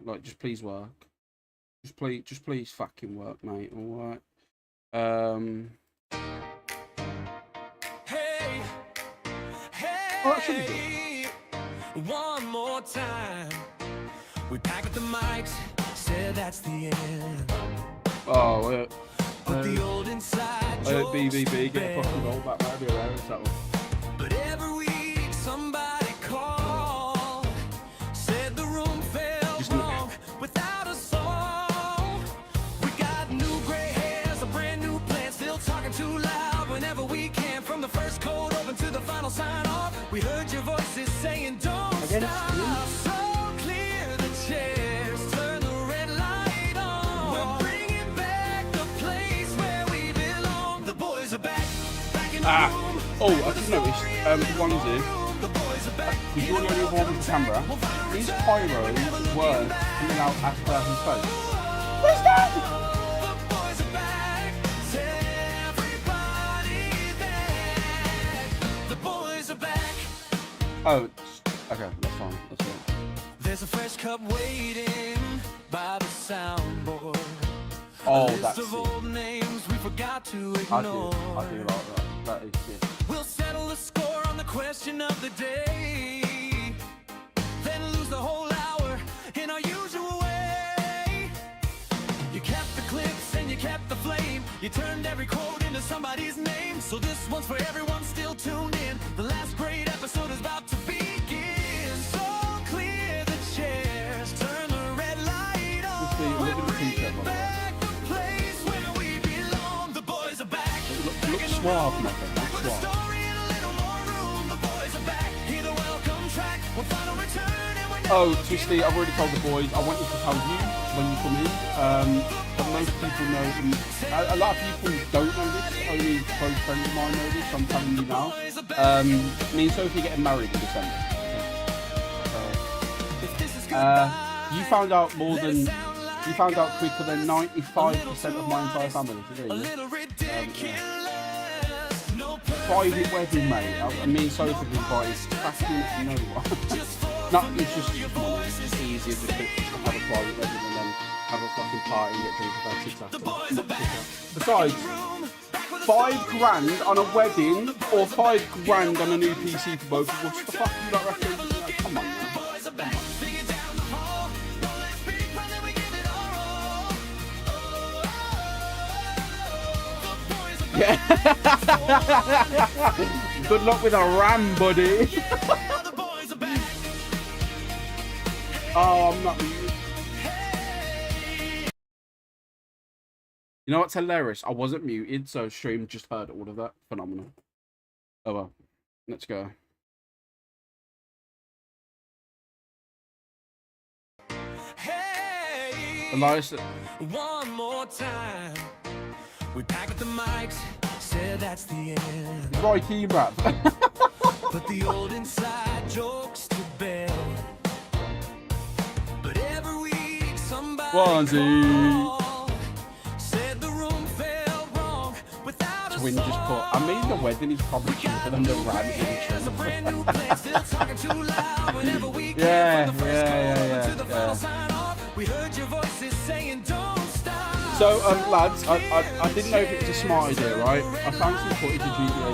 Like, just please work. Just please fucking work, mate. All right. Hey, Oh, that should be good. One more time. We packed up the mics, said that's the end. Oh, Put the old inside jokes BBB, to get a fucking roll back. That'd be hilarious, that one. But every week somebody called, said the room felt wrong without a song. We got new gray hairs, a brand new plan, still talking too loud whenever we can. From the first cold open to the final sign off, we heard your voices saying don't stop. So clear the chairs, turn the red light on. We're bringing back the place where we belong. The boys are back in the room. Oh, I just noticed, onesie, because you're the only one with the camera, these pyros were coming out at the person's face. Where's that? Oh, okay, that's fine, that's fine. There's a fresh cup waiting by the soundboard. Oh, that's of old names we forgot to ignore. I do like that. That is it. We'll settle the score on the question of the day, then lose the whole hour in our usual way. You kept the clips and you kept the flame. You turned every quote into somebody's name. So this one's for everyone still tuned in. The last great episode is about to begin. So clear the chairs, turn the red light on. Look at the t-shirt, by the way. Look suave, my friend. Look suave. Oh, Twisty, I've already told the boys. I want you to tell you when you come in. But most people know. A lot of people don't know this. Only close friends of mine know this. So I'm telling you now. Me and Sophie are getting married in December. You found out more than. You found out quicker than 95% of my entire family today. Private wedding, mate. Me and Sophie have been invited. Fucking no one. No, it's just easier to have a private wedding and then have a fucking party and get drunk about 6 after. Besides, $5 grand on a wedding or $5 grand on a new PC for both of us. What the fuck do you not reckon? Come on, man. Yeah. Good luck with a ram, buddy. Oh, I'm not muted. You know what's hilarious? I wasn't muted, so stream just heard all of that. Phenomenal. Oh well. Let's go. Hey, Elias. one more time. We packed up the mics, said that's the end. Right team rap. Put the old inside jokes to bed. But every week somebody called, said the room felt wrong without a Twin just put, I mean the wedding is probably cheaper than the ram in Yeah. We heard your voices saying don't stop. So, lads, I didn't know if it was a smart idea, right? I found some footage of GTA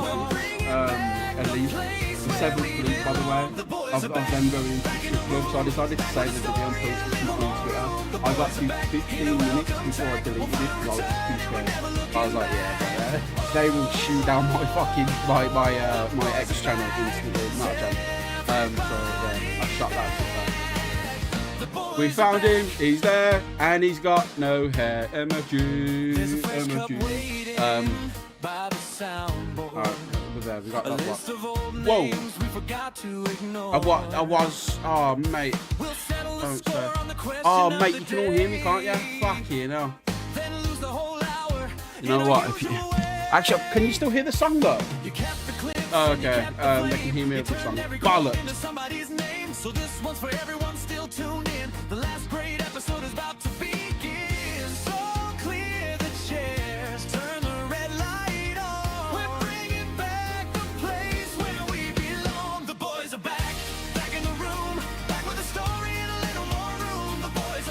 6, Elite, the 7th Fleet, by the way, of them going into the strip club, so I decided to save the video and post it on Twitter. I got to 15 minutes before I deleted it because I was just too scared. I was like, yeah, they will shoot down my fucking, my X channel instantly, not a channel. So, yeah, I shot that shit down. We found him, he's there, and he's got no hair. MFG. Alright, we're there, we got that one. Whoa! I was, oh mate. Don't say. Oh mate, you can all hear me, can't you? Fuck you know. You know what? If you, actually, can you still hear the song though? Oh, okay, they can hear me with the song. Bollocks. So this one's for everyone still tuned in. The last great episode is about to begin. So clear the chairs, turn the red light on. We're bringing back the place where we belong. The boys are back in the room, back with a story and a little more room. The boys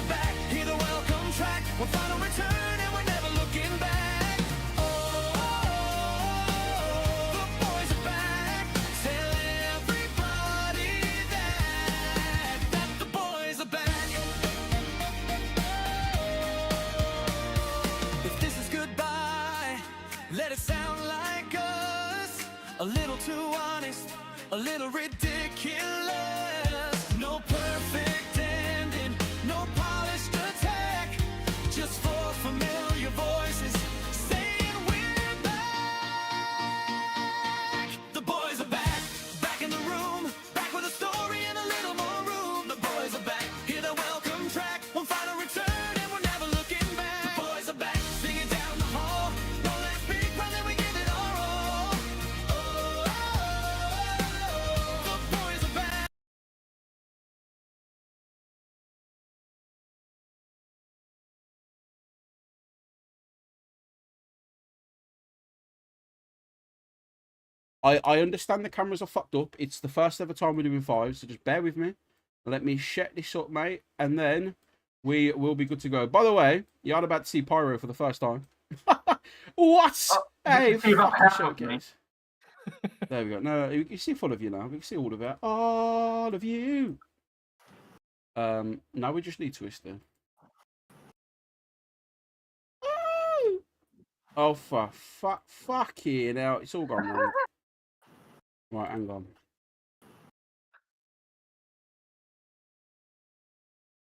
a little ridiculous. No perfect ending, no polished attack, just four familiar voices saying we're back. The boys are back, back in the room, back with a story and a little more room. The boys are back, hear the welcome track, one final return and we're never looking back. The boys are back, singing down the hall, one last big run then we give it our all. The boys are back. I understand the cameras are fucked up. It's the first ever time we're doing 5, so just bear with me. Let me set this up, mate, and then we will be good to go. By the way, you're about to see Pyro for the first time. What? Hey, fucking showcase. There we go. No, you can see full of you now. We can see all of it. All of you. Now we just need Twister. Oh, for fucking hell. It's all gone wrong. Right, hang on.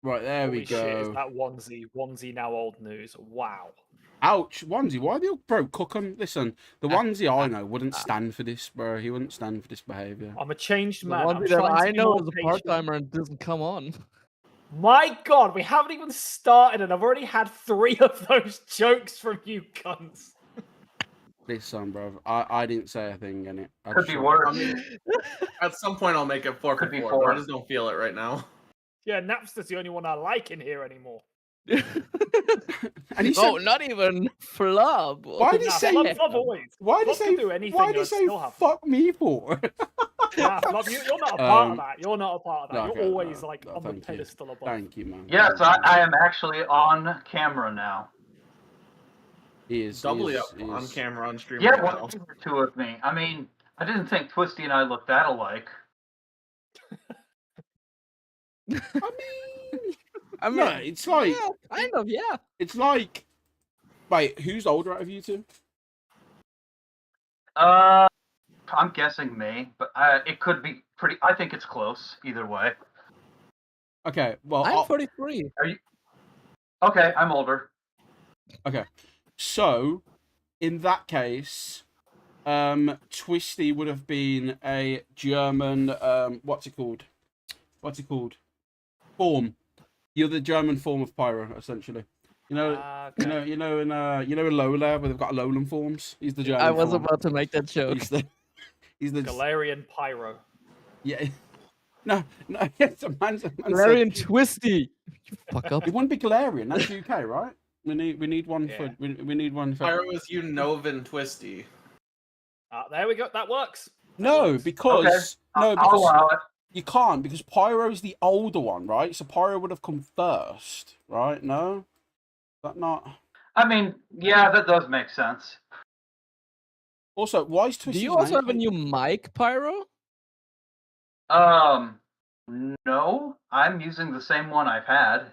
Right, there we go. Shit, is that onesie now old news? Wow. Ouch, onesie. Why do you cook him? Listen, the onesie I know wouldn't stand for this, bro. He wouldn't stand for this behaviour. I'm a changed The man. one I'm that trying to I be know more is a patient. part-timer and doesn't come on. My God, we haven't even started, and I've already had 3 of those jokes from you cunts. Listen, bro. I didn't say a thing in it. Could be worse. I mean, at some point I'll make it 4 for Could be 4, four. but I just don't feel it right now. Yeah, Napster's the only one I like in here anymore. And he said, Oh, not even flub. why did he Nah, say? Flub always. Why did he Flub say? can do anything Why and did he I'd say? still have Fuck me for? Nah, Flub, you're not a part of that. You're not a part of that. No, You're okay, always no, like no, on the thank you. pedestal above. Thank you, man. Yes, Thank you. I am actually on camera now. He is Doubly he up is, he on is. camera on stream. Yeah, right what now. between the two of me? I mean, I didn't think Twisty and I looked that alike. I mean, no, it's like Yeah, kind of, yeah. it's like. Wait, who's older out of you two? I'm guessing me, but it could be pretty. I think it's close either way. Okay, well, I'm 43. Okay, I'm older. okay. So, in that case, Twisty would have been a German. What's it called? What's it called? Form. You're the German form of Pyro, essentially. You know, Okay. you know, in Lola, where they've got Alolan forms. He's the German. I was form. about to make that joke. He's the. Galarian Pyro. Yeah. No. It's a man. Galarian Twisty. You fuck up. It wouldn't be Galarian. That's UK, right? We need one Yeah. for. We need one for. Pyro is Unovan Twisty. There we go. That works. No, because Okay. no, I'll because allow it. you can't, because Pyro's the older one, right? So Pyro would have come first, right? No, is that not. I mean, yeah, that does make sense. Also, why is Do Twisty? you also have a new mic, Pyro? No, I'm using the same one I've had.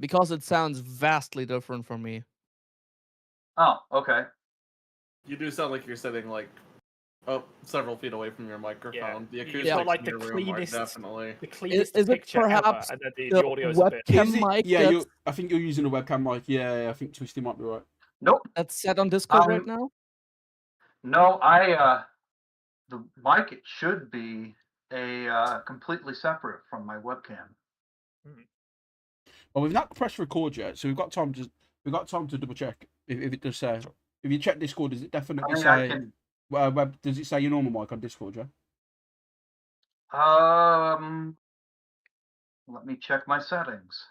Because it sounds vastly different from me. Oh, okay. You do sound like you're sitting like several feet away from your microphone. The You've acoustics got, like, in the your room are cleanest- definitely. The cleanest is it picture perhaps ever, and then the the audio's a bit. webcam Is it- mic yeah, that's, I think you're using a webcam mic. Yeah, I think Twisty might be right. Nope. that's set on Discord right now? No, the mic, it should be a completely separate from my webcam. Well, we've not pressed record yet, so we've got time to double check if it does say. If you check Discord, does it definitely I mean, say? I can, Does it say your normal mic on Discord, yeah? let me check my settings.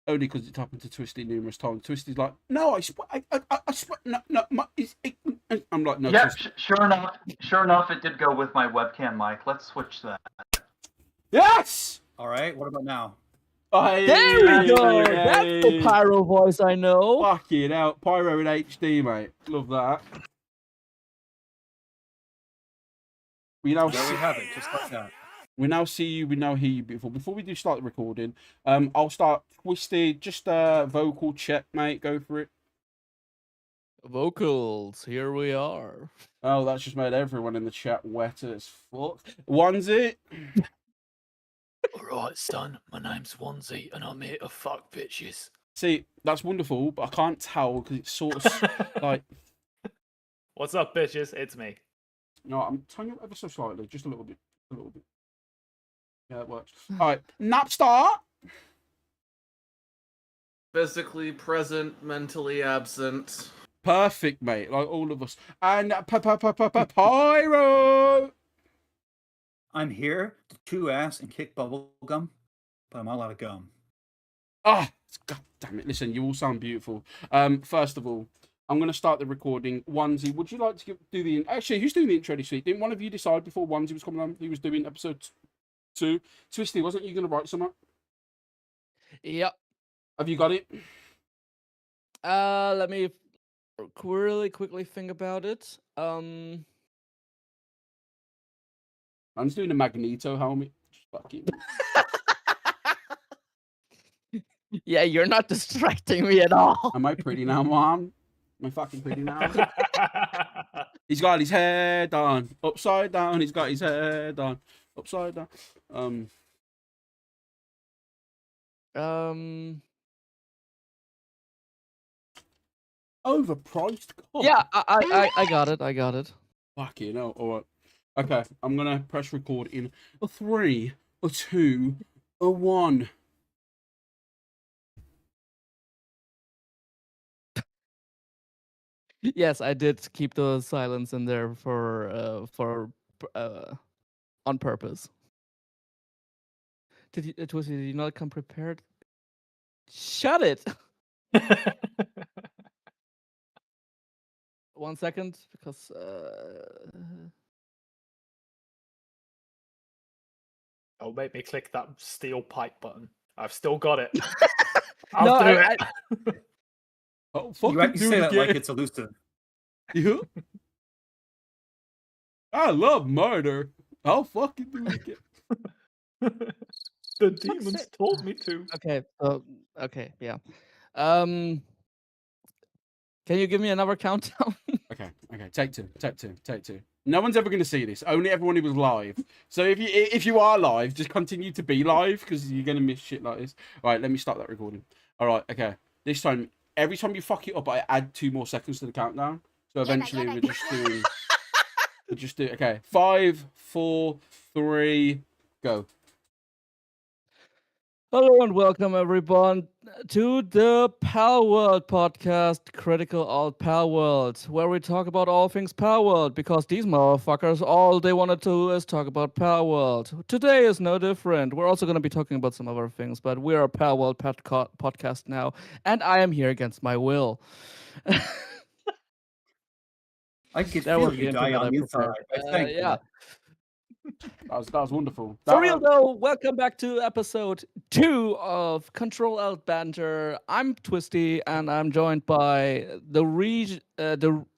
Only because it's happened to Twisty numerous times. Twisty's like, no, I swear, no, I'm like, no. Yeah, Twisty. sure enough, it did go with my webcam mic. Let's switch that. Yes. All right, what about now? There we go! That's the Pyro voice I know. Fucking out, Pyro in HD, mate. Love that. We now There we have it, just like that. we now see you. We now hear you. Before we do start the recording, I'll start Twisty. Just vocal check, mate. Go for it. Vocals, here we are. Oh, that's just made everyone in the chat wet as fuck. Onesie. Alright, son, my name's Onesie, and I'm here to fuck bitches. See, that's wonderful, but I can't tell because it's sort of like. What's up, bitches? It's me. No, I'm turning it ever so slightly, just a little bit. A little bit. Yeah, it works. Alright, Napstar. Physically present, mentally absent. Perfect, mate. Like all of us. And Pyro. I'm here to chew ass and kick bubble gum, but I'm all out of gum. Ah, God damn it. Listen, you all sound beautiful. First of all, I'm going to start the recording. Onesie, would you like to do the... Actually, who's doing the intro this week? Didn't one of you decide before Onesie was coming on? He was doing episode 2. Twisty, wasn't you going to write something? Yep. Have you got it? Let me really quickly think about it. Man's doing a Magneto helmet. Just fucking... Yeah, you're not distracting me at all. Am I pretty now, Mom? Am I fucking pretty now? He's got his hair done. Upside down. He's got his hair done. Upside down. Overpriced? God. Yeah, I got it. I got it. Fucking hell. Alright. Okay, I'm gonna press record in a 3, a 2, a 1. Yes, I did keep the silence in there for on purpose. Did you not come prepared? Shut it. 1 second, because Oh, make me click that steel pipe button. I've still got it. No, I'll do it. Oh, fucking You do say it that again. like it's elusive. Yeah. I love murder. I'll fucking do it again. The demons told me to. okay. Okay, yeah. Can you give me another countdown? Okay, take two. No one's ever going to see this. Only everyone who was live. So if you are live, just continue to be live because you're going to miss shit like this. All right, let me start that recording. All right, okay. This time, every time you fuck it up, I add 2 more seconds to the countdown. So eventually we're just doing. Okay, 5, 4, 3, go. Hello and welcome everyone to the Pal World podcast, Critical Alt Pal World, where we talk about all things Pal World, because these motherfuckers, all they want to do is talk about Pal World. Today is no different. We're also going to be talking about some other things, but we're a Pal World podcast now, and I am here against my will. I could That feel was the you intro die that I on the inside. prepared. Thank Yeah. That was wonderful. For real though, welcome back to episode 2 of Ctrl Alt Banter. I'm Twisty, and I'm joined by the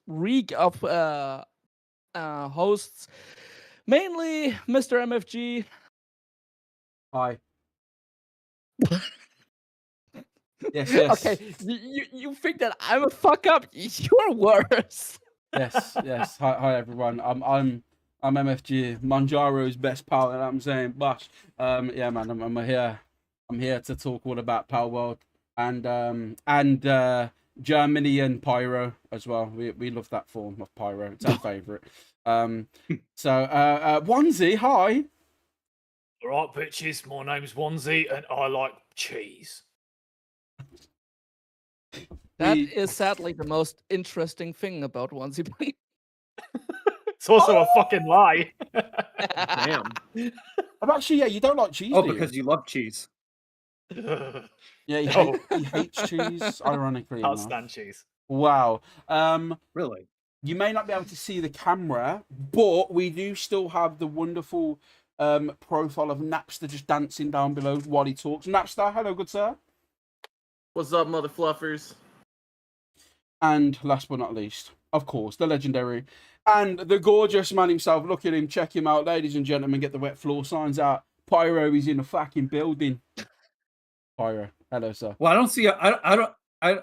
reek of hosts, mainly Mr. MFG. Hi. Yes. Okay, you think that I'm a fuck up? You're worse. Yes. Hi everyone. I'm MFG, Manjaro's best pal, you know what I'm saying? But yeah, man, I'm here. I'm here to talk all about Pal World and Germany and Pyro as well. We love that form of Pyro. It's our favourite. So Onesie, hi. Alright, bitches, my name's Onesie, and I like cheese. That is sadly the most interesting thing about Onesie. It's also a fucking lie. Damn. Actually, yeah, you don't like cheese, Oh, do you? because you love cheese. Yeah, he No. hates cheese, ironically Can't enough. stand cheese. Wow. Really? You may not be able to see the camera, but we do still have the wonderful profile of Napster just dancing down below while he talks. Napster, hello, good sir. What's up, mother fluffers? And last but not least, of course, the legendary and the gorgeous man himself. Look at him, check him out, ladies and gentlemen. Get the wet floor signs out. Pyro is in the fucking building. Pyro, hello, sir. Well, I don't see. I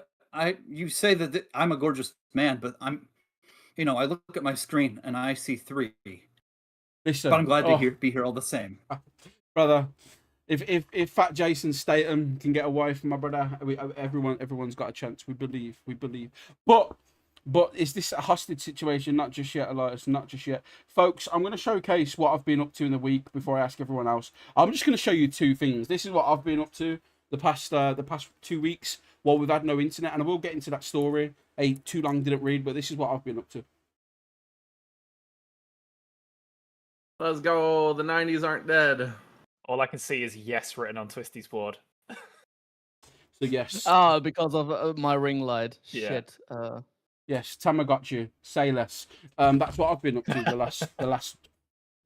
you say that I'm a gorgeous man, but I look at my screen and I see 3. Listen, But I'm glad to be here all the same. brother. If Fat Jason Statham can get away from my brother, everyone's got a chance. We believe. But is this a hostage situation? Not just yet, Elias. Not just yet, folks. I'm going to showcase what I've been up to in the week before I ask everyone else. I'm just going to show you 2 things. This is what I've been up to the past 2 weeks while we've had no internet, and I will get into that story. Too long didn't read, but this is what I've been up to. Let's go. The 90s aren't dead. All I can see is yes written on Twisty's board. So yes. Because of my ring light. Yeah. Shit. Yes, Tamagotchi, say less. That's what I've been up to the last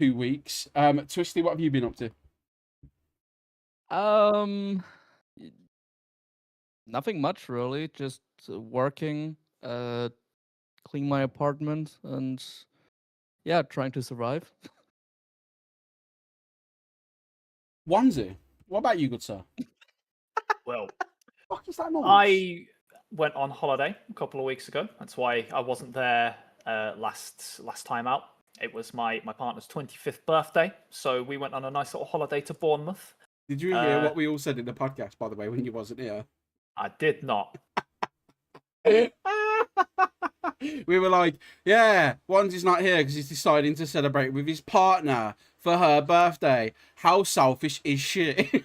2 weeks. Twisty, what have you been up to? Nothing much really. Just working, clean my apartment, and trying to survive. Onesie, what about you, good sir? Well, Fuck is that noise? I went on holiday a couple of weeks ago. That's why I wasn't there last time out. It was my partner's 25th birthday, so we went on a nice little holiday to Bournemouth. Did you hear what we all said in the podcast, by the way, when you wasn't here? I did not. We were like, yeah, Onesie's not here because he's deciding to celebrate with his partner for her birthday. How selfish is she?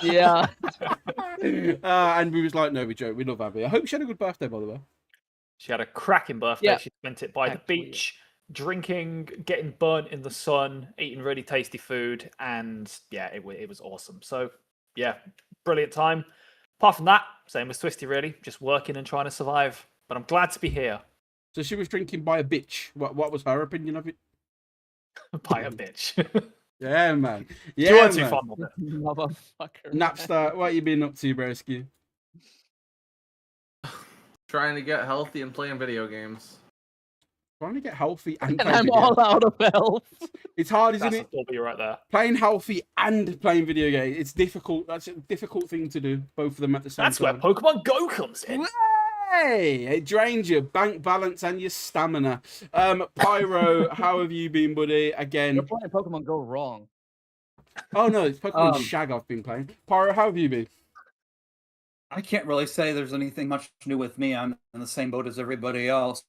Yeah. And we was like, no, we joke. We love Abby. I hope she had a good birthday, by the way. She had a cracking birthday. Yeah. She spent it by the beach, drinking, getting burnt in the sun, eating really tasty food, and yeah, it was awesome. So yeah, brilliant time. Apart from that, same as Twisty, really, just working and trying to survive. But I'm glad to be here. So she was drinking by a bitch. What was her opinion of it? By a bitch. Yeah, man. You Yeah, weren't too man. fond of it. Motherfucker. Napster, what you been up to, broski? Trying to get healthy and playing video games. Trying to get healthy and And play I'm video. all out of health. It's hard, isn't That's it? a W right there. Playing healthy and playing video games. It's difficult. That's a difficult thing to do, both of them at the same That's where time. Pokemon Go comes in. Hey, it drains your bank balance and your stamina. Pyro, how have you been, buddy? You're Again. playing Pokemon Go wrong. Oh no, it's Pokemon Shag I've been playing. Pyro, how have you been? I can't really say there's anything much new with me. I'm in the same boat as everybody else.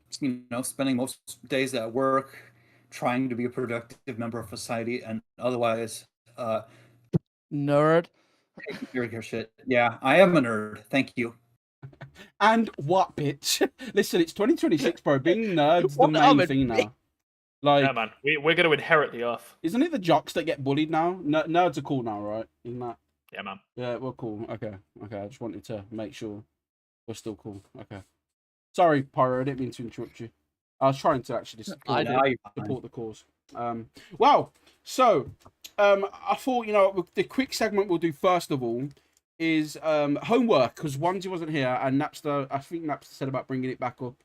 Spending most days at work, trying to be a productive member of society, and otherwise, Nerd. your shit. Yeah, I am a nerd. Thank you. And what, bitch? Listen, it's 2026, bro. Being nerds the What of main it, thing now. bitch? Like, Yeah, man. We're going to inherit the Earth. isn't it the jocks that get bullied now? Nerds are cool now, right? Isn't that? Yeah, man. Yeah, we're cool. Okay. I just wanted to make sure we're still cool. Okay. Sorry, Pyro, I didn't mean to interrupt you. I was trying to actually support, support the cause. Wow. So, I thought, the quick segment we'll do first of all is homework, because Onesie wasn't here, and I think Napster said about bringing it back up.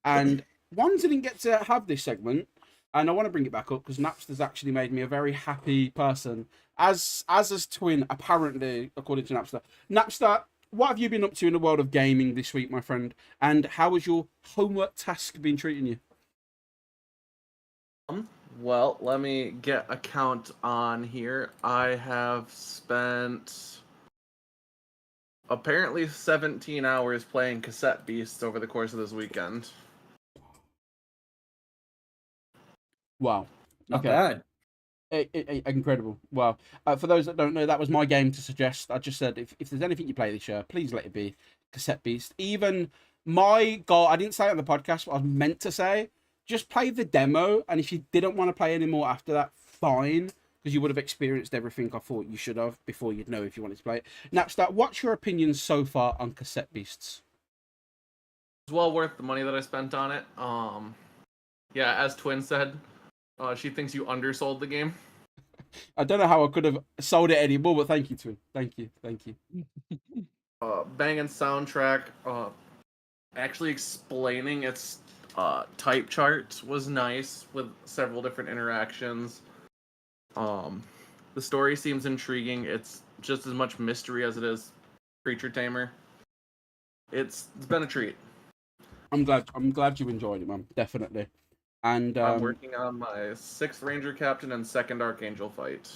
And Onesie didn't get to have this segment, and I want to bring it back up because Napster's actually made me a very happy person, as his twin, apparently, according to Napster. Napster, what have you been up to in the world of gaming this week, my friend? And how has your homework task been treating you? Well, let me get a count on here. I have spent apparently 17 hours playing Cassette Beasts over the course of this weekend. Wow. Not bad. Incredible. Wow. For those that don't know, that was my game to suggest. I just said, if there's anything you play this year, please let it be Cassette Beast. Even my goal, I didn't say it on the podcast, but I was meant to say, just play the demo. And if you didn't want to play anymore after that, fine. Because you would have experienced everything I thought you should have before you'd know if you wanted to play it. Napster, what's your opinion so far on Cassette Beasts? It's well worth the money that I spent on it. Yeah, as Twin said, she thinks you undersold the game. I don't know how I could have sold it anymore, but thank you, Twin. Thank you. Banging soundtrack. Actually explaining its type chart was nice with several different interactions. The story seems intriguing. It's just as much mystery as it is Creature Tamer. It's been a treat. I'm glad you enjoyed it, man. Definitely. And I'm working on my 6th Ranger Captain and 2nd Archangel fight.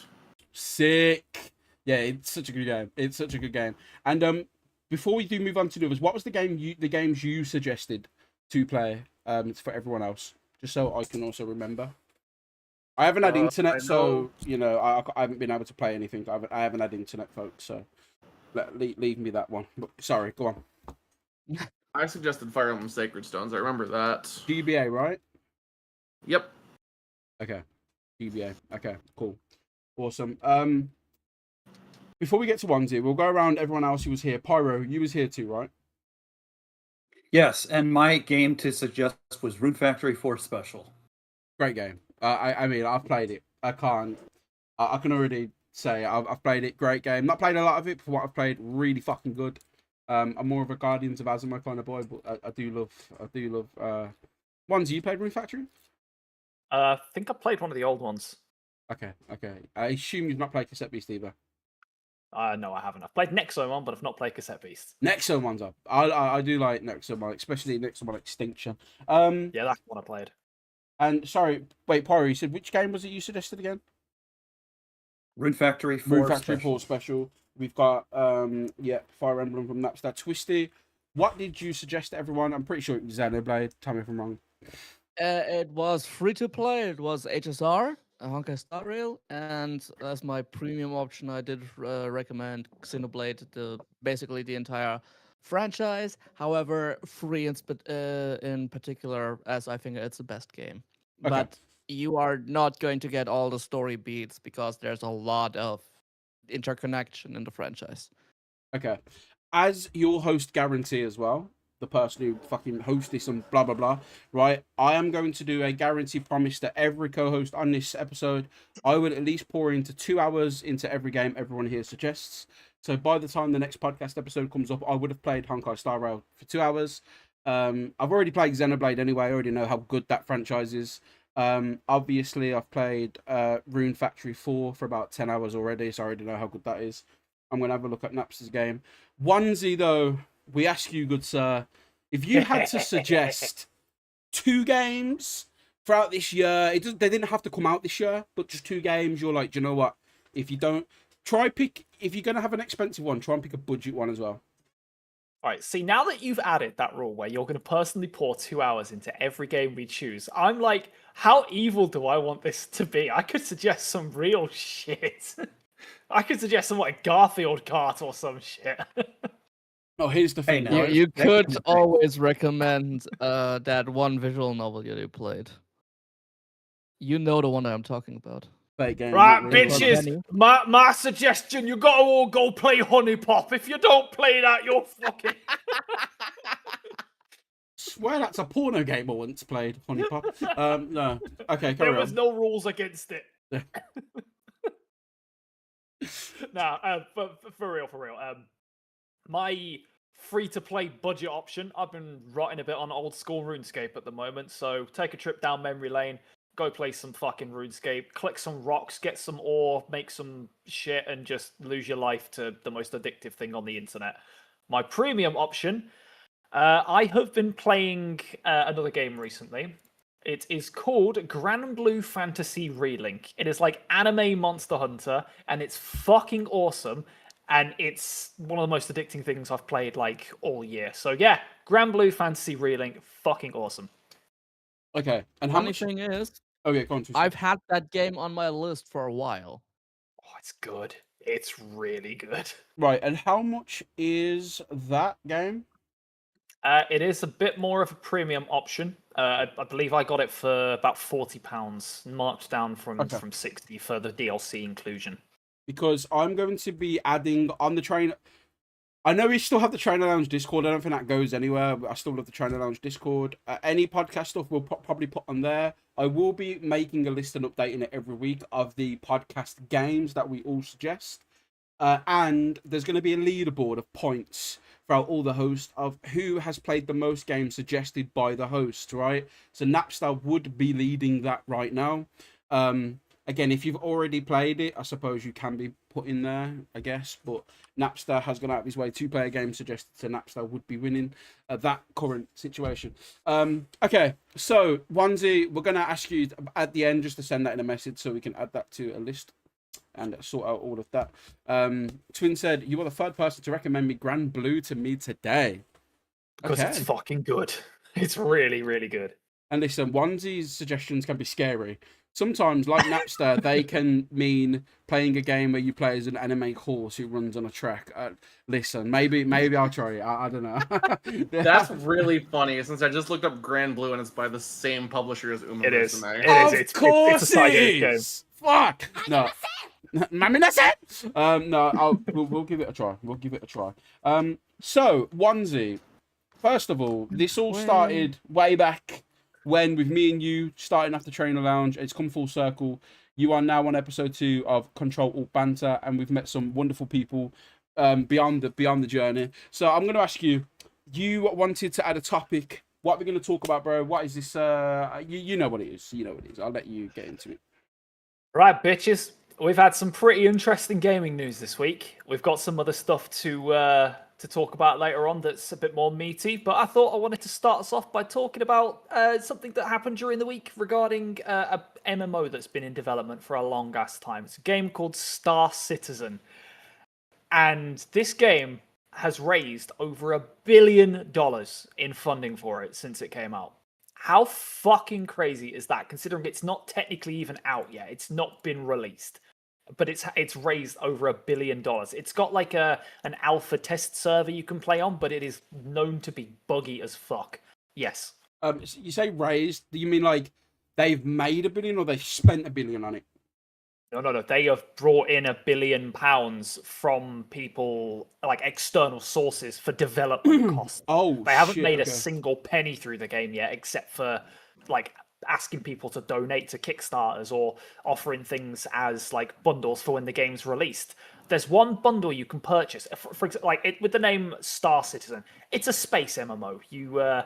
sick. Yeah, it's such a good game. It's such a good game. And before we do move on to the others, what was the games you suggested to play for everyone else, just so I can also remember? I haven't had internet, so you know I haven't been able to play anything. I haven't had internet, folks. So leave me that one. But, sorry, go on. I suggested Fire Emblem Sacred Stones. I remember that. GBA, right? Yep. Okay. GBA. Okay, cool. Awesome. Before we get to onesie, we'll go around everyone else who was here. Pyro, you was here too, right? Yes, and my game to suggest was Rune Factory 4 Special. Great game. I mean, I've played it. I can already say I've played it. Great game. Not played a lot of it, but what I've played, really fucking good. I'm more of a Guardians of Azuma kind of boy, but I do love. Ones you played Rune Factory? I think I played one of the old ones. Okay. I assume you've not played Cassette Beast either. No, I haven't. I've played Nexomon, but I've not played Cassette Beast. Nexomon's up. I do like Nexomon, especially Nexomon Extinction. Yeah, that's the one I played. And sorry, wait, Pyro, you said which game was it you suggested again? Rune Factory 4 Rune Factory Special. 4 Special. We've got Fire Emblem from Napstar. Twisty, what did you suggest to everyone? I'm pretty sure it was Xenoblade. Tell me if I'm wrong. It was free to play. It was HSR, a Honkai Star Rail, and as my premium option, I did recommend Xenoblade, basically the entire franchise. However, free in particular, as I think it's the best game. Okay. But you are not going to get all the story beats because there's a lot of interconnection in the franchise. Okay. As your host guarantee as well, the person who fucking hosts this and blah, blah, blah, right? I am going to do a guarantee promise to every co-host on this episode. I will at least pour into 2 hours into every game everyone here suggests. So by the time the next podcast episode comes up, I would have played Honkai Star Rail for 2 hours. I've already played Xenoblade anyway. I already know how good that franchise is. Obviously, I've played Rune Factory 4 for about 10 hours already, so I already know how good that is. I'm going to have a look at Naps's game. Onesie, though, we ask you, good sir, if you had to suggest 2 games throughout this year, they didn't have to come out this year, but just 2 games, you're like, do you know what? If you don't, if you're going to have an expensive one, try and pick a budget one as well. All right, see, now that you've added that rule where you're going to personally pour 2 hours into every game we choose, I'm like, how evil do I want this to be? I could suggest some real shit. I could suggest some like Garfield Kart or some shit. Oh, here's the thing. now, right? You could always recommend that one visual novel you played. You know the one that I'm talking about. Game, Right, really. bitches. My suggestion: you gotta all go play Honey Pop. If you don't play that, you're fucking. Swear that's a porno game I once played. Honey Pop. No. Okay, There carry was on. no rules against it. Nah, but for real. My free-to-play budget option. I've been rotting a bit on old school RuneScape at the moment, so take a trip down memory lane. Go play some fucking RuneScape, click some rocks, get some ore, make some shit, and just lose your life to the most addictive thing on the internet. My premium option, I have been playing another game recently. It is called Granblue Fantasy Relink. It is like anime Monster Hunter, and it's fucking awesome. And it's one of the most addicting things I've played like all year. So yeah, Granblue Fantasy Relink, fucking awesome. Okay, and how Funny much? thing is, Oh yeah, go on. Tristan. I've had that game on my list for a while. Oh, it's good. It's really good. Right, and how much is that game? It is a bit more of a premium option. I believe I got it for about £40, marked down from 60 for the DLC inclusion. Because I'm going to be adding on the train. I know we still have the Trainer Lounge Discord. I don't think that goes anywhere. I still love the Trainer Lounge Discord. Any podcast stuff we'll probably put on there. I will be making a list and updating it every week of the podcast games that we all suggest. And there's going to be a leaderboard of points throughout all the hosts of who has played the most games suggested by the host, right? So Napstar would be leading that right now. again, if you've already played it, I suppose you can be put in there, I guess. But Napster has gone out of his way to play a game suggested to Napster would be winning that current situation. Okay, so Onesie, we're going to ask you at the end just to send that in a message so we can add that to a list and sort out all of that. Twin said, you are the third person to recommend me Grand Blue to me today. Because it's fucking good. It's really, really good. And listen, Onesie's suggestions can be scary. Sometimes, like Napster, they can mean playing a game where you play as an anime horse who runs on a track. Listen, maybe I'll try it. I don't know. That's really funny, since I just looked up Grand Blue and it's by the same publisher as Uma It is. Musume. It is. Of course it's a it game. is. Fuck. No. No, we'll give it a try. We'll give it a try. So, Onesie, first of all, this all started way back when with me and you starting after Trainer Lounge. It's come full circle. You are now on episode 2 of Ctrl Alt Banter, and we've met some wonderful people beyond the journey. So I'm going to ask you, you wanted to add a topic. What are we going to talk about, bro? What is this? You know what it is. You know what it is. I'll let you get into it. Right, bitches. We've had some pretty interesting gaming news this week. We've got some other stuff to talk about later on that's a bit more meaty, but I thought I wanted to start us off by talking about something that happened during the week regarding a MMO that's been in development for a long ass time. It's a game called Star Citizen, and this game has raised over $1 billion in funding for it since it came out. How fucking crazy is that, considering it's not technically even out yet? It's not been released, but it's raised over $1 billion. It's got like an alpha test server you can play on, but it is known to be buggy as fuck. Yes. You say raised? Do you mean like they've made $1 billion or they've spent $1 billion on it? No. They have brought in £1 billion from people, like external sources, for development costs. Oh, they haven't shit, made okay. a single penny through the game yet, except for like asking people to donate to Kickstarters or offering things as like bundles for when the game's released. There's one bundle you can purchase, for example, like with the name Star Citizen. It's a space MMO. You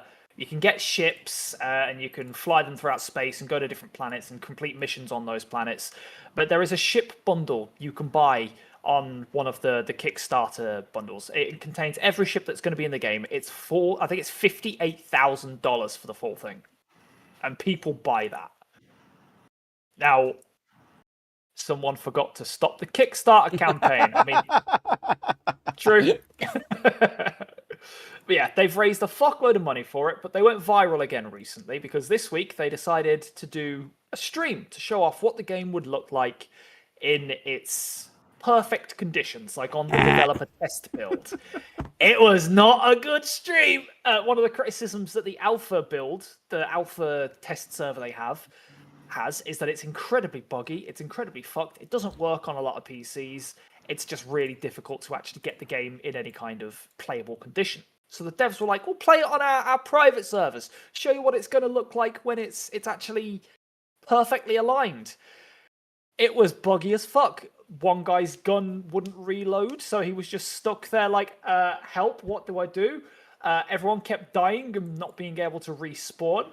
can get ships and you can fly them throughout space and go to different planets and complete missions on those planets. But there is a ship bundle you can buy on one of the Kickstarter bundles. It contains every ship that's going to be in the game. I think it's $58,000 for the full thing. And people buy that. Now, someone forgot to stop the Kickstarter campaign. I mean, true. But yeah, they've raised a fuckload of money for it, but they went viral again recently because this week they decided to do a stream to show off what the game would look like in its perfect conditions, like on the developer test build. It was not a good stream. One of the criticisms that the alpha build, the alpha test server they has, is that it's incredibly buggy, it's incredibly fucked, it doesn't work on a lot of PCs, it's just really difficult to actually get the game in any kind of playable condition. So the devs were like, we'll play it on our private servers, show you what it's going to look like when it's actually perfectly aligned. It was buggy as fuck. One guy's gun wouldn't reload, so he was just stuck there like, help, what do I do? Everyone kept dying and not being able to respawn.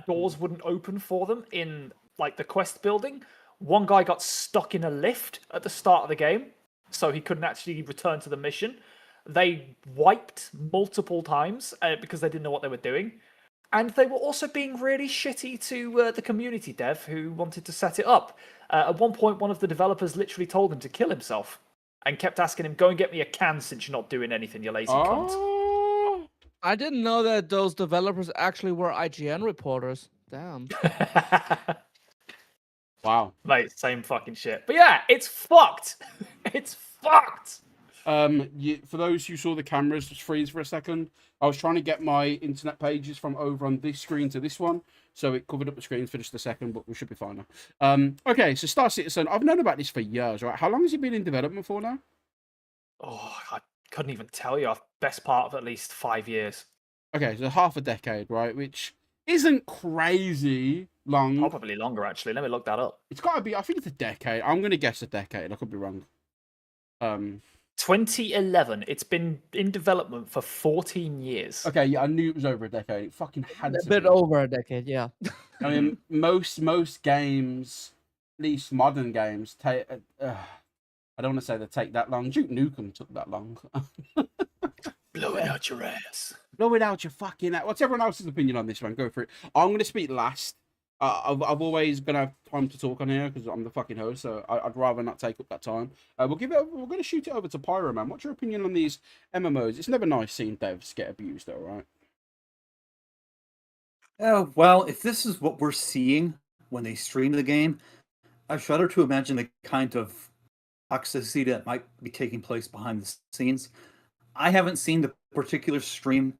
Doors wouldn't open for them in like the quest building. One guy got stuck in a lift at the start of the game, so he couldn't actually return to the mission. They wiped multiple times because they didn't know what they were doing. And they were also being really shitty to the community dev who wanted to set it up. At one point, one of the developers literally told him to kill himself and kept asking him, go and get me a can since you're not doing anything, you lazy cunt. I didn't know that those developers actually were IGN reporters. Damn. Wow. Mate, same fucking shit. But yeah, it's fucked. It's fucked. For those who saw the cameras just freeze for a second, I was trying to get my internet pages from over on this screen to this one, so it covered up the screen for just a second, but we should be fine now. Okay, so Star Citizen, I've known about this for years, right? How long has it been in development for now? Oh, I couldn't even tell you. Best part of at least 5 years. Okay, so half a decade, right? Which isn't crazy long. Probably longer, actually. Let me look that up. It's got to be, I think it's a decade. I'm going to guess a decade. I could be wrong. 2011. It's been in development for 14 years. Okay, yeah, I knew it was over a decade. It fucking had to A bit be. over a decade, yeah. I mean, most games these modern games take. I don't want to say they take that long. Duke Nukem took that long. Blow it out your ass. Blow it out your fucking. What's everyone else's opinion on this one? Go for it. I'm going to speak last. I've always gonna have time to talk on here because I'm the fucking host, so I'd rather not take up that time. We're gonna shoot it over to Pyro Man. What's your opinion on these MMOs? It's never nice seeing devs get abused, though, right? Well, if this is what we're seeing when they stream the game, I shudder to imagine the kind of toxicity that might be taking place behind the scenes. I haven't seen the particular stream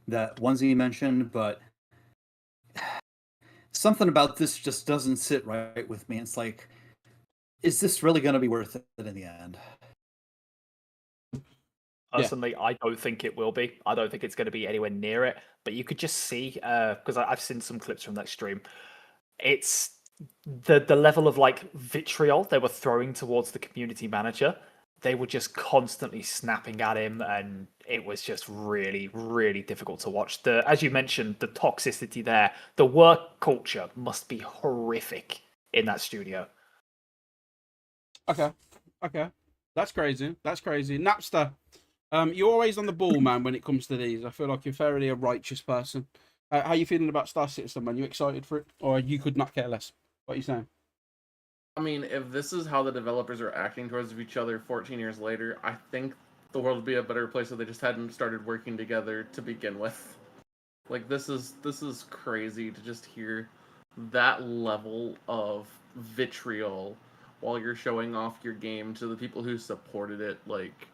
that Onesie mentioned, but something about this just doesn't sit right with me. It's like, is this really going to be worth it in the end? Personally, I don't think it will be. I don't think it's going to be anywhere near it. But you could just see, because I've seen some clips from that stream. It's the level of like vitriol they were throwing towards the community manager. They were just constantly snapping at him, and it was just really, really difficult to watch. As you mentioned, the toxicity there, the work culture must be horrific in that studio. Okay, that's crazy. Napster, you're always on the ball, man, when it comes to these. I feel like you're fairly a righteous person. How you feeling about Star Citizen, man? You excited for it, or you could not care less? What are you saying? I mean, if this is how the developers are acting towards each other 14 years later, I think the world would be a better place if they just hadn't started working together to begin with. Like, this is crazy to just hear that level of vitriol while you're showing off your game to the people who supported it. Like,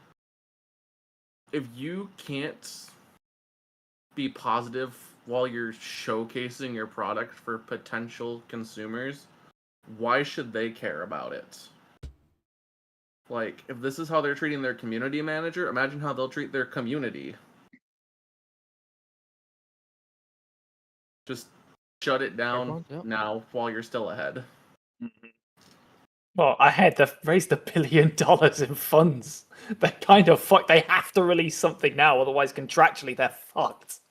if you can't be positive while you're showcasing your product for potential consumers, why should they care about it? Like, if this is how they're treating their community manager, imagine how they'll treat their community. Just shut it down now while you're still ahead. Well, ahead, they've raised $1 billion in funds. They're kind of fucked. They have to release something now, otherwise contractually they're fucked.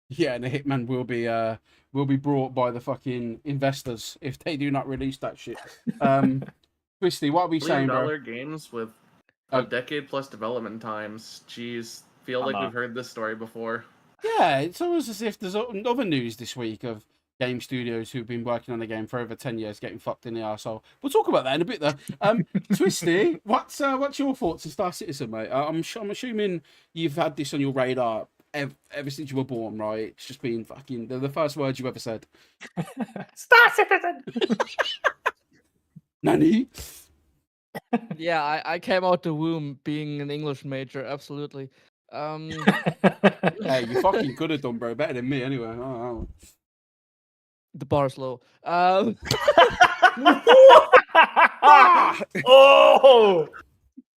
Yeah, and the Hitman will be brought by the fucking investors if they do not release that shit. Twisty, what are we saying, bro? $1 billion games with a decade plus development times. Jeez, feel like we've heard this story before. Yeah, it's almost as if there's other news this week of game studios who've been working on the game for over 10 years getting fucked in the arsehole. We'll talk about that in a bit, though. Twisty, what's your thoughts on Star Citizen, mate? I'm assuming you've had this on your radar ever since you were born, right? It's just been fucking the first words you ever said. Star Citizen! Nanny? Yeah, I came out the womb being an English major, absolutely. Hey, you fucking could have done, bro. Better than me, anyway. Oh. The bar's low. Oh!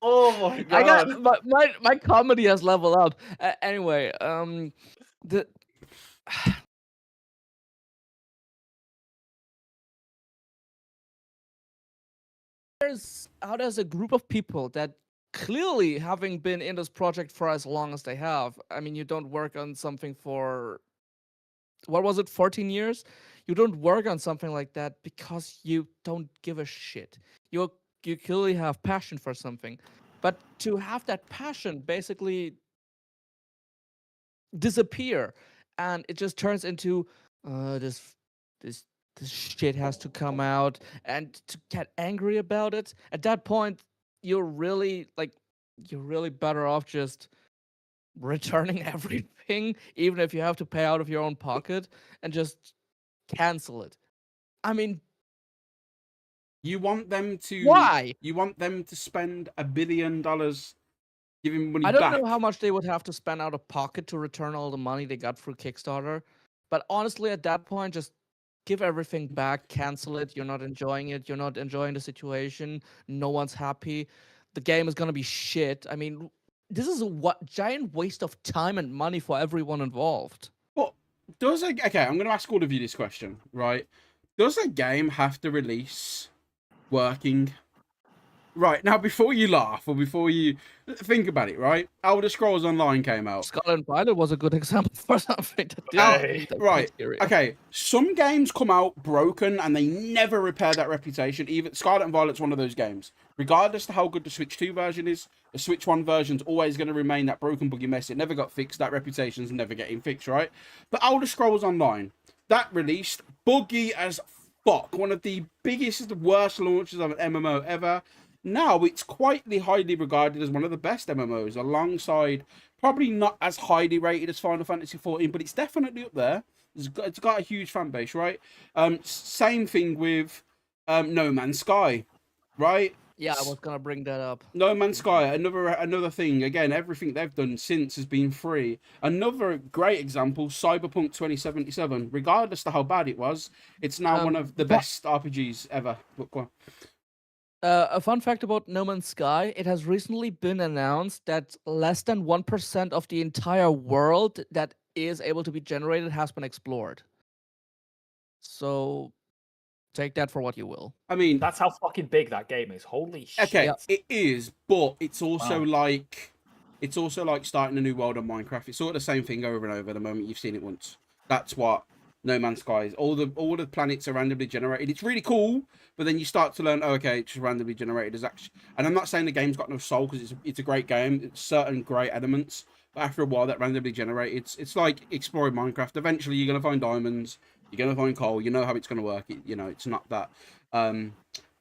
Oh my god! I got my comedy has leveled up. Anyway, the there's a group of people that clearly, having been in this project for as long as they have, I mean, you don't work on something for, what was it, 14 years? You don't work on something like that because you don't give a shit. You clearly have passion for something. But to have that passion basically disappear, and it just turns into this shit has to come out, and to get angry about it, at that point you're really better off just returning everything, even if you have to pay out of your own pocket, and just cancel it. I mean, you want them to why? You want them to spend $1 billion giving money I don't back? know how much they would have to spend out of pocket to return all the money they got through Kickstarter, but honestly, at that point, just give everything back, cancel it. You're not enjoying it. You're not enjoying the situation. No one's happy. The game is gonna be shit. I mean, this is a giant waste of time and money for everyone involved. But okay, I'm going to ask all of you this question, right? Does a game have to release working Right, now before you laugh or before you think about it, right? Elder Scrolls Online came out. Scarlet Violet was a good example for something that didn't Hey. meet that Right, criteria. okay. Some games come out broken and they never repair that reputation. Even Scarlet and Violet's one of those games. Regardless of how good the Switch 2 version is, the Switch 1 version's always going to remain that broken, buggy mess. It never got fixed. That reputation's never getting fixed, right? But Elder Scrolls Online, that released buggy as fuck. One of the biggest, worst launches of an MMO ever. Now it's quite highly regarded as one of the best MMOs, alongside probably not as highly rated as Final Fantasy XIV, but it's definitely up there. It's got a huge fan base, right? Same thing with No Man's Sky, right? Yeah, I was gonna bring that up. No Man's Sky, another thing. Again, everything they've done since has been free. Another great example, Cyberpunk 2077. Regardless of how bad it was, it's now one of the best RPGs ever. Look, go on. A fun fact about No Man's Sky, it has recently been announced that less than 1% of the entire world that is able to be generated has been explored. So take that for what you will. I mean, That's how fucking big that game is. Holy shit. okay, Yeah. it is, but it's also Wow. like starting a new world on Minecraft. It's sort of the same thing over and over. The moment you've seen it once, that's what No Man's Sky is. All the planets are randomly generated. It's really cool, but then you start to learn, oh, okay, it's just randomly generated. As actually, and I'm not saying the game's got no soul, because it's a great game. It's certain great elements, but after a while, that randomly generated, it's like exploring Minecraft. Eventually, you're gonna find diamonds. You're gonna find coal. You know how it's gonna work. It's not that.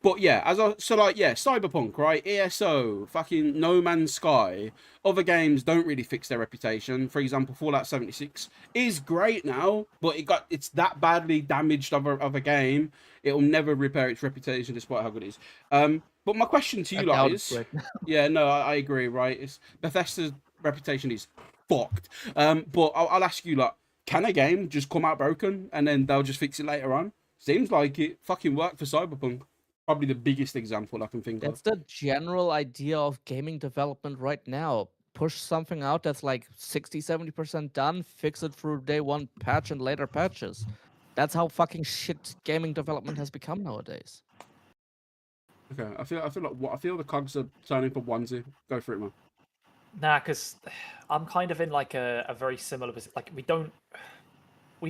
But yeah, Cyberpunk, right? ESO, fucking No Man's Sky. Other games don't really fix their reputation. For example, Fallout 76 is great now, but it's that badly damaged of a game. It'll never repair its reputation despite how good it is. But my question to you lot is, yeah, no, I agree, right? Bethesda's reputation is fucked. But I'll ask you, like, can a game just come out broken and then they'll just fix it later on? Seems like it fucking worked for Cyberpunk. Probably the biggest example I can think That's of. the general idea of gaming development right now. Push something out that's like 60, 70% done, fix it through day one patch and later patches. That's how fucking shit gaming development has become nowadays. Okay, I feel the cogs are turning for onesie. Go for it, man. Nah, because I'm kind of in like a very similar position. Like we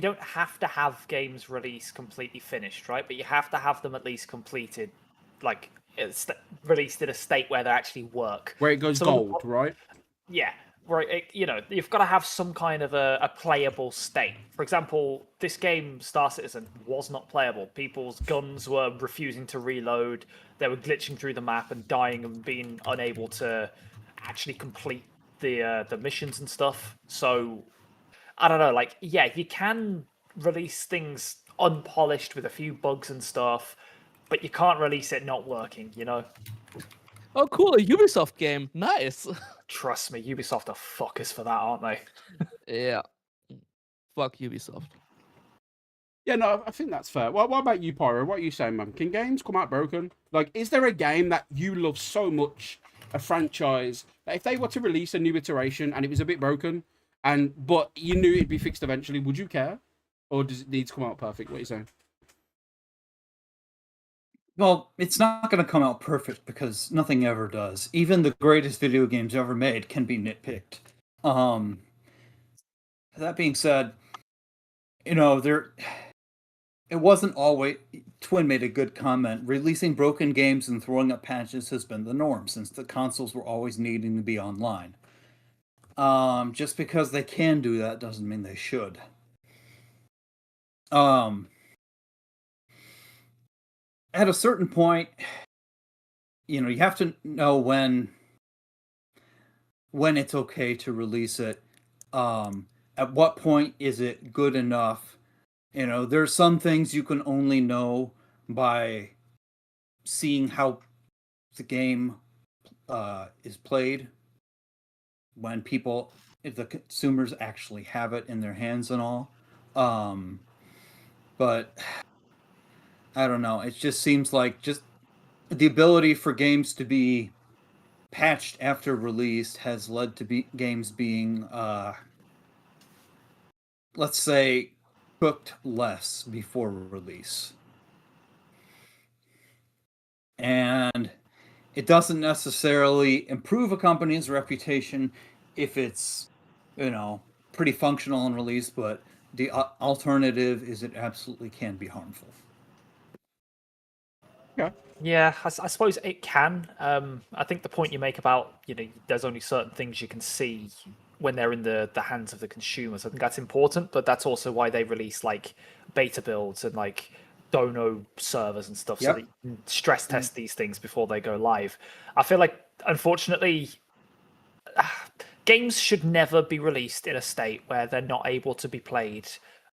don't have to have games released completely finished, right? But you have to have them at least completed, like released in a state where they actually work. Where it goes gold, right? Yeah, right. You've got to have some kind of a playable state. For example, this game, Star Citizen, was not playable. People's guns were refusing to reload. They were glitching through the map and dying and being unable to actually complete the missions and stuff. So I don't know, like, yeah, you can release things unpolished with a few bugs and stuff, but you can't release it not working, you know? Oh, cool, a Ubisoft game. Nice. Trust me, Ubisoft are fuckers for that, aren't they? Yeah. Fuck Ubisoft. Yeah, no, I think that's fair. What about you, Pyro? What are you saying, man? Can games come out broken? Like, is there a game that you love so much, a franchise, that if they were to release a new iteration and it was a bit broken, but you knew it'd be fixed eventually, would you care? Or does it need to come out perfect? What are you saying? Well, it's not going to come out perfect because nothing ever does. Even the greatest video games ever made can be nitpicked. That being said, it wasn't always. Twin made a good comment. Releasing broken games and throwing up patches has been the norm since the consoles were always needing to be online. Just because they can do that doesn't mean they should. At a certain point, you have to know when it's okay to release it. At what point is it good enough? There's some things you can only know by seeing how the game is played when if the consumers actually have it in their hands and all. But I don't know. It just seems like just the ability for games to be patched after release has led to games being, let's say, cooked less before release. And it doesn't necessarily improve a company's reputation if it's, pretty functional on release, but the alternative is it absolutely can be harmful. Yeah, I suppose it can. I think the point you make about, there's only certain things you can see when they're in the hands of the consumers. I think that's important, but that's also why they release like beta builds and like dono servers and stuff, so that you can stress test these things before they go live. I feel like, unfortunately, games should never be released in a state where they're not able to be played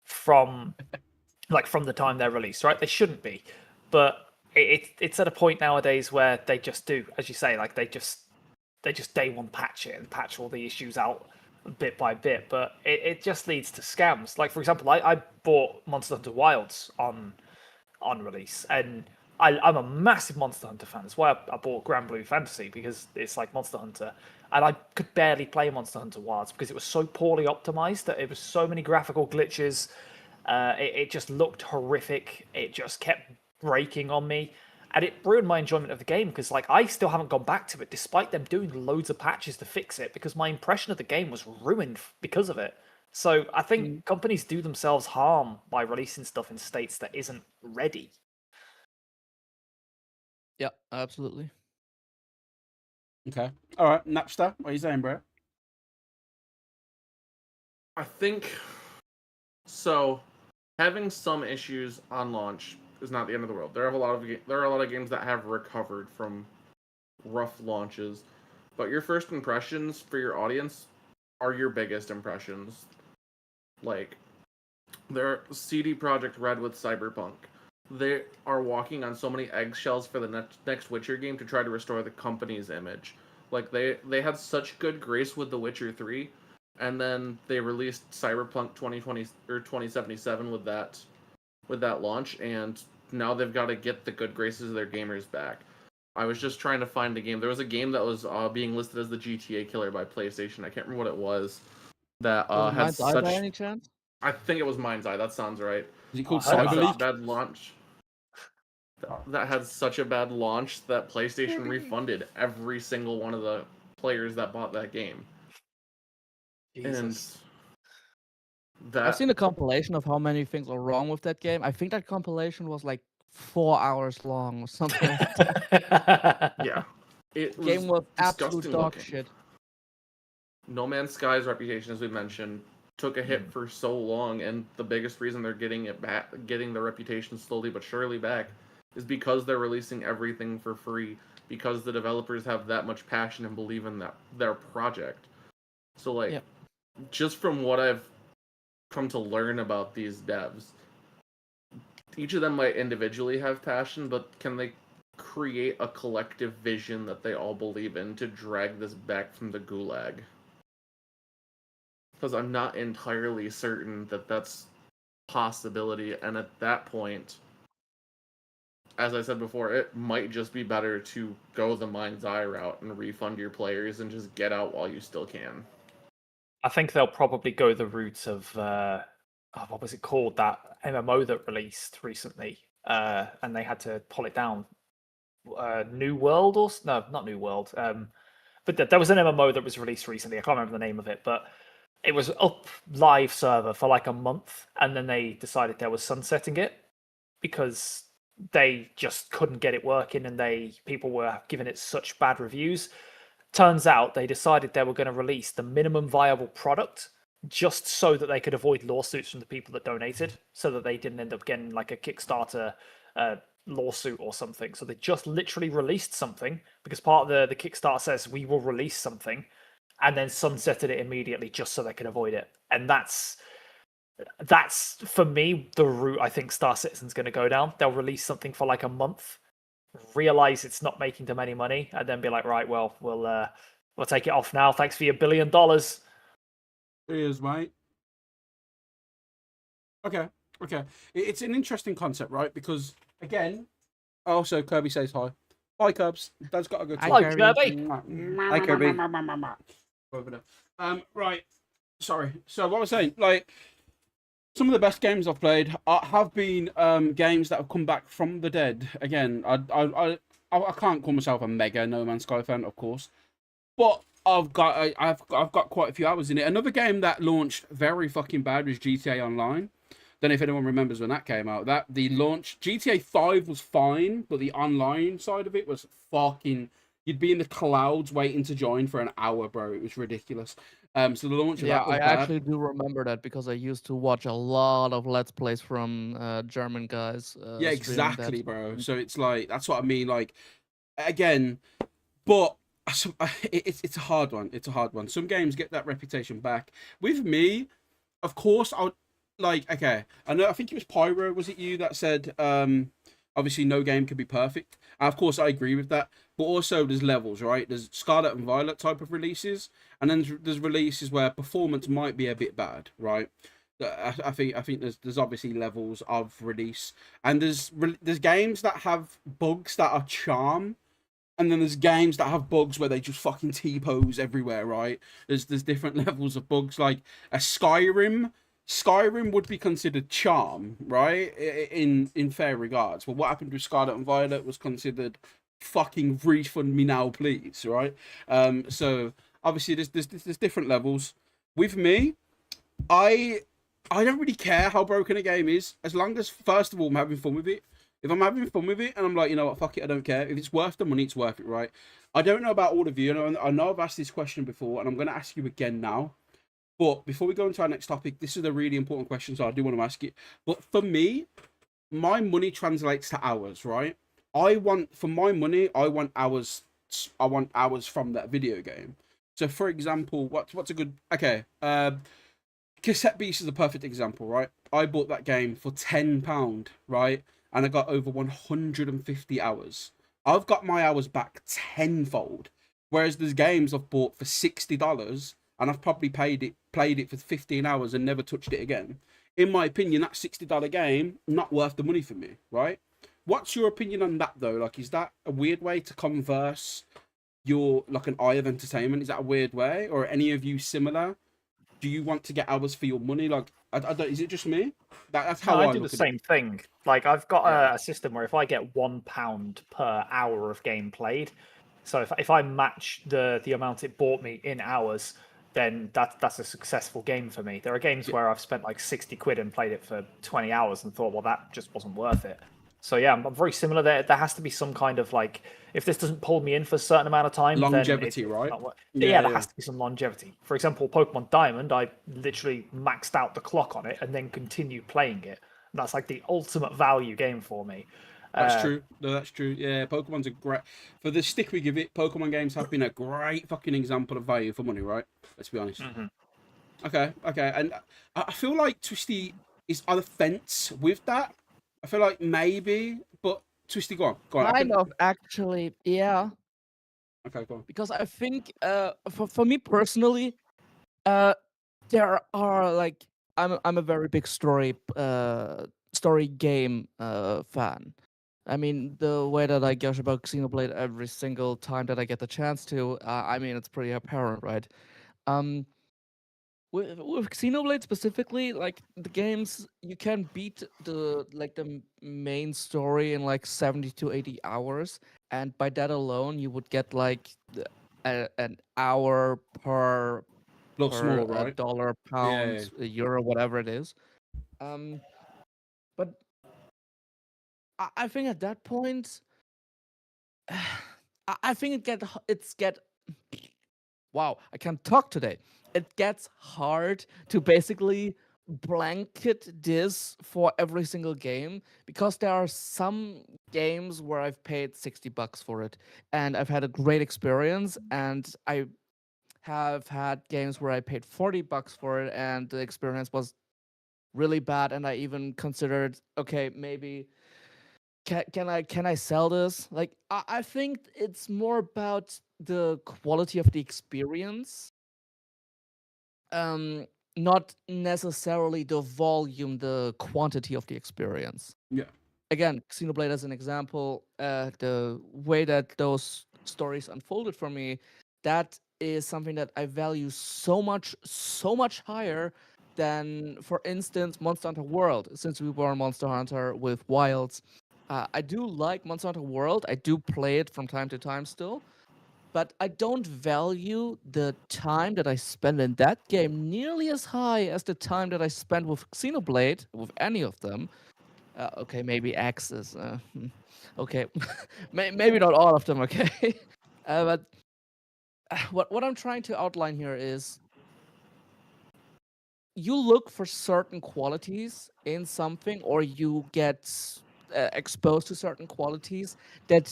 from the time they're released, right? They shouldn't be, but it's at a point nowadays where they just do, as you say, like they just day one patch it and patch all the issues out bit by bit, but it just leads to scams. Like, for example, I bought Monster Hunter Wilds on release, and I'm a massive Monster Hunter fan. That's why I bought Grand Blue Fantasy, because it's like Monster Hunter, and I could barely play Monster Hunter Wilds because it was so poorly optimized that it was so many graphical glitches. It just looked horrific. It just kept breaking on me, and it ruined my enjoyment of the game, because like I still haven't gone back to it despite them doing loads of patches to fix it, because my impression of the game was ruined because of it. So I think companies do themselves harm by releasing stuff in states that isn't ready. Yeah, absolutely. Okay. All right, Napster, what are you saying, bro? I think so. Having some issues on launch is not the end of the world. There are a lot of games that have recovered from rough launches, but your first impressions for your audience are your biggest impressions. Like, they're CD Projekt Red with Cyberpunk. They are walking on so many eggshells for the next Witcher game to try to restore the company's image. Like, they had such good grace with The Witcher 3, and then they released Cyberpunk 2020 or 2077 with that launch, and now they've got to get the good graces of their gamers back. I was just trying to find a game. There was a game that was being listed as the GTA killer by PlayStation. I can't remember what it was. That had Mind's Eye such. by any chance? I think it was Mind's Eye. That sounds right. Is it called I heard That about Cyberleak? such a bad launch. That had such a bad launch that PlayStation refunded every single one of the players that bought that game. Jesus. And that I've seen a compilation of how many things are wrong with that game. I think that compilation was like 4 hours long or something like that. yeah, it The game was absolute disgusting dog looking. shit. No Man's Sky's reputation, as we mentioned, took a hit for so long, and the biggest reason they're getting the reputation slowly but surely back, is because they're releasing everything for free, because the developers have that much passion and believe in their project. So, like, Yep. just from what I've come to learn about these devs, each of them might individually have passion, but can they create a collective vision that they all believe in to drag this back from the gulag? Because I'm not entirely certain that that's a possibility, and at that point, as I said before, it might just be better to go the Mind's Eye route and refund your players and just get out while you still can. I think they'll probably go the route of what was it called, that MMO that released recently, and they had to pull it down. New World, or no, not New World. But there was an MMO that was released recently. I can't remember the name of it, but it was up live server for like a month, and then they decided they were sunsetting it because they just couldn't get it working, and people were giving it such bad reviews. Turns out they decided they were going to release the minimum viable product just so that they could avoid lawsuits from the people that donated, so that they didn't end up getting like a Kickstarter lawsuit or something. So they just literally released something because part of the Kickstarter says we will release something, and then sunsetted it immediately just so they could avoid it. And that's for me the route I think Star Citizen's going to go down. They'll release something for like a month, realize it's not making them any money, and then be like, right, well, we'll take it off now. Thanks for your $1 billion. Cheers, mate. Okay. It's an interesting concept, right? Because again, also Kirby says hi. Bye, Cubs. Dad's got a good Hi, Hello, Kirby. Kirby. Hi, Kirby. Over there. Right. Sorry. So what I was saying, like, some of the best games I've played have been games that have come back from the dead. Again, I can't call myself a mega No Man's Sky fan, of course, but I've got quite a few hours in it. Another game that launched very fucking bad was GTA Online. Don't know if anyone remembers when that came out. That the launch GTA 5 was fine, but the online side of it was fucking. You'd be in the clouds waiting to join for an hour, bro. It was ridiculous. So the launch of Yeah, that was I bad. actually do remember that because I used to watch a lot of Let's Plays from German guys. Yeah, streaming exactly, that. bro. So it's like that's what I mean. Like again, but it's a hard one. It's a hard one. Some games get that reputation back. With me, of course, I would like. Okay, I know. I think it was Pyro. Was it you that said? Obviously, no game can be perfect. And of course, I agree with that. But also, there's levels, right? There's Scarlet and Violet type of releases, and then there's releases where performance might be a bit bad, right? I think there's obviously levels of release, and there's games that have bugs that are charm, and then there's games that have bugs where they just fucking T-pose everywhere, right? There's different levels of bugs. Like a Skyrim would be considered charm, right? In fair regards. But what happened with Scarlet and Violet was considered fucking refund me now, please, right? So obviously there's different levels. With me, I don't really care how broken a game is, as long as first of all I'm having fun with it. If I'm having fun with it and I'm like, you know what, fuck it, I don't care. If it's worth the money, it's worth it, right? I don't know about all of you. I know I've asked this question before, and I'm going to ask you again now. But before we go into our next topic, this is a really important question, so I do want to ask it. But for me, my money translates to hours, right? For my money, I want hours. I want hours from that video game. So, for example, what's a good? Okay, Cassette Beast is a perfect example, right? I bought that game for £10, right? And I got over 150 hours. I've got my hours back tenfold. Whereas there's games I've bought for $60 and I've probably played it for 15 hours and never touched it again. In my opinion, that $60 game, not worth the money for me, right? What's your opinion on that though? Like, is that a weird way to converse your, like, an eye of entertainment? Is that a weird way? Or are any of you similar? Do you want to get hours for your money? Like, I don't. Is it just me? That's how No, I I do look the at it. same thing. Like I've got Yeah. a system where if I get £1 per hour of game played, so if I match the amount it bought me in hours, then that's a successful game for me. There are games where I've spent like 60 quid and played it for 20 hours and thought, well, that just wasn't worth it. So yeah, I'm very similar there. There has to be some kind of like, if this doesn't pull me in for a certain amount of time, Longevity, then right? yeah, there has to be some longevity. For example, Pokemon Diamond, I literally maxed out the clock on it and then continued playing it. And that's like the ultimate value game for me. That's true. No, that's true. Yeah, Pokemon's a great. For the stick we give it, Pokemon games have been a great fucking example of value for money, right? Let's be honest. Okay, and I feel like Twisty is on the fence with that. I feel like maybe, but Twisty, go on. Kind of, actually, yeah. Okay, go on. Because I think, for me personally, there are like I'm a very big story game fan. I mean, the way that I gush about Xenoblade every single time that I get the chance to, I mean, it's pretty apparent, right? With Xenoblade specifically, like the games, you can beat the main story in like 70 to 80 hours, and by that alone, you would get like an hour per Lots more, right? dollar, pound, euro, whatever it is. But I think at that point, I think it's get. Wow, I can't talk today. It gets hard to basically blanket this for every single game because there are some games where I've paid $60 for it and I've had a great experience, and I have had games where I paid $40 for it and the experience was really bad, and I even considered, okay, maybe can I sell this? Like I think it's more about the quality of the experience, not necessarily the volume, the quantity of the experience. Yeah. Again, Xenoblade as an example, the way that those stories unfolded for me, that is something that I value so much higher than, for instance, Monster Hunter World. Since we were on Monster Hunter with Wilds, I do like Monster Hunter World. I do play it from time to time still, but I don't value the time that I spend in that game nearly as high as the time that I spend with Xenoblade, with any of them. Okay, maybe Axis. Okay, maybe not all of them. Okay, but what I'm trying to outline here is you look for certain qualities in something, or you get exposed to certain qualities that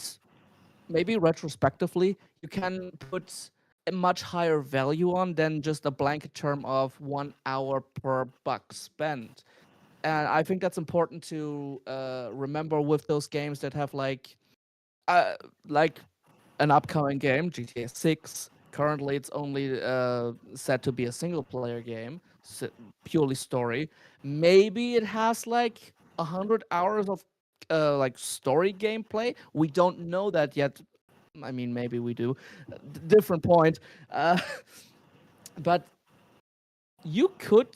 maybe retrospectively you can put a much higher value on than just a blanket term of 1 hour per buck spent. And I think that's important to remember with those games that have like an upcoming game, GTA 6. Currently, it's only set to be a single player game, purely story. Maybe it has like 100 hours of like story gameplay. We don't know that yet. I mean, maybe we do. Different point. But you could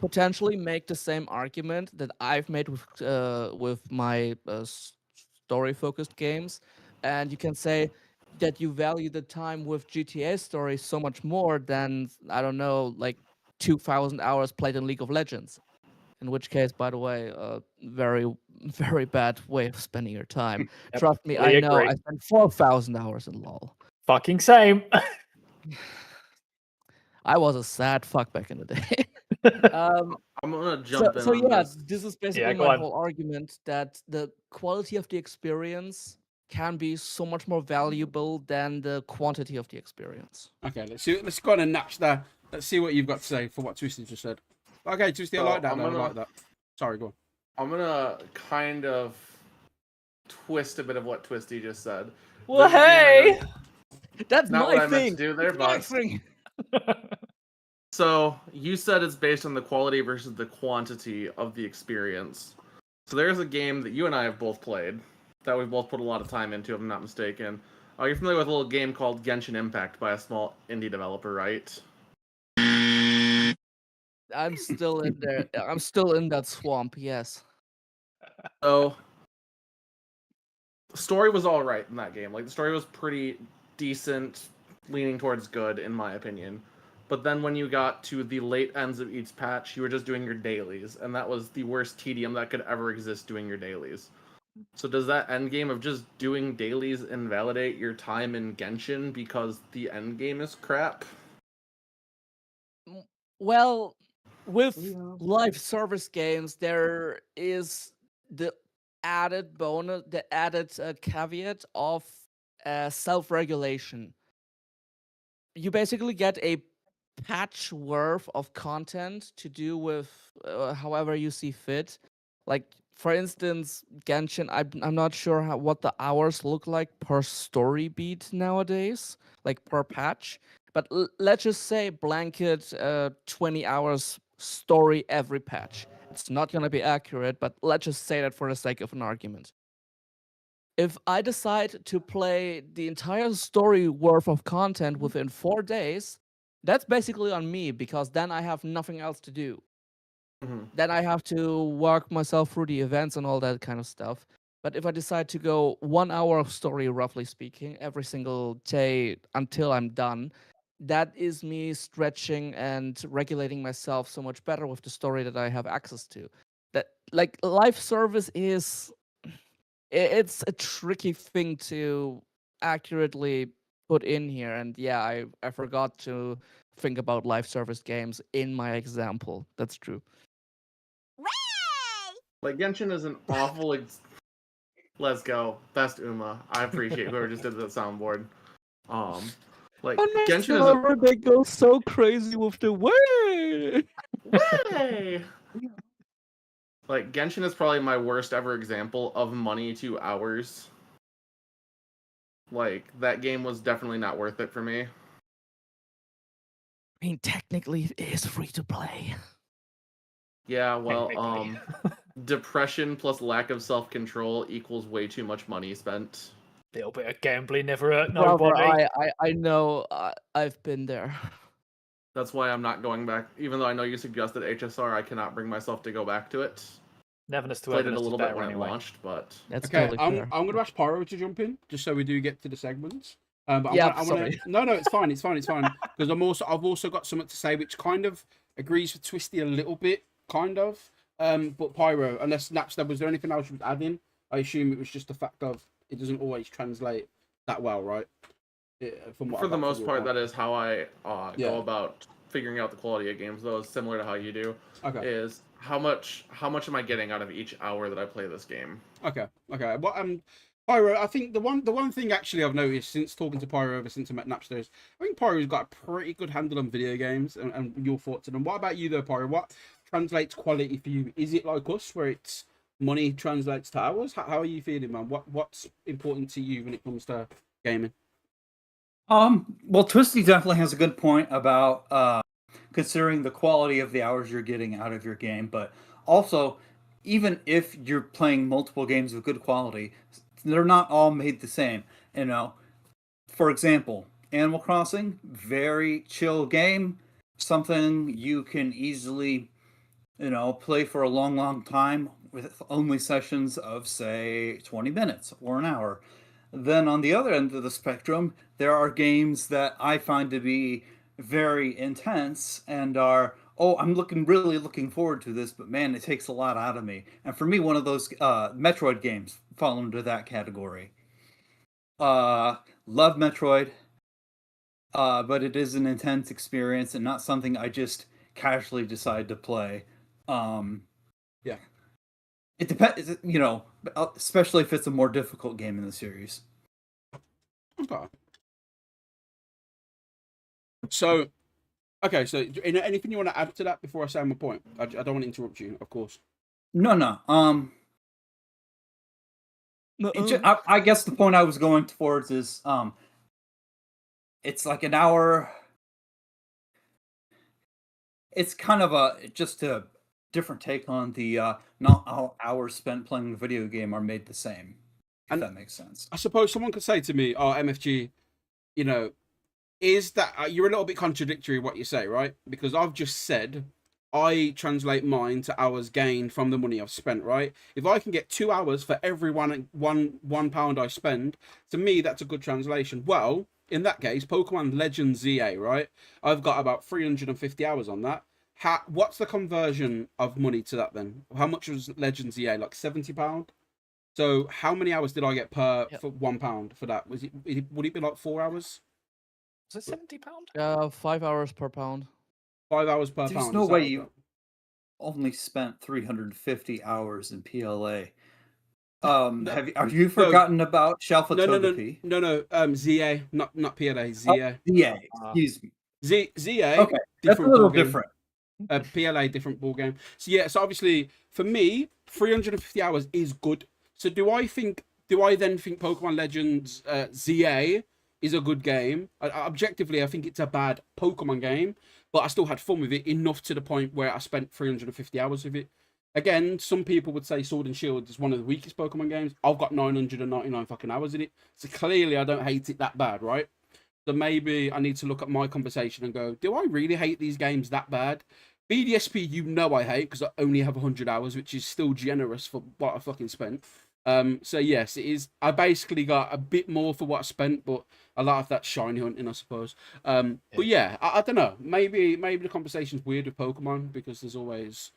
potentially make the same argument that I've made with my story-focused games, and you can say that you value the time with GTA story so much more than, I don't know, like 2,000 hours played in League of Legends. In which case, by the way, very very bad way of spending your time. Yep, Trust me, fully I know. agree. I spent 4,000 hours in LoL. Fucking same. I was a sad fuck back in the day. Um, I'm gonna jump in so on yeah, this. this is basically go my on. whole argument that the quality of the experience can be so much more valuable than the quantity of the experience. Okay, let's go on and natch there. Let's see what you've got to say for what Twisty just said. Okay, Twisty, I So like that. I'm I gonna- like that. Sorry, go on. I'm gonna kind of twist a bit of what Twisty just said. Well, This is a game I know- hey. That's Not my what I meant thing. to do there, It's my but thing. so you said it's based on the quality versus the quantity of the experience. So there's a game that you and I have both played that we've both put a lot of time into, if I'm not mistaken. You're familiar with a little game called Genshin Impact by a small indie developer, right? I'm still in there. I'm still in that swamp. Yes. So the story was all right in that game. Like the story was pretty decent, leaning towards good in my opinion. But then when you got to the late ends of each patch, you were just doing your dailies, and that was the worst tedium that could ever exist doing your dailies. So does that end game of just doing dailies invalidate your time in Genshin because the end game is crap? Well, with Yeah. live service games, there is the added bonus, the added caveat of self-regulation. You basically get a patch worth of content to do with however you see fit. Like, for instance, Genshin, I'm not sure what the hours look like per story beat nowadays, like per patch. But let's just say blanket 20 hours story every patch. It's not going to be accurate, but let's just say that for the sake of an argument. If I decide to play the entire story worth of content within 4 days, that's basically on me because then I have nothing else to do. Mhm. Then I have to work myself through the events and all that kind of stuff. But if I decide to go 1 hour of story, roughly speaking, every single day until I'm done, that is me stretching and regulating myself so much better with the story that I have access to. That, like, live service is it's a tricky thing to accurately put in here, and yeah, I forgot to think about live service games in my example. That's true. Like Genshin is an awful. Let's go, best Uma. I appreciate whoever just did that soundboard. Like Genshin is a they go so crazy with the way. way. Like Genshin is probably my worst ever example of money to hours. Like that game was definitely not worth it for me. I mean, technically, it is free to play. Yeah, well, Technically. depression plus lack of self-control equals way too much money spent. Little bit of gambling never hurt Brother, nobody. I know. I've been there. That's why I'm not going back. Even though I know you suggested HSR, I cannot bring myself to go back to it. Neverness to Played it a Everness is little bit better when anyway. it launched, but That's Okay, totally I'm fair. going to ask Pyro to jump in just so we do get to the segments. But Yeah, I wanna, sorry. no, it's fine, because I've also got something to say which kind of agrees with Twisty a little bit, kind of. But Pyro, unless Napster, was there anything else you was adding? I assume it was just the fact of it doesn't always translate that well, right? From what I for the got most from your part, point. that is how I Yeah. go about figuring out the quality of games. Though, is similar to how you do. Okay. Is how much am I getting out of each hour that I play this game? Okay. Well, Pyro, I think the one thing actually I've noticed since talking to Pyro ever since I met Napster is I think Pyro's got a pretty good handle on video games and your thoughts on them. What about you though, Pyro? What translates quality for you? Is it like us where it's money translates to hours? How are you feeling, man? What's important to you when it comes to gaming? Well, Twisty definitely has a good point about considering the quality of the hours you're getting out of your game, but also, even if you're playing multiple games of good quality, they're not all made the same. You know, for example, Animal Crossing, very chill game, something you can easily, play for a long, long time with only sessions of, say, 20 minutes or an hour. Then on the other end of the spectrum, there are games that I find to be very intense and are, oh, I'm really looking forward to this, but man, it takes a lot out of me. And for me, one of those Metroid games fall into that category. Love Metroid, but it is an intense experience and not something I just casually decide to play. Yeah. It depends, especially if it's a more difficult game in the series. Okay. So, anything you want to add to that before I say my point? I don't want to interrupt you, of course. No. I guess the point I was going towards is, it's like an hour. It's kind of just a different take on the not all hours spent playing a video game are made the same. If that makes sense. I suppose someone could say to me, "Oh, MFG, is that you're a little bit contradictory what you say, right? Because I've just said I translate mine to hours gained from the money I've spent, right? If I can get 2 hours for every one pound I spend, to me that's a good translation. Well, in that case, Pokemon Legends ZA, right? I've got about 350 hours on that. What's the conversion of money to that then? How much was Legends ZA? Like £70? So how many hours did I get for £1 for that? Would it be like 4 hours? Was it £70? 5 hours per pound. 5 hours per There's pound. no way you only spent 350 hours in PLA. Are you forgotten about Shalfa Togepi? No. ZA, not PLA. ZA. ZA. Excuse me. ZA. Okay, that's a little different. PLA, different ball game. So obviously for me, 350 hours is good. So do I then think Pokemon Legends ZA is a good game? Objectively, I think it's a bad Pokemon game, but I still had fun with it enough to the point where I spent 350 hours with it. Again, some people would say Sword and Shield is one of the weakest Pokemon games. I've got 999 fucking hours in it. So clearly I don't hate it that bad, right? So maybe I need to look at my conversation and go, do I really hate these games that bad? BDSP, I hate because I only have 100 hours, which is still generous for what I fucking spent. So yes, it is. I basically got a bit more for what I spent, but a lot of that shiny hunting, I suppose. But yeah, I don't know. Maybe the conversation's weird with Pokemon because there's always.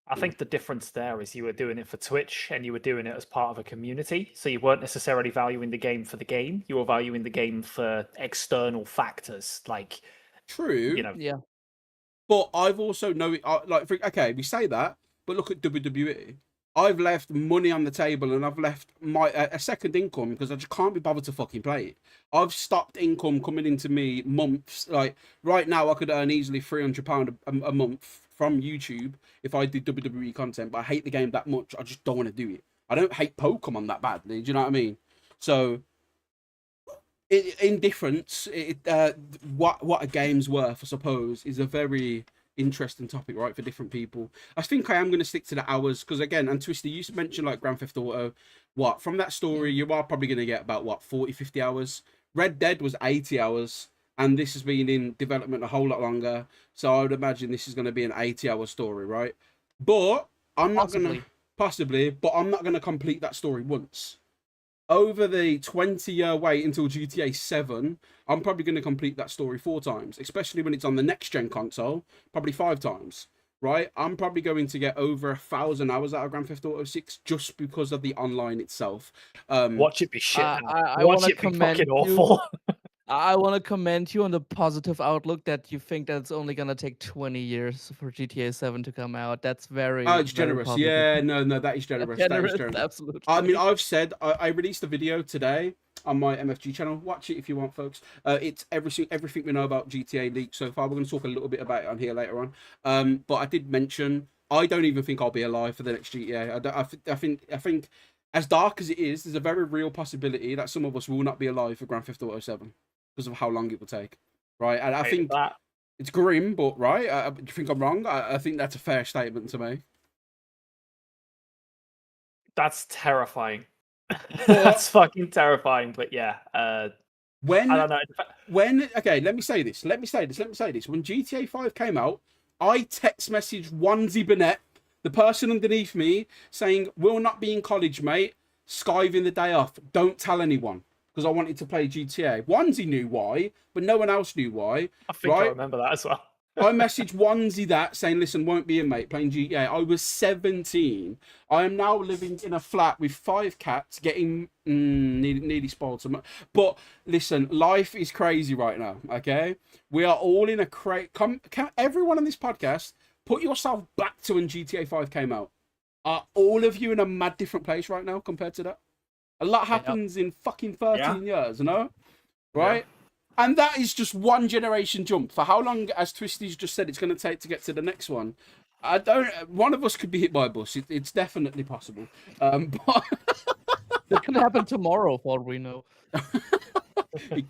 I think the difference there is you were doing it for Twitch and you were doing it as part of a community. So you weren't necessarily valuing the game for the game. You were valuing the game for external factors like. True. Yeah. But I've also we say that, but look at WWE. I've left money on the table and I've left my a second income because I just can't be bothered to fucking play it. I've stopped income coming into me months. Like right now, I could earn easily £300 a month from YouTube if I did WWE content, but I hate the game that much. I just don't want to do it. I don't hate Pokemon that badly. Do you know what I mean? So, indifference, what a game's worth, I suppose, is a very interesting topic, right, for different people. I think I am going to stick to the hours because, again, and Twisty, you mentioned like Grand Theft Auto. From that story, you are probably going to get about 40, 50 hours. Red Dead was 80 hours. And this has been in development a whole lot longer. So I would imagine this is going to be an 80-hour story, right? But I'm not going to... possibly, but I'm not going to complete that story once. Over the 20-year wait until GTA 7, I'm probably going to complete that story 4 times, especially when it's on the next-gen console, probably 5 times, right? I'm probably going to get over 1,000 hours out of Grand Theft Auto 6 just because of the online itself. Watch it be shit now. I Watch want to it be commend fucking you. awful. I want to commend you on the positive outlook that you think that it's only gonna take 20 years for GTA 7 to come out. That's very, Oh, it's very generous. positive. Yeah, no, that is generous. That is Generous, generous. absolutely. I mean, I've said I released a video today on my MFG channel. Watch it if you want, folks. It's everything we know about GTA leaks so far. We're going to talk a little bit about it on here later on. But I did mention I don't even think I'll be alive for the next GTA. I think as dark as it is, there's a very real possibility that some of us will not be alive for Grand Theft Auto 7 because of how long it will take. Right, and I think that. it's grim, but right. Do you think I'm wrong? I think that's a fair statement to make. That's terrifying. That's fucking terrifying. But yeah, When I don't know. okay, let me say this. When GTA 5 came out, I text messaged Onesie Burnett, the person underneath me, saying, "Will not be in college, mate. Skiving the day off. Don't tell anyone." Because I wanted to play GTA. Onesie knew why, but no one else knew why. I think I right? remember that as well. I messaged Onesie that saying, "Listen, won't be in, mate, playing GTA." I was 17. I am now living in a flat with 5 cats, getting nearly spoiled. Some, but listen, life is crazy right now. Okay, we are all in a everyone on this podcast, put yourself back to when GTA 5 came out. Are all of you in a mad different place right now compared to that? A lot happens in fucking 13 years, you know? Right? Yeah. And that is just one generation jump. For how long, as Twisty's just said, it's going to take to get to the next one? One of us could be hit by a bus. It's definitely possible. But it can happen tomorrow, for all we know.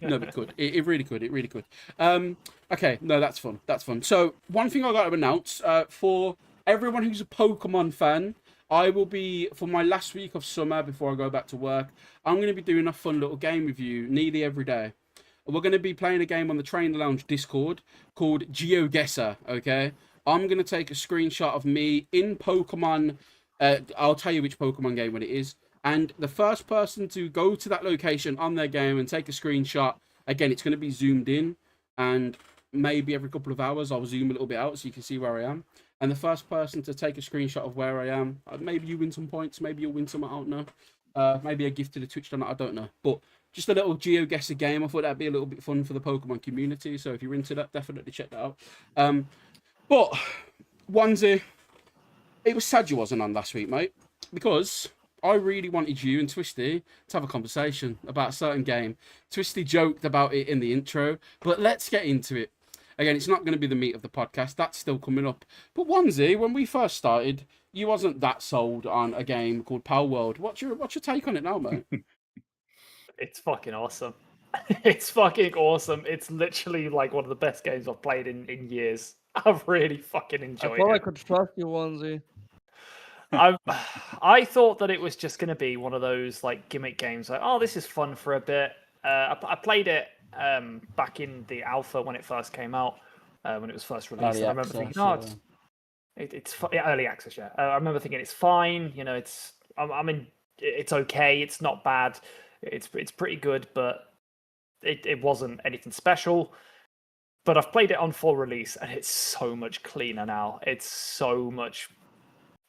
No, it could. It really could. It really could. Okay, no, that's fun. That's fun. So, one thing I got to announce for everyone who's a Pokemon fan, I will be, for my last week of summer before I go back to work, I'm going to be doing a fun little game with you nearly every day. We're going to be playing a game on the Trainer Lounge Discord called GeoGuessr, okay? I'm going to take a screenshot of me in Pokemon. I'll tell you which Pokemon game when it is. And the first person to go to that location on their game and take a screenshot, again, it's going to be zoomed in. And maybe every couple of hours, I'll zoom a little bit out so you can see where I am. And the first person to take a screenshot of where I am, maybe you win some points, maybe you'll win some, I don't know. Maybe a gift to the Twitch channel, I don't know. But just a little GeoGuessr game. I thought that'd be a little bit fun for the Pokemon community. So if you're into that, definitely check that out. But, Onesie, it was sad you wasn't on last week, mate. Because I really wanted you and Twisty to have a conversation about a certain game. Twisty joked about it in the intro, but let's get into it. Again, it's not going to be the meat of the podcast. That's still coming up. But Onesie, when we first started, you wasn't that sold on a game called Power World. What's your take on it now, mate? It's fucking awesome. It's fucking awesome. It's literally like one of the best games I've played in years. I've really fucking enjoyed it. I thought I could trust you, Onesie. I thought that it was just going to be one of those like gimmick games. Like, oh, this is fun for a bit. I played it back in the alpha when it first came out, when it was first released. Early I remember access, thinking, oh, it's early access, yeah. I remember thinking it's fine. You know, it's okay. It's not bad. It's pretty good, but it wasn't anything special. But I've played it on full release, and it's so much cleaner now. It's so much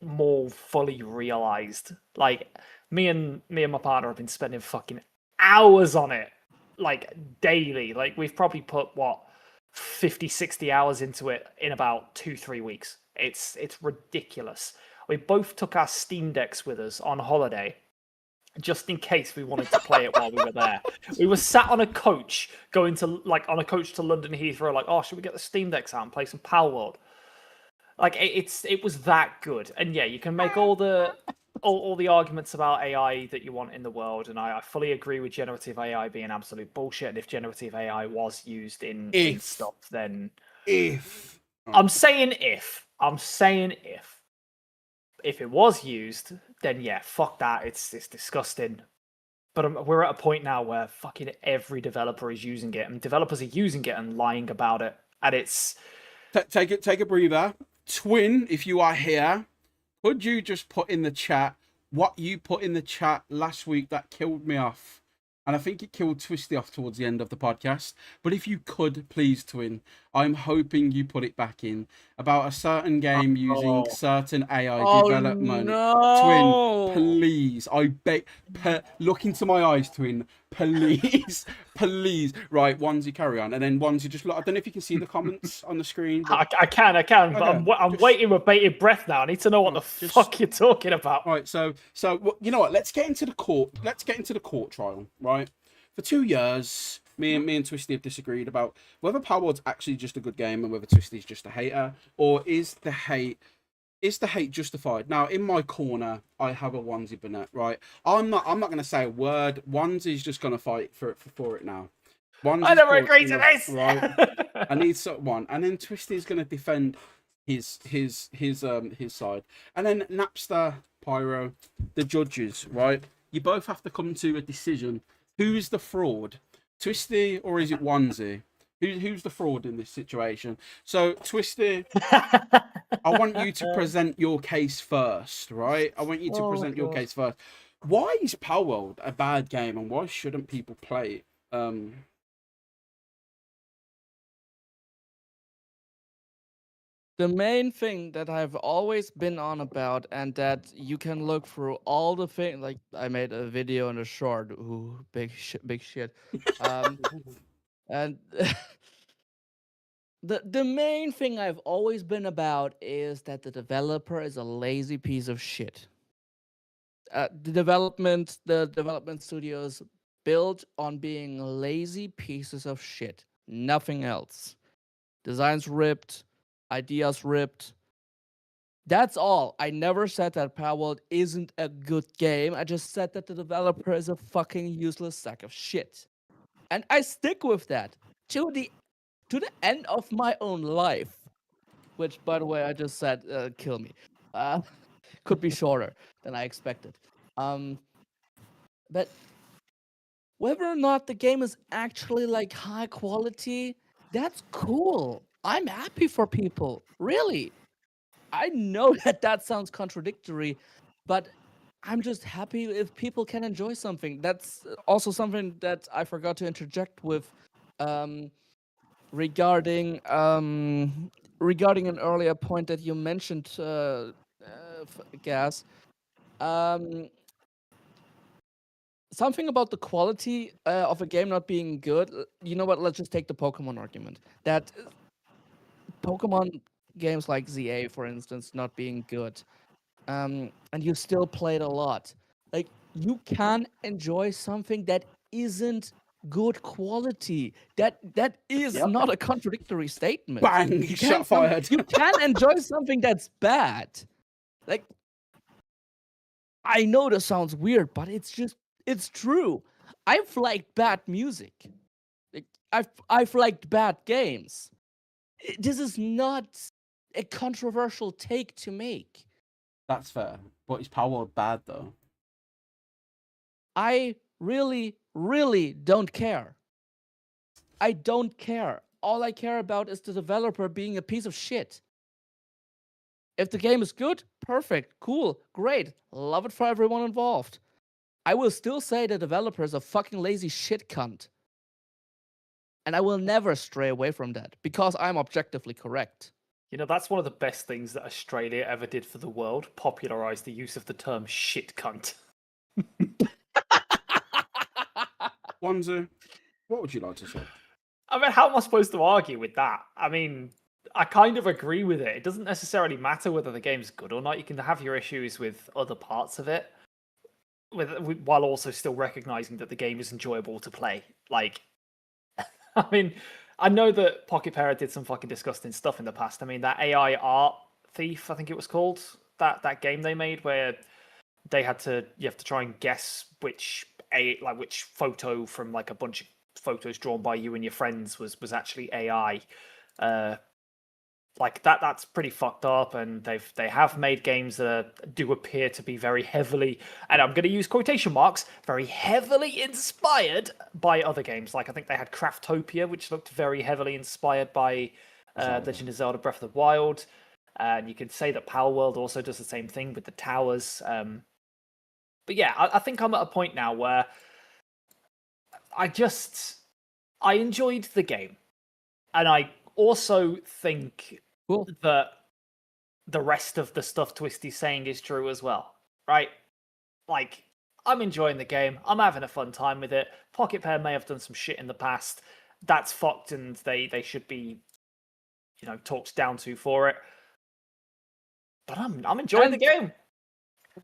more fully realized. Like me and my partner have been spending fucking hours on it, like daily. Like we've probably put 50-60 hours into it in about 2-3 weeks. It's ridiculous. We both took our Steam Decks with us on holiday just in case we wanted to play it while we were there. We were sat on a coach going to to London Heathrow, like, oh, should we get the Steam Decks out and play some Power World? Like it was that good. And yeah, you can make all the arguments about AI that you want in the world, and I fully agree with generative AI being absolute bullshit. And if generative AI was used in stuff, then I'm saying if it was used, then yeah, fuck that. It's disgusting. But we're at a point now where fucking every developer is using it, and developers are using it and lying about it. And it's take a breather. Twin, if you are here, Could you just put in the chat what you put in the chat last week that killed me off? And I think it killed Twisty off towards the end of the podcast. But if you could, please, Twin, I'm hoping you put it back in about a certain game using certain AI Oh development. no! Twin, please, I beg, look into my eyes, Twin, please, please. Right, Onesie, carry on. And then Onesie, just look. I don't know if you can see the comments on the screen. But... I can, but Okay, I'm waiting with bated breath now. I need to know what the fuck you're talking about. Right, so you know what? Let's get into the court. Let's get into the court trial, right? For 2 years, me and Twisty have disagreed about whether Palworld's actually just a good game and whether Twisty's just a hater, or is the hate justified? Now, in my corner, I have a Onesie Burnett, right? I'm not going to say a word. Onesie's just going to fight for it now. I never agreed to this. Right? I need one, and then Twisty's going to defend his side, and then Napster, Pyro, the judges, right? You both have to come to a decision. Who's the fraud, Twisty or is it Onesie? Who's the fraud in this situation? So, Twisty, I want you to present your case first, right? I want you to present your case first. Why is Palworld a bad game, and why shouldn't people play it? The main thing that I've always been on about, and that you can look through all the things, like I made a video and a short, ooh, big shit. And the main thing I've always been about is that the developer is a lazy piece of shit. The development studios built on being lazy pieces of shit, nothing else. Designs ripped, ideas ripped. That's all. I never said that Palworld isn't a good game. I just said that the developer is a fucking useless sack of shit. And I stick with that to the end of my own life. Which, by the way, I just said kill me. Could be shorter than I expected. But whether or not the game is actually like high quality, that's cool. I'm happy for people. Really. I know that sounds contradictory, but I'm just happy if people can enjoy something. That's also something that I forgot to interject with regarding an earlier point that you mentioned, Gas. Something about the quality of a game not being good. You know what? Let's just take the Pokemon argument. That Pokemon games like ZA, for instance, not being good, and you still played a lot. Like, you can enjoy something that isn't good quality. That is not a contradictory statement. Bang! Shot fired. You can enjoy something that's bad. Like, I know this sounds weird, but it's true. I've liked bad music. Like, I've liked bad games. This is not a controversial take to make. That's fair, but is Palworld bad though? I really, really don't care. I don't care. All I care about is the developer being a piece of shit. If the game is good, perfect, cool, great, love it for everyone involved. I will still say the developer is a fucking lazy shit cunt. And I will never stray away from that, because I'm objectively correct. You know, that's one of the best things that Australia ever did for the world, popularise the use of the term shit cunt. Onesie, what would you like to say? I mean, how am I supposed to argue with that? I mean, I kind of agree with it. It doesn't necessarily matter whether the game's good or not. You can have your issues with other parts of it, while also still recognizing that the game is enjoyable to play. Like, I mean, I know that Pocket Parrot did some fucking disgusting stuff in the past. I mean, that AI Art Thief, I think it was called, that game they made where you have to try and guess which photo from like a bunch of photos drawn by you and your friends was actually AI. Like that's pretty fucked up, and they have made games that do appear to be very heavily, and I'm going to use quotation marks, very heavily inspired by other games. Like I think they had Craftopia, which looked very heavily inspired by Legend of Zelda Breath of the Wild. And you could say that Power World also does the same thing with the towers. But yeah, I think I'm at a point now where I enjoyed the game. And I also think Cool. that the rest of the stuff Twisty's saying is true as well, right? Like, I'm enjoying the game. I'm having a fun time with it. Pocket Pair may have done some shit in the past. That's fucked, and they should be, talked down to for it. But I'm enjoying the game.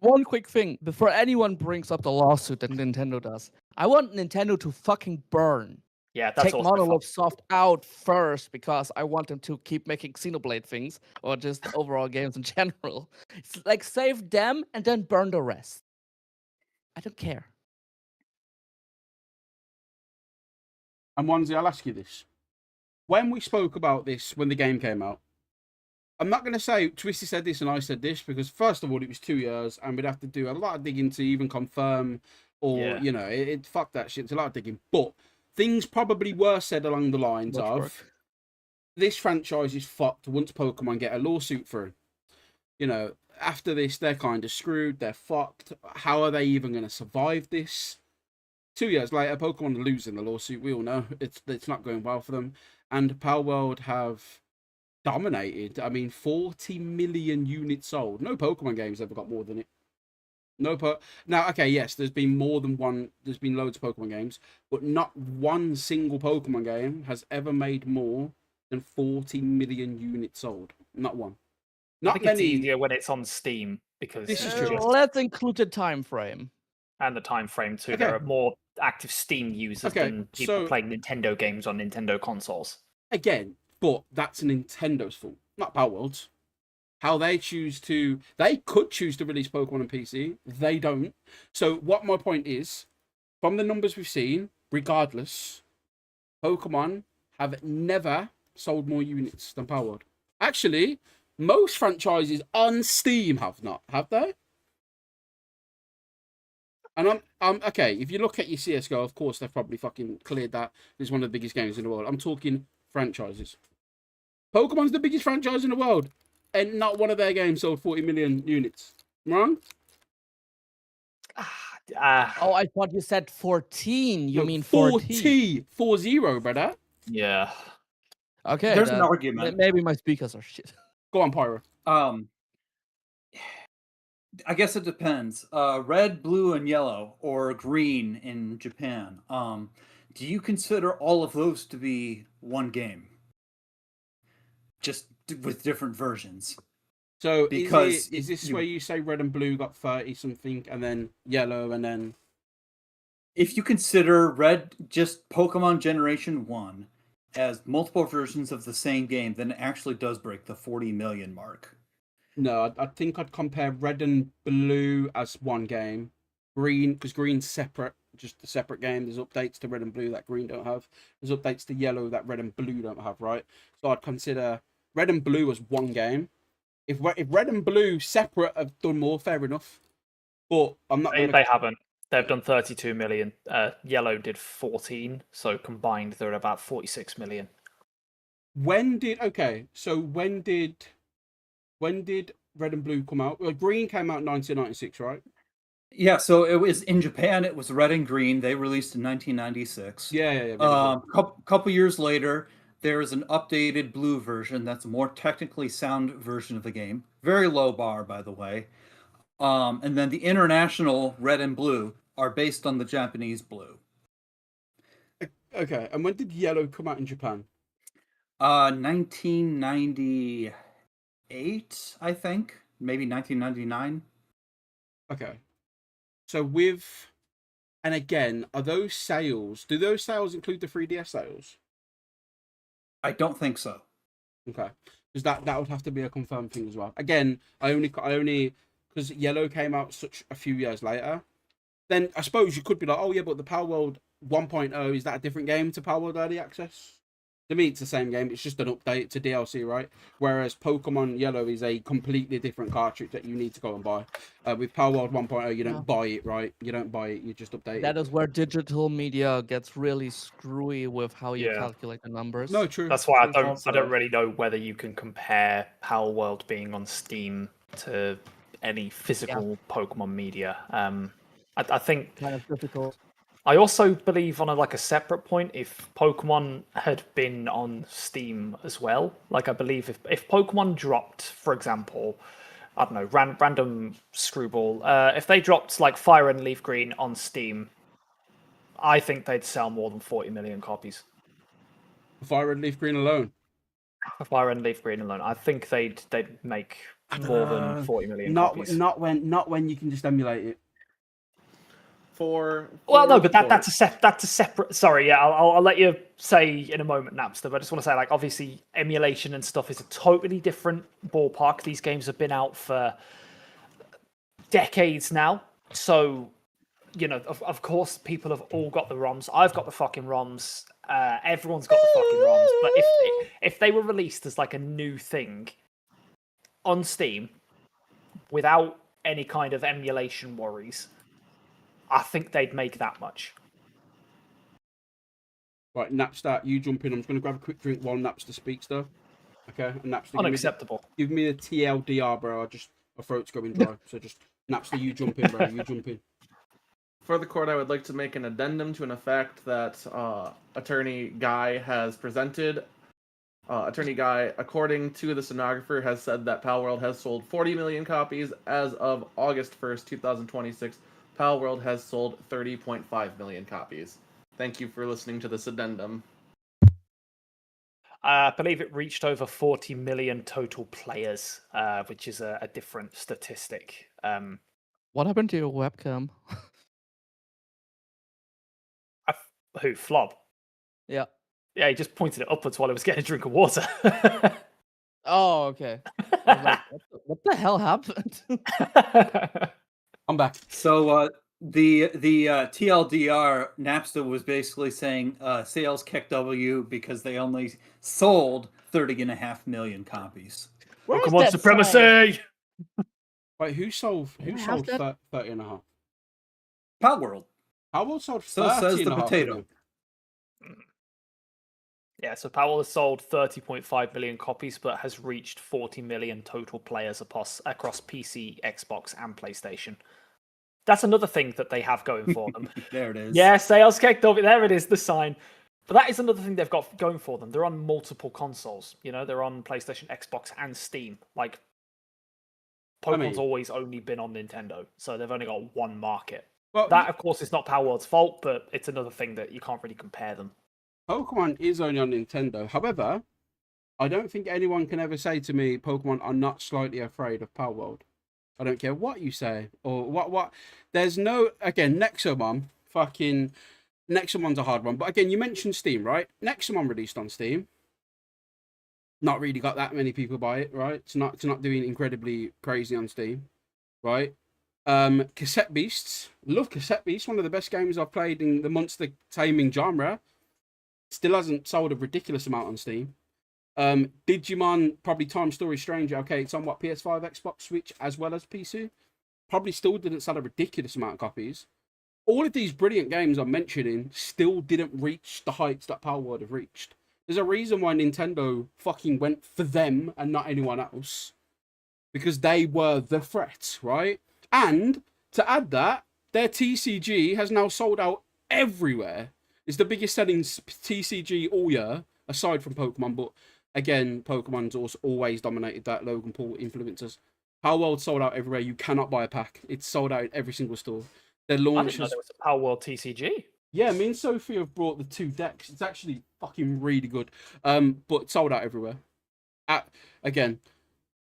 One quick thing before anyone brings up the lawsuit that Nintendo does. I want Nintendo to fucking burn. Yeah, that's Take also Monolith Soft out first because I want them to keep making Xenoblade things or just overall games in general. It's like save them and then burn the rest. I don't care. And Wanzi, I'll ask you this. When we spoke about this, when the game came out, I'm not going to say Twisty said this and I said this because, first of all, it was 2 years and we'd have to do a lot of digging to even confirm or, fuck that shit. It's a lot of digging. But things probably were said along the lines Much of, work. this franchise is fucked once Pokemon get a lawsuit through. After this, they're kind of screwed. They're fucked. How are they even going to survive this? 2 years later, Pokemon are losing the lawsuit. We all know it's not going well for them. And Power World have dominated. I mean, 40 million units sold. No Pokemon game's ever got more than it. Now, okay, yes, there's been more than one. There's been loads of Pokemon games, but not one single Pokemon game has ever made more than 40 million units sold. Not one. I think it's easier when it's on Steam because This is you true. just- Let's include the time frame. and the time frame too. Okay. There are more active Steam users Okay, than people so- playing Nintendo games on Nintendo consoles. Again, but that's Nintendo's fault, not Power World's. How they could choose to release Pokemon on PC. They don't. So what my point is, from the numbers we've seen, regardless, Pokemon have never sold more units than Power World. Actually, most franchises on Steam have not, have they? And I'm okay. If you look at your CS:GO, of course they've probably fucking cleared that. It's one of the biggest games in the world. I'm talking franchises. Pokemon's the biggest franchise in the world, and not one of their games sold 40 million units. Wrong? Oh, I thought you said 14. You No, mean 14? 40, brother. Yeah. Okay. There's an then argument. Maybe my speakers are shit. Go on, Pyro. I guess it depends. Red, blue, and yellow, or green in Japan. Do you consider all of those to be one game? Just with different versions. So Because is this you- where you say red and blue got 30 something, and then yellow, and then If you consider red just Pokemon Generation 1 as multiple versions of the same game, then it actually does break the 40 million mark. no, I think I'd compare red and blue as one game. Green, because green's separate, just a separate game. There's updates to red and blue that green don't have. There's updates to yellow that red and blue don't have, right? So I'd consider red and blue as one game. If red and blue separate have done more, fair enough. But I'm not. They haven't. They've done 32 million. Yellow did 14, so combined they're at about 46 million. When did red and blue come out? Well, green came out in 1996, right? Yeah, so it was in Japan. It was red and green. They released in 1996. Yeah. Couple years later, there's an updated blue version that's a more technically sound version of the game. Very low bar, by the way. And then the international red and blue are based on the Japanese blue. Okay, and when did yellow come out in Japan? 1998, I think. Maybe 1999. Okay. So and again, do those sales include the 3DS sales? I don't think so. Okay. Because that would have to be a confirmed thing as well. Again, I only because yellow came out such a few years later. Then I suppose you could be like, oh yeah, but the Power World 1.0, is that a different game to Power World Early Access? To me, it's the same game. It's just an update to DLC, right? Whereas Pokemon Yellow is a completely different cartridge that you need to go and buy. With Power World 1.0, you don't buy it, right? You don't buy it. You just update That it. is where digital media gets really screwy with how you calculate the numbers. No, true. That's why true. I don't really know whether you can compare Power World being on Steam to any physical Pokemon media. I think Kind of difficult. I also believe on a separate point, if Pokemon had been on Steam as well, like I believe if Pokemon dropped, for example, I don't know, random screwball, if they dropped like Fire and Leaf Green on Steam, I think they'd sell more than 40 million copies. Fire and Leaf Green alone. For Fire and Leaf Green alone, I think they'd make more than 40 million copies. Not when you can just emulate it. No, but that's a separate. Sorry, yeah, I'll let you say in a moment, Napster. But I just want to say, like, obviously, emulation and stuff is a totally different ballpark. These games have been out for decades now, so of course, people have all got the ROMs. I've got the fucking ROMs. Everyone's got the fucking ROMs. But if they were released as like a new thing on Steam without any kind of emulation worries, I think they'd make that much. Right, Napster, you jump in. I'm just going to grab a quick drink while Napster speaks, though. Okay, and Napster, unacceptable. Give me the TLDR, bro. My throat's going dry. So just Napster, you jump in, bro. You jump in. For the court, I would like to make an addendum to an effect that Attorney Guy has presented. Attorney Guy, according to the stenographer, has said that Pal World has sold 40 million copies as of August 1st, 2026. Pal World has sold 30.5 million copies. Thank you for listening to this addendum. I believe it reached over 40 million total players, which is a different statistic. What happened to your webcam? Who? Flob? Yeah. Yeah, he just pointed it upwards while I was getting a drink of water. Oh, okay. I was like, what the hell happened? I'm back. So the TLDR Napster was basically saying sales kicked W because they only sold 30.5 million copies. Pokemon supremacy. Wait, who sold 30.5? Pal World. Pal World sold 30.5. So says the potato. Yeah, so Pal World has sold 30.5 million copies, but has reached 40 million total players across PC, Xbox, and PlayStation. That's another thing that they have going for them. There it is. Yeah, sales kicked off. There it is, the sign. But that is another thing they've got going for them. They're on multiple consoles. They're on PlayStation, Xbox, and Steam. Like, Pokemon's always only been on Nintendo, so they've only got one market. Well, that, of course, is not Power World's fault, but it's another thing that you can't really compare them. Pokemon is only on Nintendo. However, I don't think anyone can ever say to me Pokemon are not slightly afraid of Power World. I don't care what you say or what. There's no, again, Nexomon, fucking Nexomon's a hard one. But again, you mentioned Steam, right? Nexomon released on Steam. Not really got that many people buy it, right? It's not doing incredibly crazy on Steam, right? Cassette Beasts, love Cassette Beasts, one of the best games I've played in the monster taming genre. Still hasn't sold a ridiculous amount on Steam. Digimon, probably Time Story Stranger. Okay, it's on what, PS5, Xbox, Switch, as well as PC. Probably still didn't sell a ridiculous amount of copies. All of these brilliant games I'm mentioning still didn't reach the heights that Power World have reached. There's a reason why Nintendo fucking went for them and not anyone else. Because they were the threat, right? And to add that, their TCG has now sold out everywhere. It's the biggest selling TCG all year, aside from Pokemon. But again, Pokemon's also always dominated that. Logan Paul influencers. Power World sold out everywhere. You cannot buy a pack. It's sold out in every single store. Their launches. I didn't know there was a Power World TCG. Yeah, me and Sophie have brought the 2 decks. It's actually fucking really good. But sold out everywhere. Again.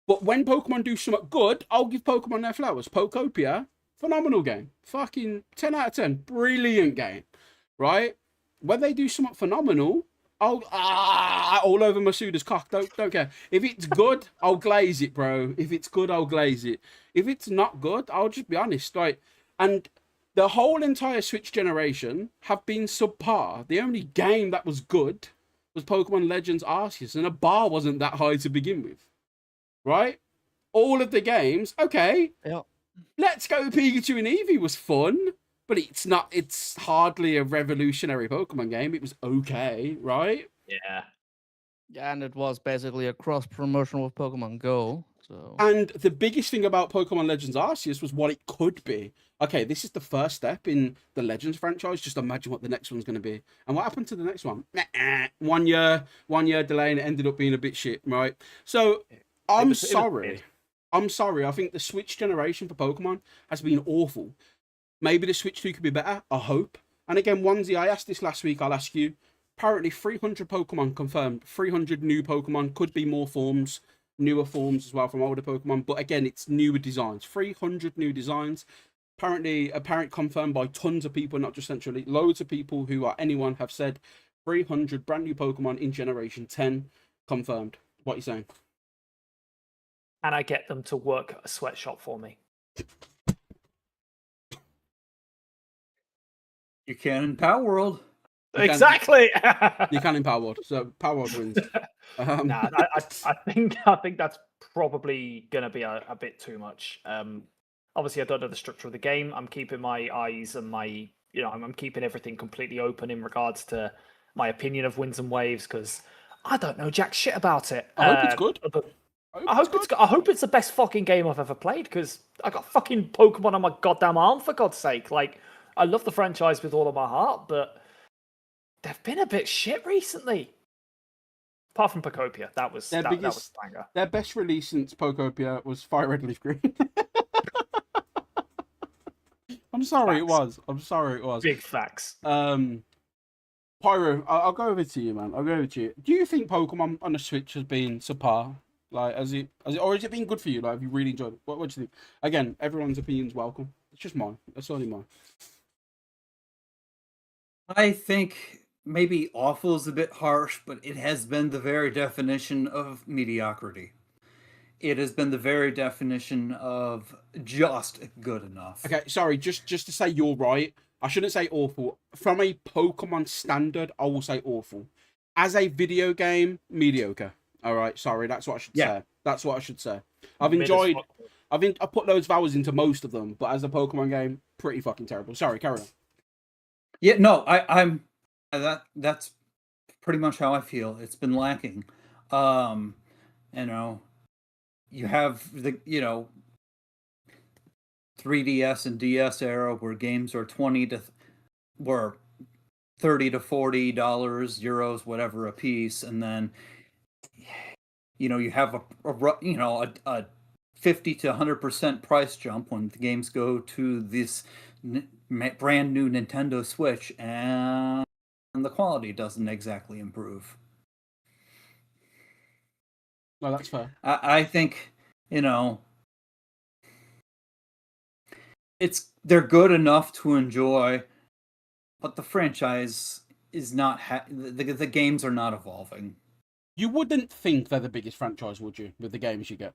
But when Pokemon do something good, I'll give Pokemon their flowers. Pokopia, phenomenal game. Fucking 10 out of 10. Brilliant game. Right? When they do something phenomenal, I'll all over Masuda's cock. Don't care. If it's good, I'll glaze it, bro. If it's good, I'll glaze it. If it's not good, I'll just be honest. Right? And the whole entire Switch generation have been subpar. The only game that was good was Pokemon Legends Arceus, and a bar wasn't that high to begin with, right? All of the games, okay. Yeah. Let's Go Pikachu and Eevee was fun, but it's hardly a revolutionary Pokemon game. It was okay, right? Yeah. Yeah, and it was basically a cross promotion with Pokemon Go. So And the biggest thing about Pokemon Legends Arceus was what it could be. Okay, this is the first step in the Legends franchise. Just imagine what the next one's going to be. And what happened to the next one? 1 year delay, and it ended up being a bit shit, right? So I'm sorry. I'm sorry. I think the Switch generation for Pokemon has been awful. Maybe the Switch 2 could be better. I hope. And again, Onesie, I asked this last week. I'll ask you. Apparently, 300 Pokemon confirmed. 300 new Pokemon. Could be more forms. Newer forms as well from older Pokemon. But again, it's newer designs. 300 new designs. Apparently confirmed by tons of people, not just centrally. Loads of people who are anyone have said 300 brand new Pokemon in Generation 10 confirmed. What are you saying? And I get them to work a sweatshop for me. You can in Power World. Exactly. You can in Power World, so Power World wins. Nah, I think that's probably gonna be a bit too much. Obviously, I don't know the structure of the game. I'm keeping my eyes and I'm keeping everything completely open in regards to my opinion of Winds and Waves because I don't know jack shit about it. I hope it's good. I hope it's the best fucking game I've ever played because I got fucking Pokemon on my goddamn arm for God's sake. Like, I love the franchise with all of my heart, but they've been a bit shit recently. Apart from Pokopia, that was that was a banger. Their best release since Pokopia was Fire Red Leaf Green. I'm sorry, it was. Big facts. Pyro, I'll go over to you, man. I'll go over to you. Do you think Pokemon on the Switch has been subpar? Like, or has it been good for you? Like, have you really enjoyed it? What do you think? Again, everyone's opinion's welcome. It's just mine. That's only mine. I think maybe awful is a bit harsh, but it has been the very definition of mediocrity. It has been the very definition of just good enough. Okay, sorry, just to say you're right. I shouldn't say awful. From a Pokemon standard, I will say awful. As a video game, mediocre. All right, sorry, that's what I should say. That's what I should say. I've enjoyed. I put loads of hours into most of them, but as a Pokemon game, pretty fucking terrible. Sorry, carry on. Yeah, no, I'm that's pretty much how I feel. It's been lacking. You have the 3DS and DS era where games are $30 to $40, euros, whatever a piece, and then you have a 50 to 100% price jump when the games go to this brand new Nintendo Switch, and the quality doesn't exactly improve. No, that's fair. I think they're good enough to enjoy, but the franchise is not. The games are not evolving. You wouldn't think they're the biggest franchise, would you? With the games you get,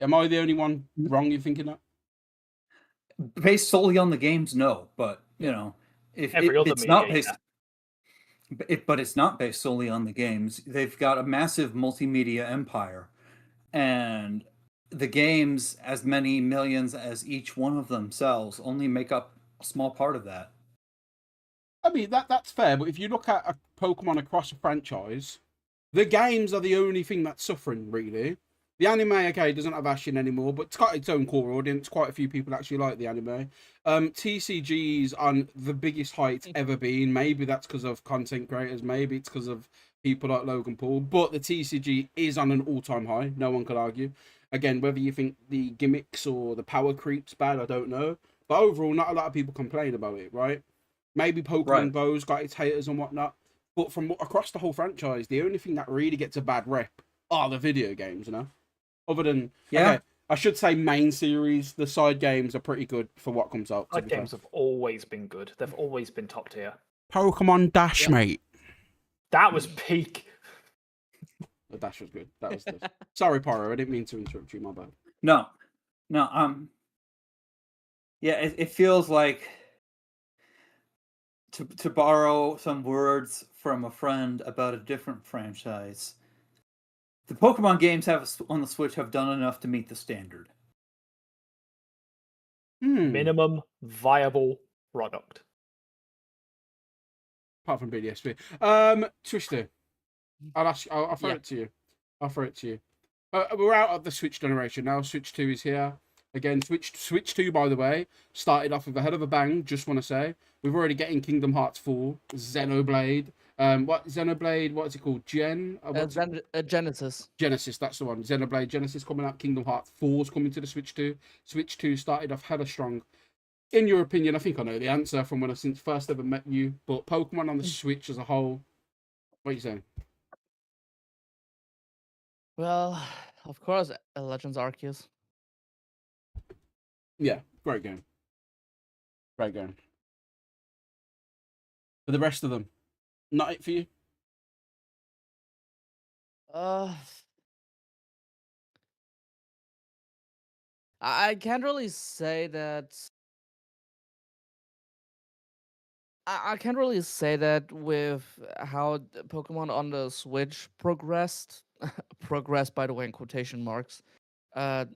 am I the only one wrong in thinking that? Based solely on the games, no. But if it's not based. But it's not based solely on the games. They've got a massive multimedia empire, and the games, as many millions as each one of them sells, only make up a small part of that. I mean, that's fair, but if you look at a Pokemon across a franchise, the games are the only thing that's suffering, really. The anime, okay, doesn't have Ashin anymore, but it's got its own core audience. Quite a few people actually like the anime. TCG's on the biggest height it's ever been. Maybe that's because of content creators. Maybe it's because of people like Logan Paul. But the TCG is on an all-time high. No one could argue. Again, whether you think the gimmicks or the power creep's bad, I don't know. But overall, not a lot of people complain about it, right? Maybe Pokemon Go's got its haters and whatnot. But from across the whole franchise, the only thing that really gets a bad rep are the video games, Other than, okay, I should say main series, the side games are pretty good for what comes out. Side games have always been good. They've always been top tier. Pokemon Dash, mate. That was peak. The Dash was good. That was good. Sorry, Pyro, I didn't mean to interrupt you, my bad. No. Yeah, it feels like to borrow some words from a friend about a different franchise, the Pokemon games on the Switch have done enough to meet the standard. Minimum viable product. Apart from BDSP. Twister, I'll throw Yeah. it to you. I'll throw it to you. We're out of the Switch generation now. Switch 2 is here. Again, Switch 2, by the way, started off with a hell of a bang, just want to say. We're already getting Kingdom Hearts 4, Xenoblade. Xenoblade, what is it called? Genesis. Genesis, that's the one. Xenoblade Genesis coming out. Kingdom Hearts 4 is coming to the Switch 2. Switch 2 started off hella strong. In your opinion, I think I know the answer from when I since first ever met you, but Pokemon on the Switch as a whole, what are you saying? Well, of course, Legends Arceus. Yeah, great game. Great game. For the rest of them, not it for you? I can't really say that. I can't really say that with how Pokemon on the Switch progressed. Progressed, by the way, in quotation marks. That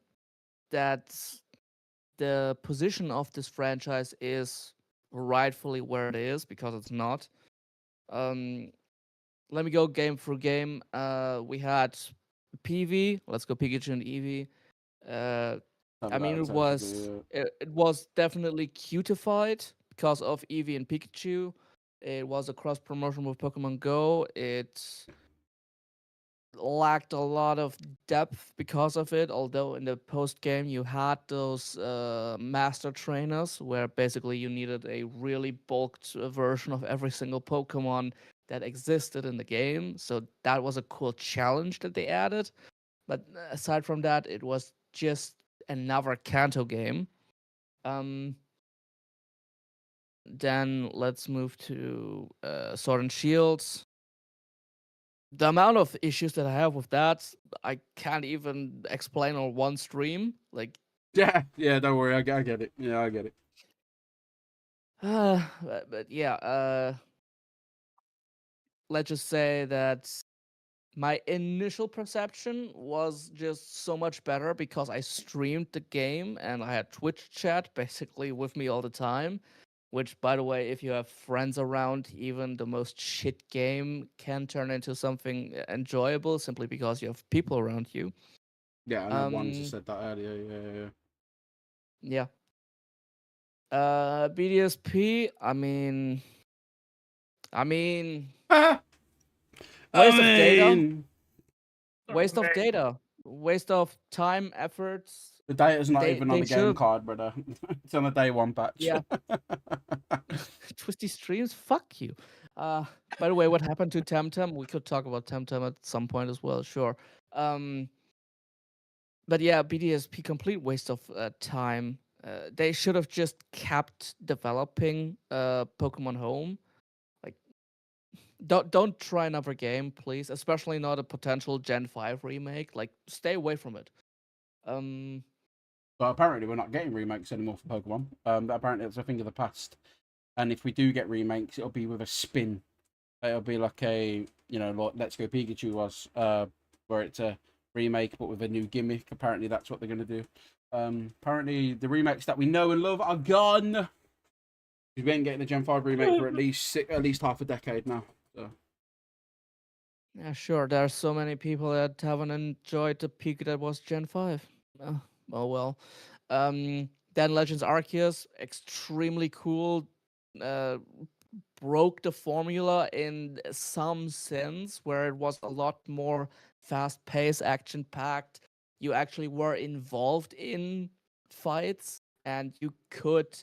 the position of this franchise is rightfully where it is, because it's not. Let me go game for game. We had PV. Let's go Pikachu and Eevee. I mean, it was definitely cutified because of Eevee and Pikachu. It was a cross promotion with Pokemon Go. It lacked a lot of depth because of it. Although in the post game you had those master trainers, where basically you needed a really bulked version of every single Pokemon that existed in the game. So that was a cool challenge that they added. But aside from that, it was just another Kanto game. Then let's move to Sword and Shields. The amount of issues that I have with that, I can't even explain on one stream. Like, yeah, don't worry, I get it. Yeah, I get it. but yeah, let's just say that my initial perception was just so much better because I streamed the game and I had Twitch chat basically with me all the time. Which, by the way, if you have friends around, even the most shit game can turn into something enjoyable simply because you have people around you. Yeah, I know one just said that earlier. Yeah. BDSP, I mean, waste of data. Waste of data. Waste of time, efforts. The data's not even on they the game card, brother. It's on the day one patch. Yeah. Twisty streams, fuck you. By the way, what happened to Temtem? We could talk about Temtem at some point as well, sure. But yeah, BDSP, complete waste of time. They should have just kept developing Pokemon Home. Like, don't try another game, please. Especially not a potential Gen 5 remake. Like, stay away from it. But apparently we're not getting remakes anymore for Pokemon. Apparently it's a thing of the past. And if we do get remakes, it'll be with a spin. It'll be like a, like Let's Go Pikachu was, where it's a remake but with a new gimmick. Apparently that's what they're going to do. Apparently the remakes that we know and love are gone. We ain't getting a Gen 5 remake for at least half a decade now. So. Yeah, sure. There are so many people that haven't enjoyed the peak that was Gen 5. Oh well. Then Legends Arceus, extremely cool. Broke the formula in some sense, where it was a lot more fast-paced, action-packed. You actually were involved in fights, and you could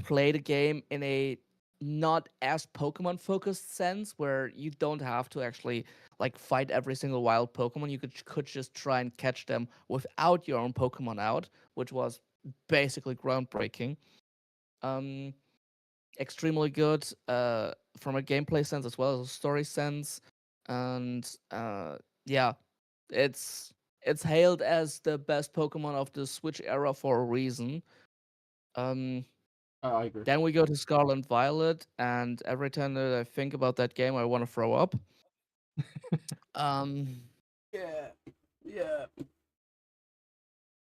play the game in a not as Pokemon focused sense, where you don't have to actually like fight every single wild Pokemon. You could just try and catch them without your own Pokemon out, which was basically groundbreaking. Extremely good from a gameplay sense as well as a story sense, and yeah, it's hailed as the best Pokemon of the Switch era for a reason. I agree. Then we go to Scarlet and Violet, and every time that I think about that game, I want to throw up. Yeah.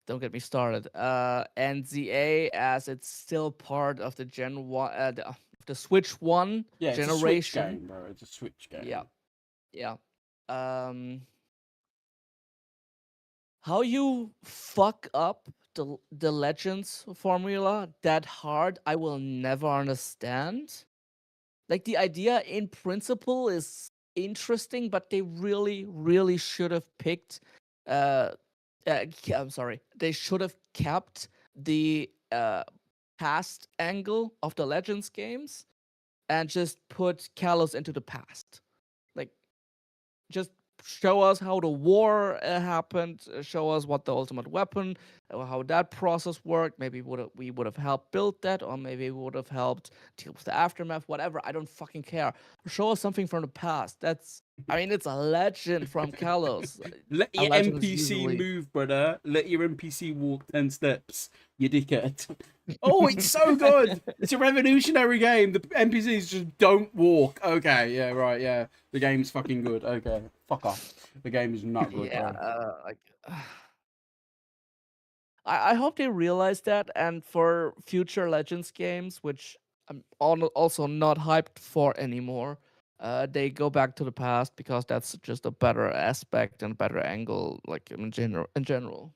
Don't get me started. And ZA, as it's still part of the Gen 1, the Switch 1 Yeah, it's generation. a Switch game, bro. It's a Switch game. Yeah. How you fuck up the Legends formula that hard, I will never understand. Like, the idea in principle is interesting, but they really, really should have picked. I'm sorry. They should have kept the past angle of the Legends games and just put Kalos into the past. Like, just show us how the war happened, show us what the ultimate weapon, how that process worked. Maybe we would have helped build that, or maybe we would have helped deal with the aftermath, whatever. I don't fucking care. Show us something from the past. It's a legend from Kalos. Let A your legend is NPC usually- move, brother. Let your NPC walk 10 steps, you dickhead. Oh, it's so good. It's a revolutionary game. The NPCs just don't walk. Okay, yeah, right, yeah. The game's fucking good. Okay, fuck off. The game is not good, Yeah, bro. I hope they realize that, and for future Legends games, which I'm also not hyped for anymore, they go back to the past, because that's just a better aspect and better angle, like in general.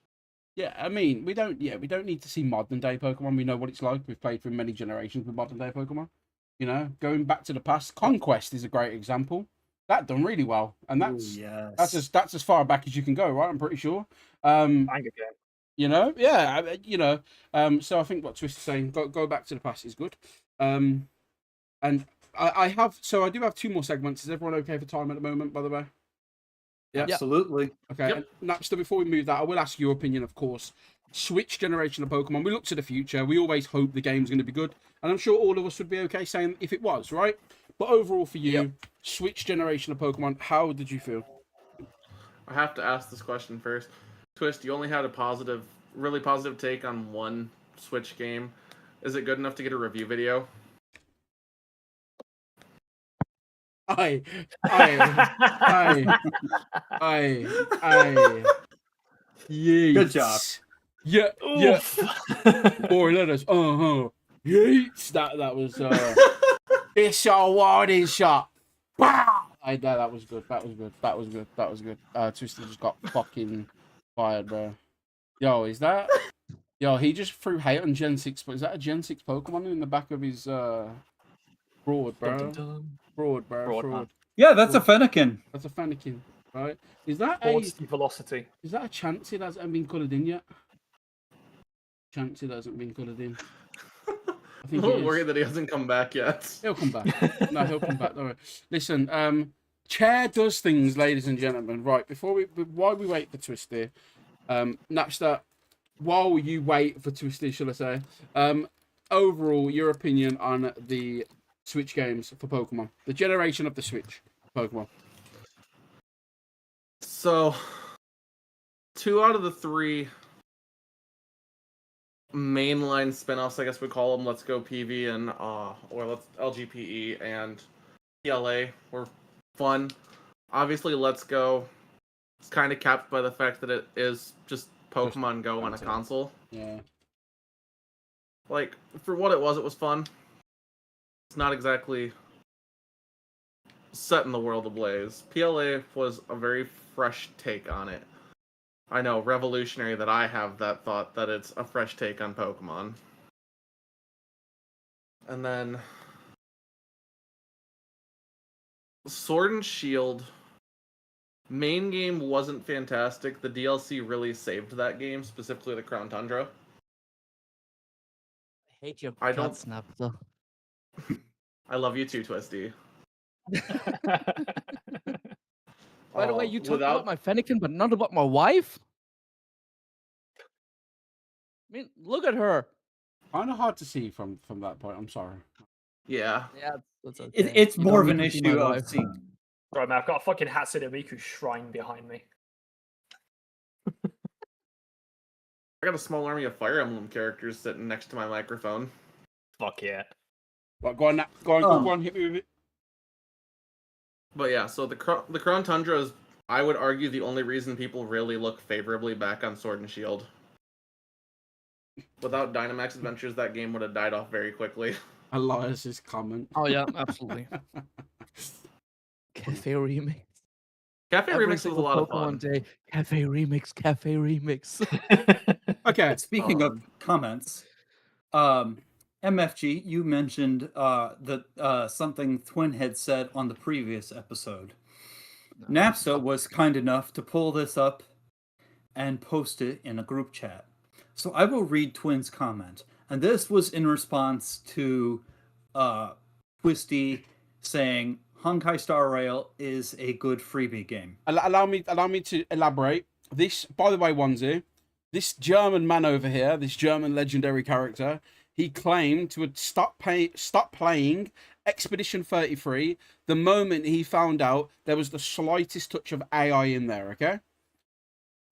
Yeah, I mean, we don't need to see modern day Pokemon. We know what it's like. We've played through many generations with modern day Pokemon. You know, going back to the past, Conquest is a great example. That done really well, and that's as far back as you can go, right? I'm pretty sure. Banger game. You know, yeah, you know. So I think what Twist is saying, go back to the past is good. And I do have 2 more segments. Is everyone okay for time at the moment? By the way. Yeah, absolutely. Okay, Yep. and Napster, before we move that, I will ask your opinion, of course. Switch generation of Pokemon, we look to the future. We always hope the game's going to be good. And I'm sure all of us would be okay saying if it was, right? But overall for you, Switch generation of Pokemon, how did you feel? I have to ask this question first. Twist, you only had a really positive take on one Switch game. Is it good enough to get a review video? Aye. Yeet. Good job. Yeah. Oof. 4 letters. Yeet. That was it's a warning shot. Wow. That was good. That was good. Twister just got fucking fired, bro. Yo, is that? Yo, he just threw hate on Gen 6, but is that a Gen 6 Pokemon in the back of his Broad, bro? Dun, dun, dun. Fraud, bro. Fraud, Fraud. man. Yeah, that's a Fennekin. That's a Fennekin, right? Is that Force velocity. is that a Chansey that hasn't been coloured in yet? Chansey that hasn't been coloured in. I I'm think a it little is. worried that he hasn't come back yet. He'll come back. No, he'll come back. All right. Listen, Chair does things, ladies and gentlemen. Right, while we wait for Twisty, Napster, while you wait for Twisty, shall I say, overall, your opinion on the Switch games for Pokemon, the generation of the Switch Pokemon. So, 2 out of the 3 mainline spin-offs, I guess we call them, Let's Go PV and or LGPE and PLA were fun. Obviously, Let's Go is kind of capped by the fact that it is just Pokemon Go on a console. Yeah. Like, for what it was fun. It's not exactly setting the world ablaze. PLA was a very fresh take on it. I know, revolutionary that I have that thought that it's a fresh take on Pokemon. And then Sword and Shield main game wasn't fantastic. The DLC really saved that game, specifically the Crown Tundra. I hate your I don't- guts, Napster. I love you too, Twisty. By the way, you talk without about my Fennekin, but not about my wife? I mean, look at her. Kind of hard to see from that point. I'm sorry. yeah. Yeah, that's okay. It's You more don't of need an to see my issue of wife. seeing. Right, man, I've got a fucking Hatsune Miku shrine behind me. I got a small army of Fire Emblem characters sitting next to my microphone. Fuck yeah. Right, go on, Nat. Go on, go on, hit me with it. But yeah, so the Crown Tundra is, I would argue, the only reason people really look favorably back on Sword and Shield. Without Dynamax Adventures, that game would have died off very quickly. Elias's comment. Oh yeah, absolutely. Cafe Remix. Cafe Every Remix was a single lot of Pokemon fun. day. Cafe Remix. Cafe Remix. Okay. Speaking of comments, MFG, you mentioned that something Twin had said on the previous episode. Napsa was kind enough to pull this up and post it in a group chat. So I will read Twin's comment. And this was in response to Twisty saying Honkai Star Rail is a good freebie game. Allow me to elaborate. This, by the way, Onesie, this German man over here, this German legendary character, he claimed to have stopped playing Expedition 33 the moment he found out there was the slightest touch of AI in there, okay?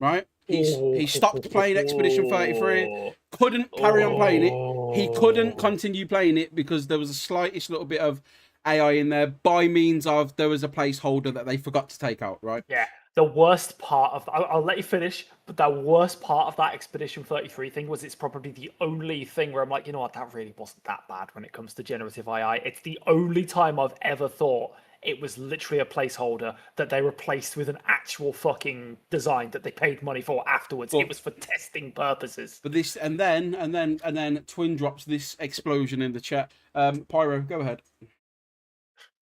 Right? He stopped playing Expedition 33, couldn't carry on playing it. He couldn't continue playing it because there was the slightest little bit of AI in there by means of there was a placeholder that they forgot to take out, right? Yeah. The worst part of I'll let you finish, but the worst part of that Expedition 33 thing was it's probably the only thing where I'm like, you know what, that really wasn't that bad when it comes to generative AI. It's the only time I've ever thought it was literally a placeholder that they replaced with an actual fucking design that they paid money for afterwards. It was for testing purposes. But this and then Twin drops this explosion in the chat. Pyro, go ahead.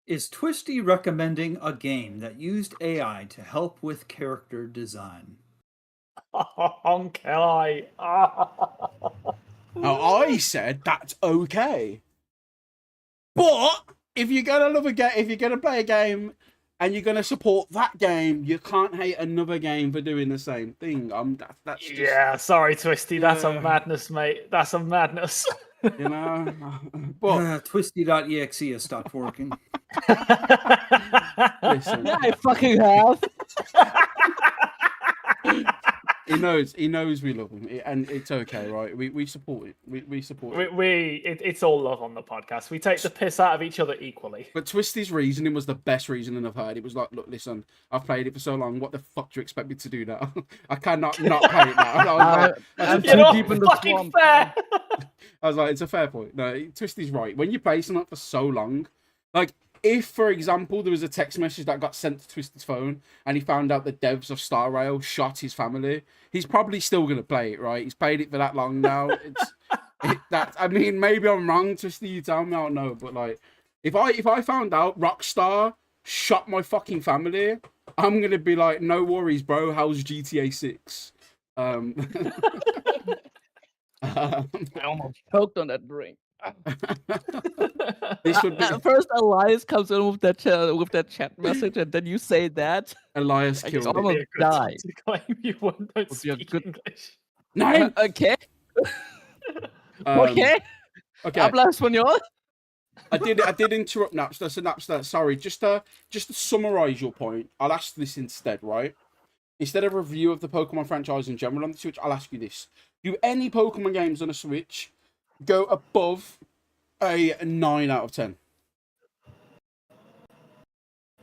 Is Twisty recommending a game that used AI to help with character design? Honkai. Now, I said that's okay. But if you're gonna love a game, if you're gonna play a game and you're gonna support that game, you can't hate another game for doing the same thing. That's just, Yeah, sorry, Twisty. That's a madness, mate. That's a madness. you know. But Twisty.exe has stopped working. listen, Yeah, I fucking have. he knows we love him, and it's okay, right? We support it. We support it. It's all love on the podcast. We take the piss out of each other equally. But Twisty's reasoning was the best reasoning I've heard. It was like, look, listen, I've played it for so long. What the fuck do you expect me to do now? I cannot not play it now. And I was like, I'm that's too a deep in the fucking swamp. fair. I was like, it's a fair point. No, Twisty's right. When you play something for so long, like, if, for example, there was a text message that got sent to Twisty's phone and he found out the devs of Star Rail shot his family, he's probably still going to play it, right? He's played it for that long now. I mean, maybe I'm wrong, Twisty, you tell me, I don't know. But, like, if I found out Rockstar shot my fucking family, I'm going to be like, no worries, bro. How's GTA 6? I almost choked on that drink. This would be First, Elias comes in with that chat message, and then you say that. Elias I killed it. almost die. To claim you don't be a speak good- English. No. Okay. Um, Okay. Okay. Habla español. I did interrupt Napster. So Napster, sorry. Just to summarize your point, I'll ask this instead, right? Instead of a review of the Pokemon franchise in general on the Switch, I'll ask you this: do any Pokemon games on a Switch go above a 9 out of 10?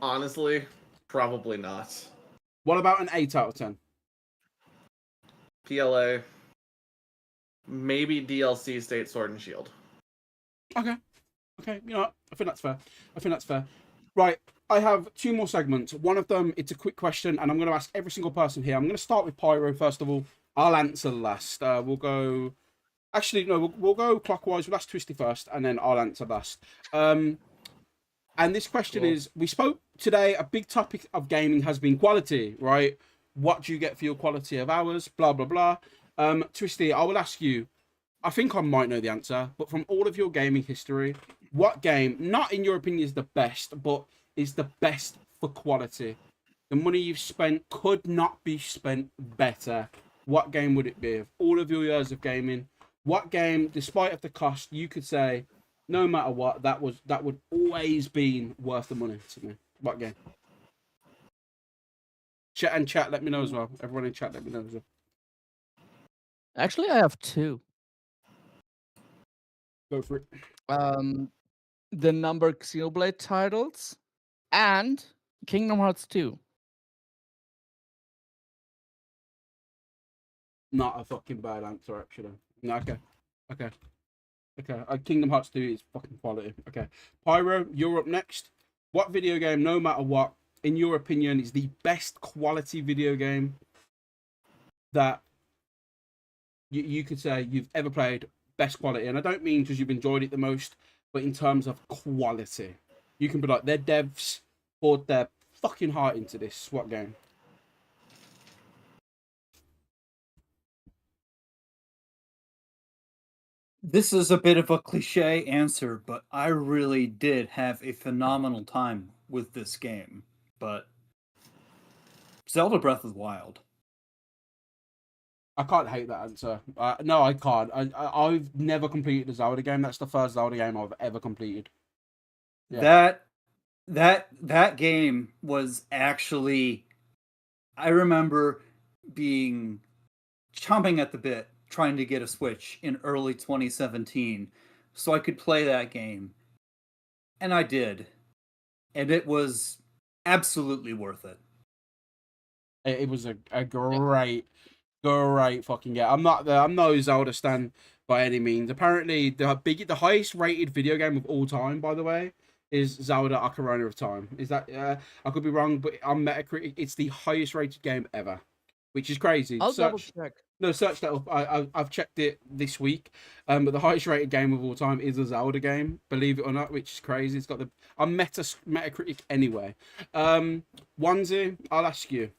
Honestly, probably not. What about an 8 out of 10? PLA, maybe DLC State Sword and Shield. Okay. You know what? I think that's fair. Right. I have 2 more segments. One of them, it's a quick question, and I'm going to ask every single person here. I'm going to start with Pyro first of all. I'll answer last. We'll go. Actually, no. We'll go clockwise. We'll ask Twisty first, and then I'll answer last. And this question is: we spoke today. A big topic of gaming has been quality, right? What do you get for your quality of hours? Blah blah blah. Twisty, I will ask you. I think I might know the answer, but from all of your gaming history, what game, not in your opinion, is the best, but is the best for quality? The money you've spent could not be spent better. What game would it be? Of all of your years of gaming, what game, despite of the cost, you could say, no matter what, that would always been worth the money to me? What game? Chat, let me know as well. Everyone in chat, let me know as well. Actually, I have 2. Go for it. The number Xenoblade titles, and Kingdom Hearts 2. Not a fucking bad answer, actually. No, okay. Kingdom Hearts 2 is fucking quality. Okay. Pyro, you're up next. What video game, no matter what, in your opinion, is the best quality video game that you could say you've ever played? Best quality. And I don't mean because you've enjoyed it the most, but in terms of quality. You can be like, their devs poured their fucking heart into this. What game? This is a bit of a cliche answer, but I really did have a phenomenal time with this game. But Zelda Breath of the Wild. I can't hate that answer. No, I can't. I've never completed a Zelda game. That's the first Zelda game I've ever completed. Yeah. That game was actually, I remember being chomping at the bit trying to get a Switch in early 2017 so I could play that game. And I did. And it was absolutely worth it. It was a great fucking game. I'm no Zelda stan by any means. Apparently, the highest rated video game of all time, by the way, is Zelda Ocarina of Time. Is that? I could be wrong, but on Metacritic, it's the highest rated game ever, which is crazy. I'll double check. No, search that up. I've checked it this week. But the highest rated game of all time is a Zelda game, believe it or not, which is crazy. It's got the on Metacritic anyway. Onesie, I'll ask you.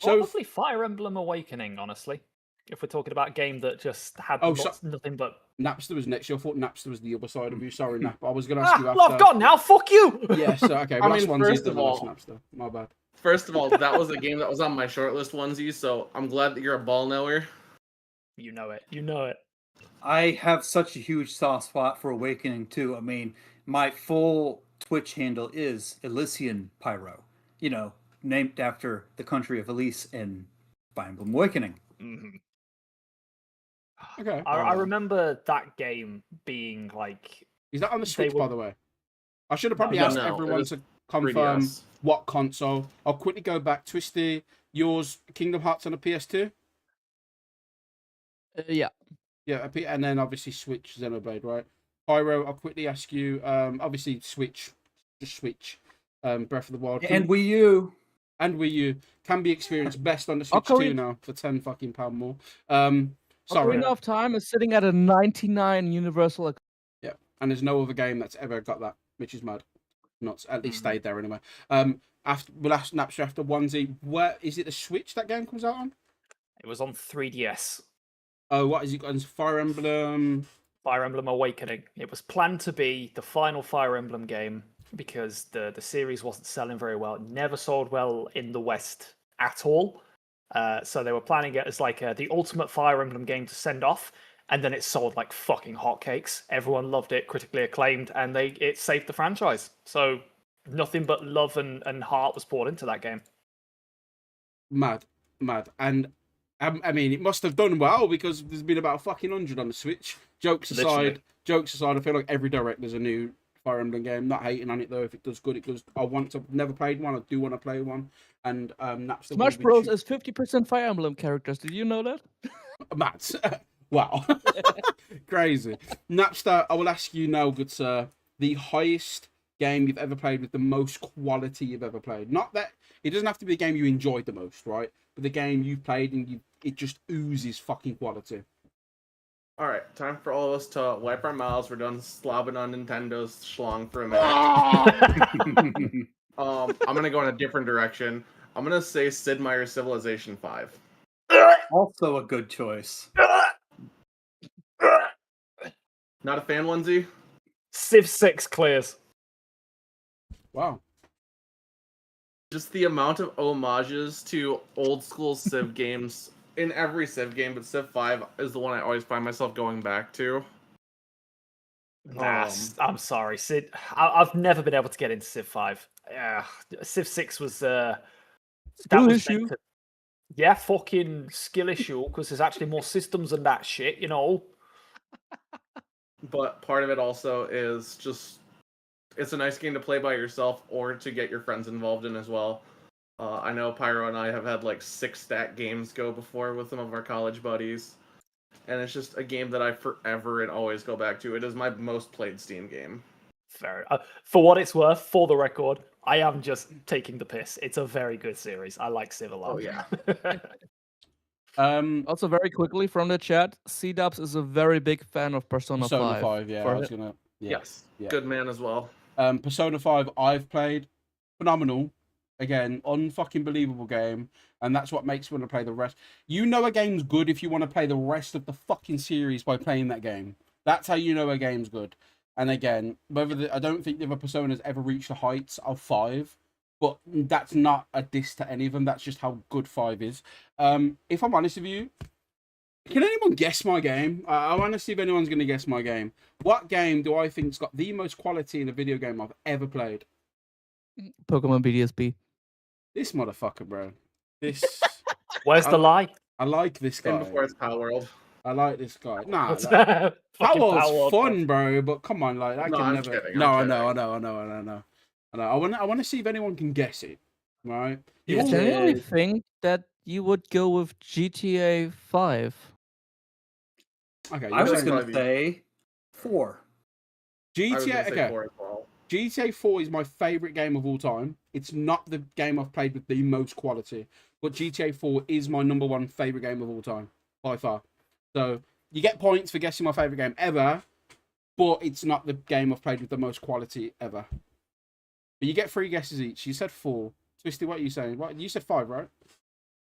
So Probably Fire Emblem Awakening, honestly. If we're talking about a game that just had nothing but... Napster was next. I thought Napster was the other side of you. Sorry, Nap. I was going to ask you after. Well, I've gone now. Fuck you! Yes, okay. I mean, first of all, Napster. My bad. First of all, that was a game that was on my shortlist onesie, so I'm glad that you're a ball knower. You know it. You know it. I have such a huge soft spot for Awakening, too. I mean, my full Twitch handle is Elysian Pyro. You know, named after the country of Elise in Fire Emblem Awakening. Mm-hmm. Okay. I remember that game being like... Is that on the Switch, by the way? I should have probably asked everyone to confirm 3DS. what console. I'll quickly go back. Twisty, yours, Kingdom Hearts on a PS2? Yeah. Yeah, and then obviously Switch, Xenoblade, right? Pyro, I'll quickly ask you, obviously Switch, just Switch, Breath of the Wild. And Wii U. And Wii U can be experienced best on the Switch too now for £10 fucking more. Sorry. Ocarina of Time is sitting at a 99 universal. Yeah, and there's no other game that's ever got that, which is mad. Not at least stayed there anyway. We'll ask Napster after Onesie. Where is it? The Switch that game comes out on? It was on 3DS. Oh, what is it got? Fire Emblem. Fire Emblem Awakening. It was planned to be the final Fire Emblem game because the series wasn't selling very well. It never sold well in the West at all. So they were planning it as like the ultimate Fire Emblem game to send off, and then it sold like fucking hotcakes. Everyone loved it, critically acclaimed, and it saved the franchise. So nothing but love and heart was poured into that game. Mad. And I mean, it must have done well because there's been about a fucking 100 on the Switch. Jokes aside, I feel like every direct there's a new Fire Emblem game. Not hating on it though. If it does good, it does. Never played one. I do want to play one. And Napster Smash Bros is 50% Fire Emblem characters. Did you know that? Matt, wow, crazy. Napster, I will ask you now, good sir, the highest game you've ever played with the most quality you've ever played. Not that it doesn't have to be the game you enjoyed the most, right? But the game you've played and it just oozes fucking quality. All right, time for all of us to wipe our mouths. We're done slobbing on Nintendo's schlong for a minute. I'm gonna go in a different direction. I'm gonna say Sid Meier's Civilization 5. Also a good choice. Not a fan, Onesie? Civ 6 clears. Wow. Just the amount of homages to old school Civ games in every Civ game, but Civ 5 is the one I always find myself going back to. Nah, I'm sorry, Sid. I've never been able to get into Civ 5. Civ 6 was Skill issue. Yeah, fucking skill issue, because there's actually more systems and that shit, you know. But part of it also is just it's a nice game to play by yourself or to get your friends involved in as well. I know Pyro and I have had like 6-stat games go before with some of our college buddies, and it's just a game that I forever and always go back to. It is my most played Steam game. Fair. For what it's worth, for the record, I am just taking the piss. It's a very good series. I like Civ a lot. Oh yeah. Also, very quickly from the chat, C-Dubs is a very big fan of Persona 5. Persona 5, yeah. For I was it. gonna. Yeah. Yes. Yeah. Good man as well. Persona 5, I've played. Phenomenal. Again, unfucking believable game. And that's what makes me want to play the rest. You know a game's good if you want to play the rest of the fucking series by playing that game. That's how you know a game's good. And again, I don't think the other Personas ever reached the heights of 5. But that's not a diss to any of them. That's just how good 5 is. If I'm honest with you, can anyone guess my game? I want to see if anyone's going to guess my game. What game do I think's got the most quality in a video game I've ever played? Pokemon BDSP. This motherfucker, bro. This. Where's the lie? I like this guy. And before it's Power World. I like this guy. Nah, What's that that? was fun, bro. But come on, like that No, can I'm never. kidding, No, I I'm know. kidding. I want to see if anyone can guess it. Right? I You all- genuinely think that you would go with GTA 5. Okay, I you're was saying going Maybe. to say 4. I was GTA. gonna say Okay, 4 as well. GTA 4 is my favorite game of all time. It's not the game I've played with the most quality, but GTA 4 is my number 1 favorite game of all time by far. So you get points for guessing my favorite game ever, but it's not the game I've played with the most quality ever. But you get 3 guesses each. You said 4. Twisty, what are you saying? What you said 5, right?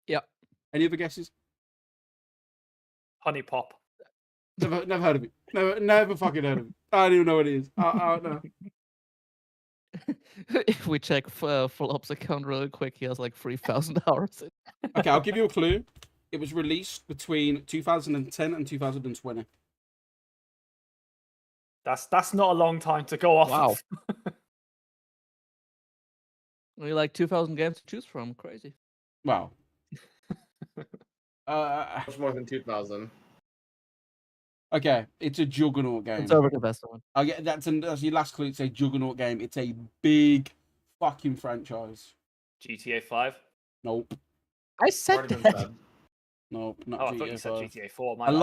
Yeah. Any other guesses? Honey Pop. Never heard of it. Never fucking heard of it. I don't even know what it is. I don't know. If we check Flop's account really quick, he has like 3,000 hours. Okay, I'll give you a clue. It was released between 2010 and 2020. That's not a long time to go off. Wow. of. We like 2,000 games to choose from. Crazy. Wow. Much more than 2,000. Okay, it's a juggernaut game. Conservative estimate. I get that's your last clue. It's a juggernaut game. It's a big fucking franchise. GTA 5. Nope. I said Already been that. said. Nope. Not Oh, I thought you GTA said 5. GTA 4. My bad.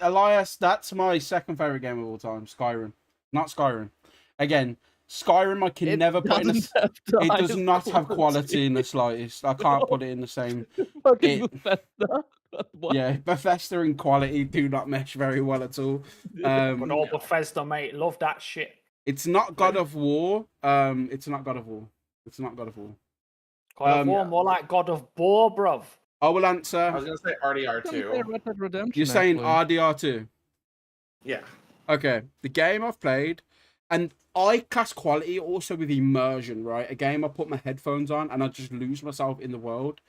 Elias, that's my second favorite game of all time. Skyrim, not Skyrim. Again, Skyrim I can never put in. It does not have quality in the slightest. I can't put it in the same. Fucking it- Bethesda. What? Yeah, Bethesda and quality do not mesh very well at all. But all Bethesda, mate. Love that shit. It's not God of War. It's not God of War. It's not God of War. God of War, more like God of War, bruv. I will I answer. was gonna say RDR2. Red Dead Redemption. You're saying actually. RDR2. Yeah. Okay, the game I've played, and I class quality also with immersion, right? A game I put my headphones on and I just lose myself in the world.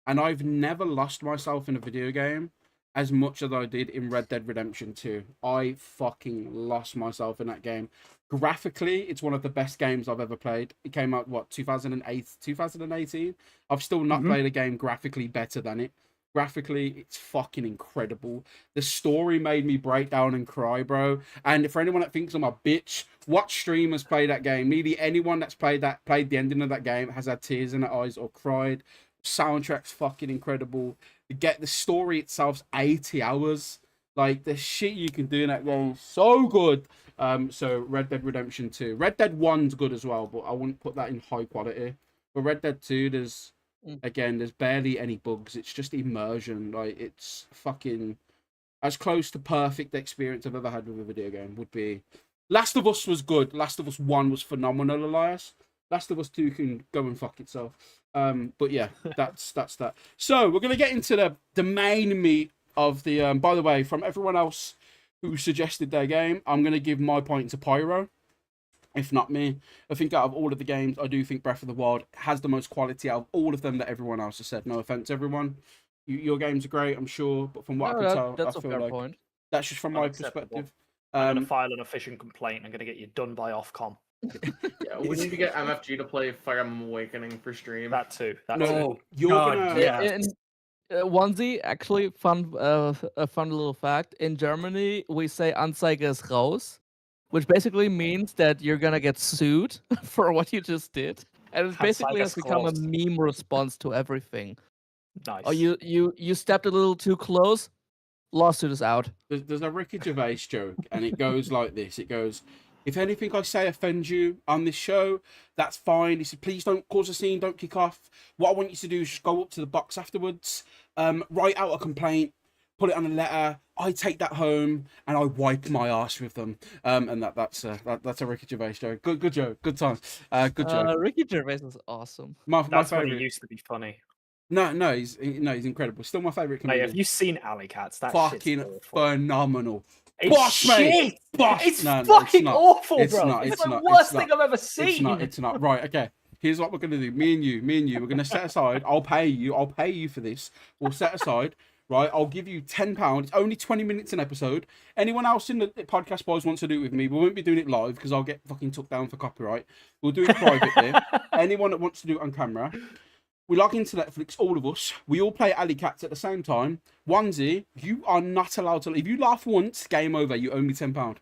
And I've never lost myself in a video game as much as I did in Red Dead Redemption 2. I fucking lost myself in that game. Graphically, it's one of the best games I've ever played. It came out, 2018? I've still not played a game graphically better than it. Graphically, it's fucking incredible. The story made me break down and cry, bro. And for anyone that thinks I'm a bitch, watch streamers play that game. Nearly anyone that's played the ending of that game has had tears in their eyes or cried. Soundtrack's fucking incredible. The story itself's 80 hours. Like, the shit you can do in that game is so good. So Red Dead Redemption 2. Red Dead 1's good as well, but I wouldn't put that in high quality. But Red Dead 2, there's barely any bugs. It's just immersion. Like, it's fucking as close to perfect experience I've ever had with a video game would be. Last of Us was good. Last of Us 1 was phenomenal, Elias. Last of Us 2 can go and fuck itself. But yeah, that's that. So we're gonna get into the main meat of the. By the way, from everyone else who suggested their game, I'm gonna give my point to Pyro, if not me. I think out of all of the games, I do think Breath of the Wild has the most quality out of all of them that everyone else has said. No offense, everyone. Your games are great, I'm sure, but from what I can tell, that's I a feel fair like point. that's just from my Unacceptable. perspective. I'm going to file an official complaint. I'm going to get you done by Ofcom. Yeah, we need to get MFG to play Fire Emblem Awakening for stream. That too. That No, too. you're God, gonna. yeah. In Onesie, actually, a fun little fact. In Germany, we say Anzeige ist raus, which basically means that you're gonna get sued for what you just did, and it basically Anzeige has ist become a raus. meme response to everything. Nice. Oh, you stepped a little too close. Lawsuit is out. There's a Ricky Gervais joke, and it goes like this. It goes, if anything I say offends you on this show, that's fine. He said, please don't cause a scene, don't kick off. What I want you to do is just go up to the box afterwards, write out a complaint, put it on a letter. I take that home and I wipe my ass with them. And that's a Ricky Gervais joke. Good joke. Good time. Good joke. Ricky Gervais is awesome. My That's when he favorite. used to be funny. No, he's incredible. Still my favorite Mate, comedian. have you seen Alley Cats? That Fucking shit's awful. phenomenal. It's Bosh, mate. shit. Bosh. It's No, fucking not. awful, It's bro. not, It's it's the not, worst it's thing I've ever seen. It's not. Right, okay. Here's what we're gonna do. Me and you. We're gonna set aside. I'll pay you for this. We'll set aside. Right, I'll give you £10. It's only 20 minutes an episode. Anyone else in the podcast boys wants to do it with me, we won't be doing it live because I'll get fucking took down for copyright. We'll do it privately. Anyone that wants to do it on camera. We log into Netflix, all of us. We all play Alley Cats at the same time. Onesie, you are not allowed to. If you laugh once, game over. You owe me £10.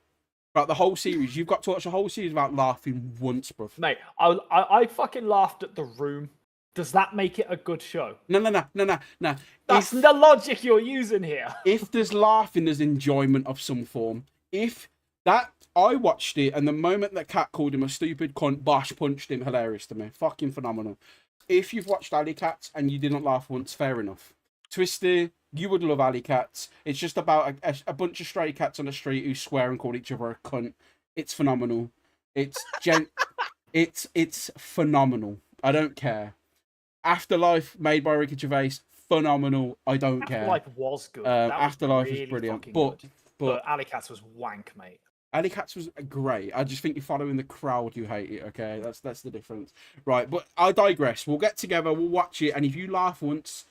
Right, the whole series. You've got to watch the whole series without laughing once, bro. Mate, I fucking laughed at The Room. Does that make it a good show? No. That's the logic you're using here. If there's laughing, there's enjoyment of some form. If that, I watched it, and the moment that Cat called him a stupid cunt, Bosh punched him. Hilarious to me. Fucking phenomenal. If you've watched Alley Cats and you didn't laugh once, fair enough. Twisty, you would love Alley Cats. It's just about a bunch of stray cats on the street who swear and call each other a cunt. It's phenomenal. It's it's phenomenal. I don't care. Afterlife, made by Ricky Gervais, phenomenal. I don't care. Afterlife was good. That was Afterlife really is brilliant, fucking but good. but But Alley Cats was wank, mate. Alley Cats was great. I just think you're following the crowd. You hate it. Okay, that's the difference. Right, but I digress. We'll get together. We'll watch it, and if you laugh once,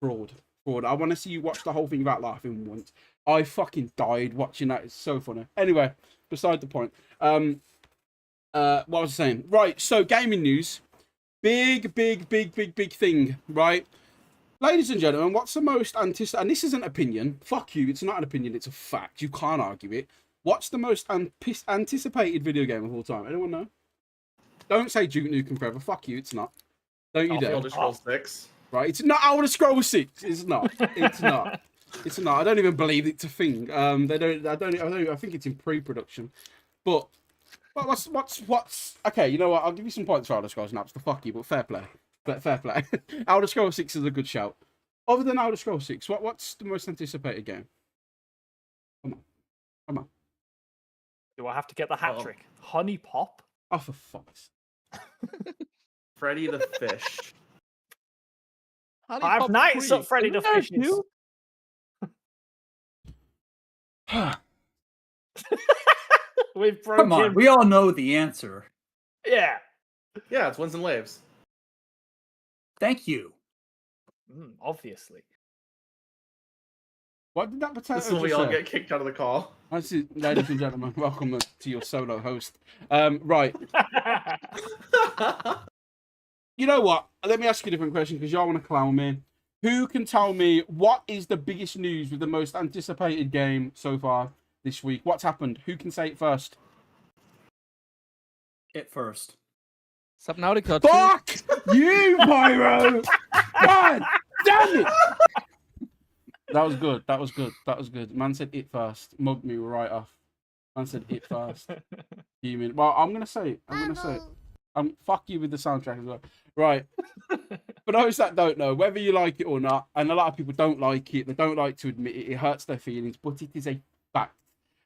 fraud. I want to see you watch the whole thing without laughing once. I fucking died watching that. It's so funny. Anyway, beside the point. What was I saying? Right. So gaming news. Big thing. Right. Ladies and gentlemen, what's the most anticipated? And this is an opinion. Fuck you. It's not an opinion. It's a fact. You can't argue it. What's the most anticipated video game of all time? Anyone know? Don't say Duke Nukem Forever. Fuck you. It's not. Don't you dare. Elder Scrolls 6. Right? It's not Elder Scrolls 6. It's not. It's not. It's not. I don't even believe it's a thing. They don't. I think it's in pre-production. But what's? Okay, you know what? I'll give you some points for Elder Scrolls Naps. The fuck you, but fair play. Fair play. Elder Scrolls 6 is a good shout. Other than Elder Scrolls 6, what's the most anticipated game? Come on. Do I have to get the hat trick? Honey Pop? Oh, for fuck's Freddy the Fish. Five Nights at Freddy the Fish. We've broken. Come on, we all know the answer. Yeah. Yeah, it's Winds and Waves. Thank you. Obviously. What did that potato This is when we just all say? get kicked out of the call. Ladies and gentlemen, welcome to your solo host. Right. You know what? Let me ask you a different question because y'all want to clown me. Who can tell me what is the biggest news with the most anticipated game so far this week? What's happened? Who can say it first? It first. Subnautica 2. Fuck you, Pyro! God damn it! That was good. Man said it first. Mugged me right off. Man said it first. You mean? Well, I'm gonna say it. Fuck you with the soundtrack as well. Right. For those that don't know, whether you like it or not, and a lot of people don't like it, they don't like to admit it, it hurts their feelings, but it is a fact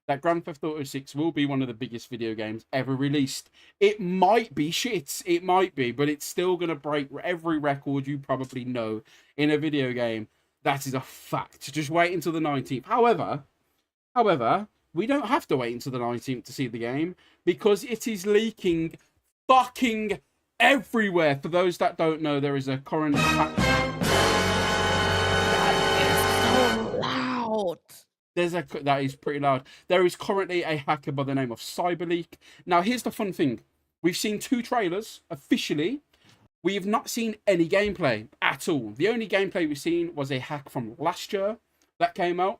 that Grand Theft Auto 6 will be one of the biggest video games ever released. It might be shit, but it's still going to break every record you probably know in a video game. That is a fact. Just wait until the 19th. However, we don't have to wait until the 19th to see the game because it is leaking fucking everywhere. For those that don't know, there is a current Loud. that is pretty loud. There is currently a hacker by the name of Cyberleak. Now, here's the fun thing. We've seen 2 trailers officially. We have not seen any gameplay at all. The only gameplay we've seen was a hack from last year that came out,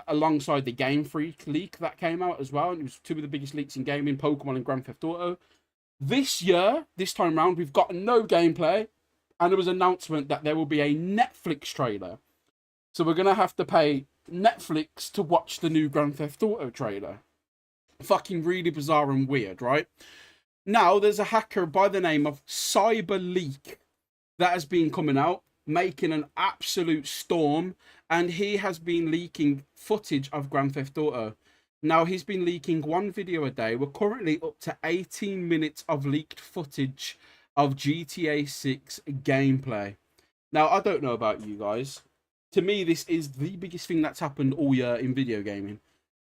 alongside the Game Freak leak that came out as well. And it was two of the biggest leaks in gaming, Pokemon and Grand Theft Auto. This year, this time round, we've got no gameplay, and there was an announcement that there will be a Netflix trailer. So we're going to have to pay Netflix to watch the new Grand Theft Auto trailer. Fucking really bizarre and weird, right? Now, there's a hacker by the name of CyberLeak that has been coming out, making an absolute storm, and he has been leaking footage of Grand Theft Auto. Now, he's been leaking one video a day. We're currently up to 18 minutes of leaked footage of GTA 6 gameplay. Now, I don't know about you guys. To me, this is the biggest thing that's happened all year in video gaming.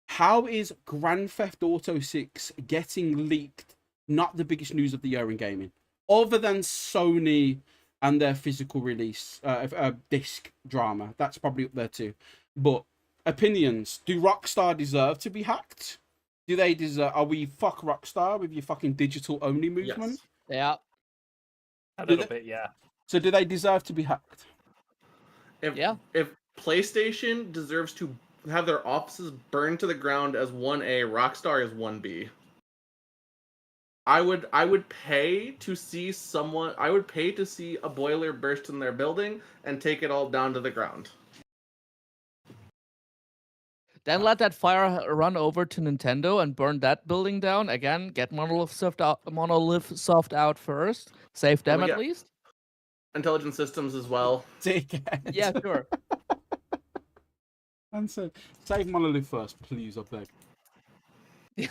How is Grand Theft Auto 6 getting leaked not the biggest news of the year in gaming? Other than Sony and their physical release, disc drama. That's probably up there too. But opinions. Do Rockstar deserve to be hacked? Do they deserve... Are we fuck Rockstar with your fucking digital-only movement? Yes. Yeah. A little bit, yeah. So do they deserve to be hacked? If PlayStation deserves to have their offices burned to the ground as 1A, Rockstar is 1B. I would pay to see a boiler burst in their building and take it all down to the ground. Then let that fire run over to Nintendo and burn that building down. Again, get Monolith Soft out first. Save them at least. Intelligent Systems as well. Dickhead. Yeah, sure. And so, save Monolith first, please, I beg.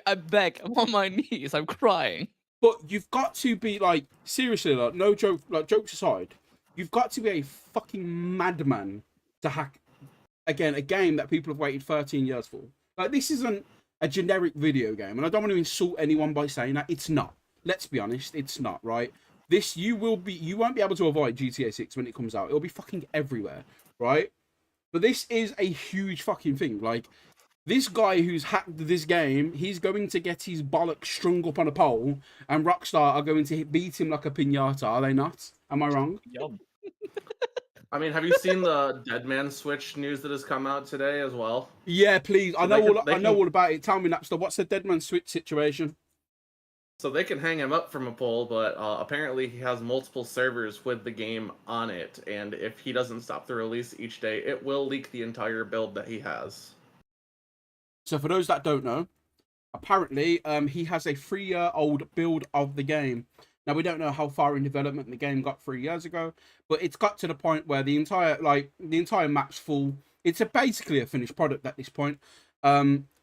I beg. I'm on my knees. I'm crying. But you've got to be like, seriously, like, no joke, like, jokes aside, you've got to be a fucking madman to hack, again, a game that people have waited 13 years for. Like, this isn't a generic video game, and I don't want to insult anyone by saying that. It's not. Let's be honest, it's not, right? This, you won't be able to avoid GTA 6 when it comes out. It'll be fucking everywhere, right? But this is a huge fucking thing. Like, this guy who's hacked this game, he's going to get his bollocks strung up on a pole, and Rockstar are going to beat him like a piñata, are they not? Am I wrong? Yum. I mean, have you seen the Dead Man Switch news that has come out today as well? Yeah, please. So I know all about it. Tell me, Napster, what's the Dead Man Switch situation? So they can hang him up from a pole, but apparently he has multiple servers with the game on it, and if he doesn't stop the release each day, it will leak the entire build that he has. So for those that don't know, apparently he has a 3-year-old build of the game. Now, we don't know how far in development the game got 3 years ago, but it's got to the point where the entire map's full. It's basically a finished product at this point.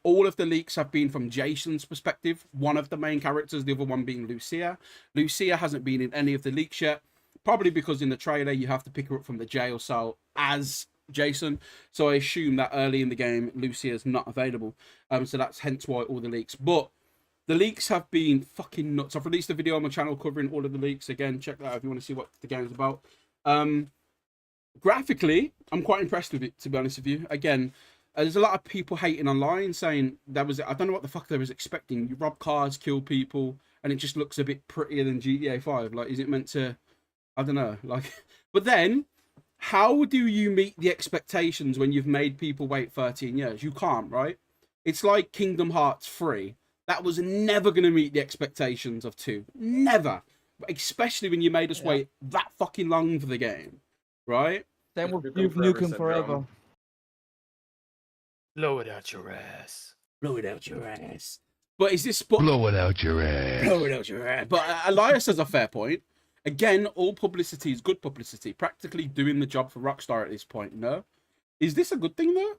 All of the leaks have been from Jason's perspective, one of the main characters, the other one being Lucia. Lucia hasn't been in any of the leaks yet, probably because in the trailer you have to pick her up from the jail cell as Jason. So I assume that early in the game, Lucia is not available. So that's hence why all the leaks. But the leaks have been fucking nuts. I've released a video on my channel covering all of the leaks. Again, check that out if you want to see what the game's about. Graphically, I'm quite impressed with it, to be honest with you. Again, there's a lot of people hating online saying I don't know what the fuck they was expecting. You rob cars, kill people, and it just looks a bit prettier than GTA 5. Like, is it meant to, I don't know. Like, but then, how do you meet the expectations when you've made people wait 13 years? You can't, right? It's like Kingdom Hearts 3. That was never going to meet the expectations of 2. Never. Especially when you made us wait that fucking long for the game, right? Same with Nukem Nukem Forever Forever. syndrome. Blow it out your ass. Blow it out your ass. But is this... Blow it out your ass. Blow it out your ass. But Elias has a fair point. Again, all publicity is good publicity. Practically doing the job for Rockstar at this point, no? Is this a good thing, though?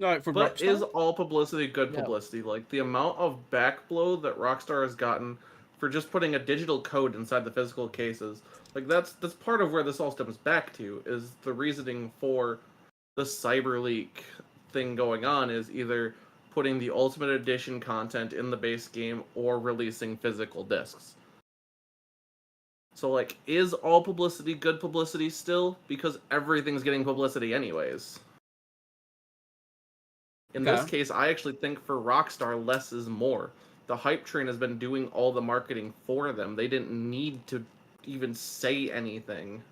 No, for But Rockstar? is all publicity good Yeah. publicity? Like, the amount of backblow that Rockstar has gotten for just putting a digital code inside the physical cases, like, that's part of where this all stems back to, is the reasoning for the CyberLeak thing going on is either putting the Ultimate Edition content in the base game or releasing physical discs. So, like, is all publicity good publicity still? Because everything's getting publicity anyways. In this Okay. case, I actually think for Rockstar, less is more. The hype train has been doing all the marketing for them. They didn't need to even say anything.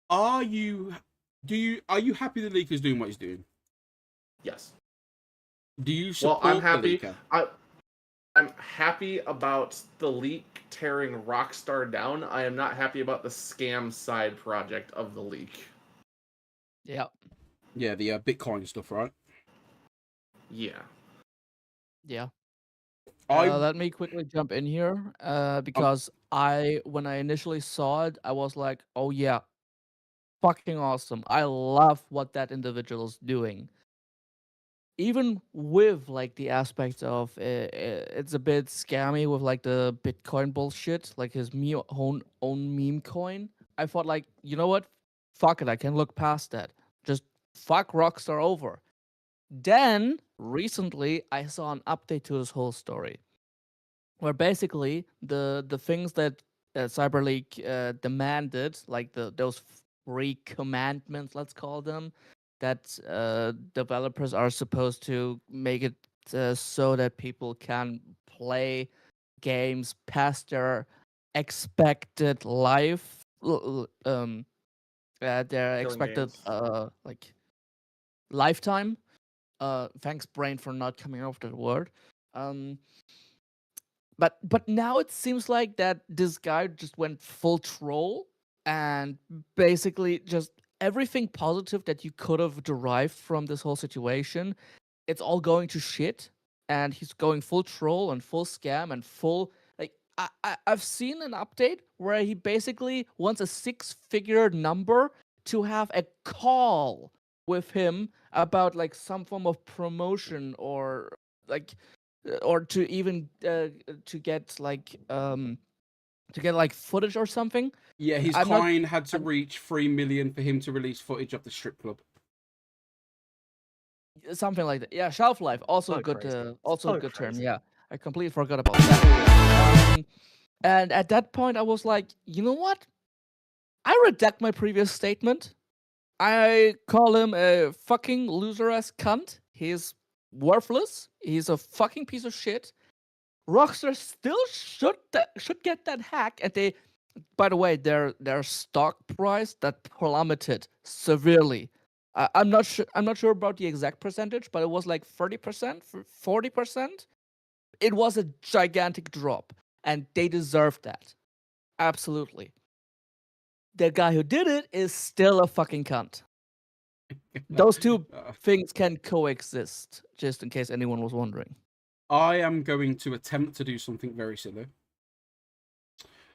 Are you happy the leaker's doing what he's doing? Yes. Do you Well, support I'm the happy. leaker? I'm happy about the leak tearing Rockstar down. I am not happy about the scam side project of the leak. Yeah. Yeah, the Bitcoin stuff, right? Yeah. Yeah. I Let me quickly jump in here, because when I initially saw it, I was like, oh yeah, fucking awesome. I love what that individual's doing. Even with like the aspect of it's a bit scammy with like the Bitcoin bullshit, like his own meme coin. I thought like, you know what? Fuck it, I can look past that. Just fuck Rockstar over. Then recently I saw an update to this whole story, where basically the things that CyberLeak demanded, like those three commandments, let's call them, that developers are supposed to make it so that people can play games past their expected life, their Killing expected games. like lifetime. Thanks, brain, for not coming up with that word. But now it seems like that this guy just went full troll and basically just everything positive that you could have derived from this whole situation, it's all going to shit. And he's going full troll and full scam and full like I've seen an update where he basically wants a 6-figure number to have a call with him about like some form of promotion like or to even to get like footage or something. Yeah, his I'm not coin had to reach 3 million for him to release footage of the strip club. something like that. Yeah, shelf life also So good, crazy. also So good term. crazy. Yeah, I completely forgot about that. And at that point, I was like, you know what? I redact my previous statement. I call him a fucking loser ass cunt. He's worthless. He's a fucking piece of shit. Rockstar still should get that hack, and they, by the way, their stock price that plummeted severely. I'm not sure. I'm not sure about the exact percentage, but it was like 30%, 40%. It was a gigantic drop, and they deserved that. Absolutely. The guy who did it is still a fucking cunt. Those two things can coexist, just in case anyone was wondering. I am going to attempt to do something very silly.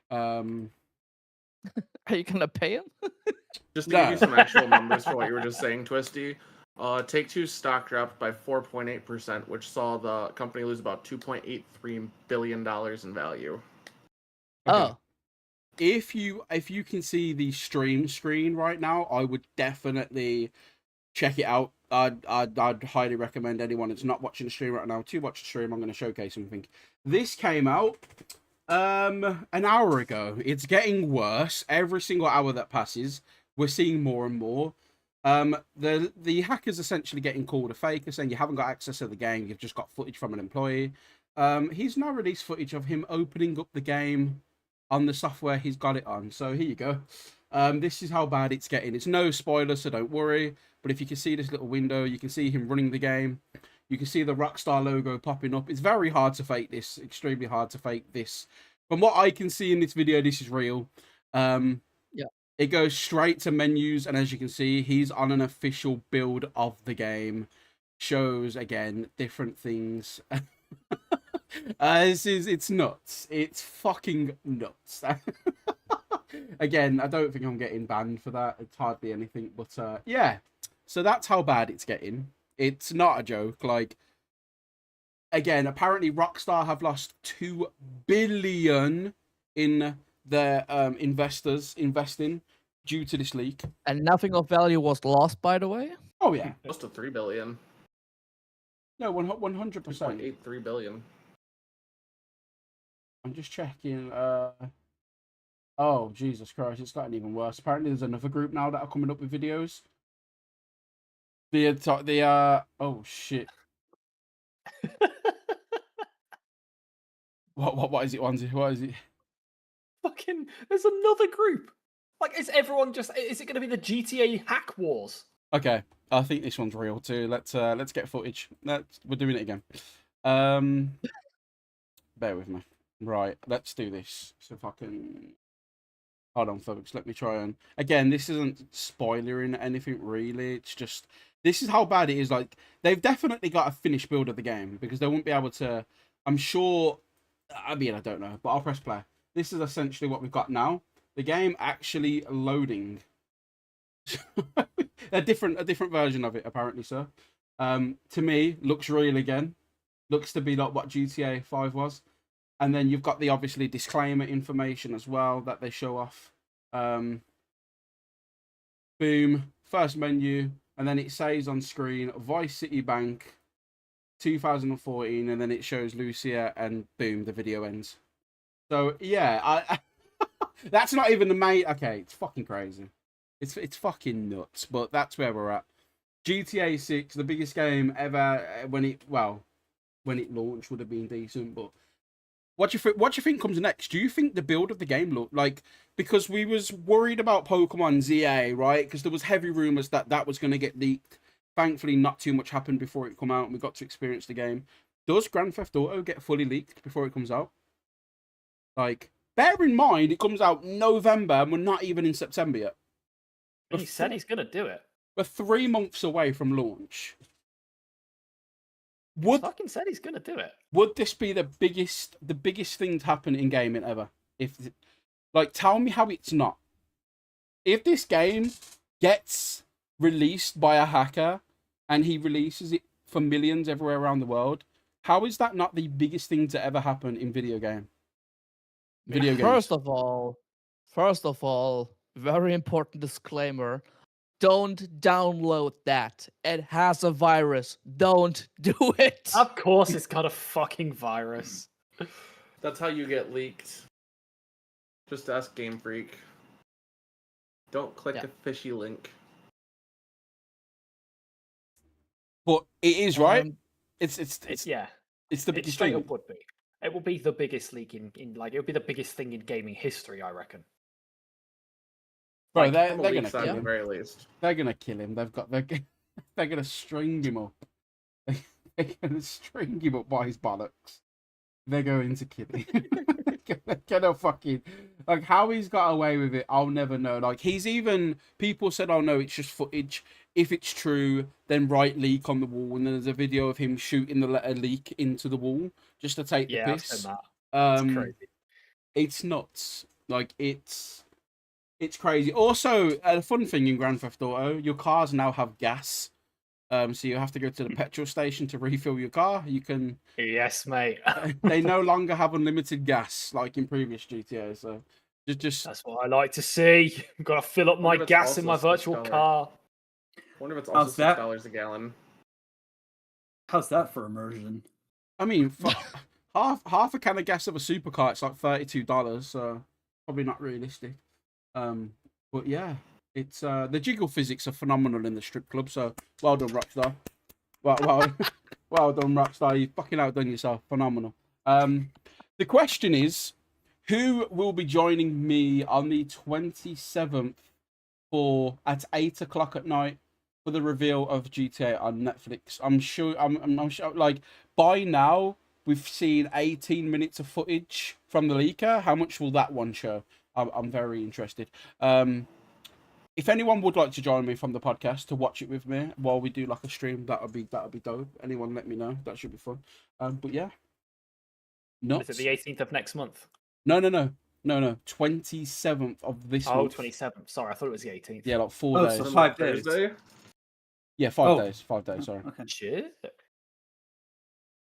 Are you gonna pay him? Just to give you some actual numbers for what you were just saying, Twisty. Take-Two's stock dropped by 4.8%, which saw the company lose about $2.83 billion in value. Okay. Oh, If you can see the stream screen right now, I would definitely check it out. I'd highly recommend anyone that's not watching the stream right now to watch the stream. I'm going to showcase something. This came out an hour ago. It's getting worse every single hour that passes. We're seeing more and more. The hacker's essentially getting called a faker, saying you haven't got access to the game. You've just got footage from an employee. He's now released footage of him opening up the game on the software he's got it on. So here you go. This is how bad it's getting. It's no spoiler, so don't worry. But if you can see this little window, you can see him running the game. You can see the Rockstar logo popping up. It's very hard to fake this. Extremely hard to fake this. From what I can see in this video, this is real. yeah. It goes straight to menus, and as you can see, he's on an official build of the game. Shows, again, different things. It's nuts. It's fucking nuts. Again, I don't think I'm getting banned for that. It's hardly anything, but yeah. So that's how bad it's getting. It's not a joke. Like, again, apparently Rockstar have lost 2 billion in their investors investing due to this leak. And nothing of value was lost, by the way. Oh yeah, Close to $3 billion. no, 100%. 2.83 billion. I'm just checking. Oh Jesus Christ, it's gotten even worse. Apparently, there's another group now that are coming up with videos. Oh shit. What is it, Onesie? What is it? There's another group. Like, is everyone just? Is it going to be the GTA hack wars? Okay, I think this one's real too. Let's get footage. We're doing it again. Bear with me. Right, let's do this. So if I can, hold on, folks. Let me try and again. This isn't spoiling anything really. It's just this is how bad it is. Like they've definitely got a finished build of the game because they won't be able to. I'm sure. I mean, I don't know, but I'll press play. This is essentially what we've got now. The game actually loading. a different version of it apparently, sir. To me, looks real again. Looks to be like what GTA 5 was. And then you've got the obviously disclaimer information as well that they show off. Boom, first menu, and then it says on screen Vice City Bank 2014, and then it shows Lucia, and boom, the video ends. So yeah, I that's not even the main. Okay, it's fucking crazy. It's fucking nuts, but that's where we're at. GTA 6, the biggest game ever when it launched would have been decent, but what do you think comes next? Do you think the build of the game look like, because we was worried about Pokemon ZA, right? Because there was heavy rumors that was going to get leaked. Thankfully, not too much happened before it come out, and we got to experience the game. Does Grand Theft Auto get fully leaked before it comes out? Like, bear in mind, it comes out November, and we're not even in September yet. He said he's going to do it. We're 3 months away from launch. He fucking said he's going to do it. Would this be the biggest thing to happen in gaming ever? Like, tell me how it's not. If this game gets released by a hacker and he releases it for millions everywhere around the world, how is that not the biggest thing to ever happen in video games? First of all, very important disclaimer. Don't download that. It has a virus. Don't do it. Of course it's got a fucking virus. That's how you get leaked. Just ask Game Freak. Don't click a fishy link. But it is, right? It's the biggest thing. It would be. It will be the biggest leak in like it would be the biggest thing in gaming history, I reckon. Bro, they're gonna kill him. At the very least. They're gonna kill him. They're gonna string him up. They're gonna string him up by his bollocks. They're going to kill him. They're gonna fucking like how he's got away with it. I'll never know. Like people said, "Oh no, it's just footage." If it's true, then write leak on the wall, and then there's a video of him shooting the letter leak into the wall just to take the piss. I've seen that. It's crazy. It's nuts. Like it's crazy. Also, a fun thing in Grand Theft Auto, your cars now have gas. So you have to go to the petrol station to refill your car. You can. Yes, mate. They no longer have unlimited gas like in previous GTA. So just that's what I like to see. I've got to fill up my gas in my virtual car. I wonder if it's also $6 a gallon. How's that for immersion? I mean, half a can of gas of a supercar, it's like $32. So probably not realistic. But yeah, it's the jiggle physics are phenomenal in the strip club. So well done, Rockstar. Well done, Rockstar. You fucking outdone yourself. Phenomenal. The question is, who will be joining me on the 27th at 8 o'clock at night for the reveal of GTA on Netflix? I'm sure. I'm sure. Like by now, we've seen 18 minutes of footage from the leaker. How much will that one show? I'm very interested. If anyone would like to join me from the podcast to watch it with me while we do like a stream, that would be dope. Anyone let me know. That should be fun. But yeah. Is it the 18th of next month? No. 27th of this month. 27th. Sorry, I thought it was the 18th. Yeah, like 4 days. So 5 days. Thursday? Yeah, 5 days. 5 days, sorry. Okay. Shit.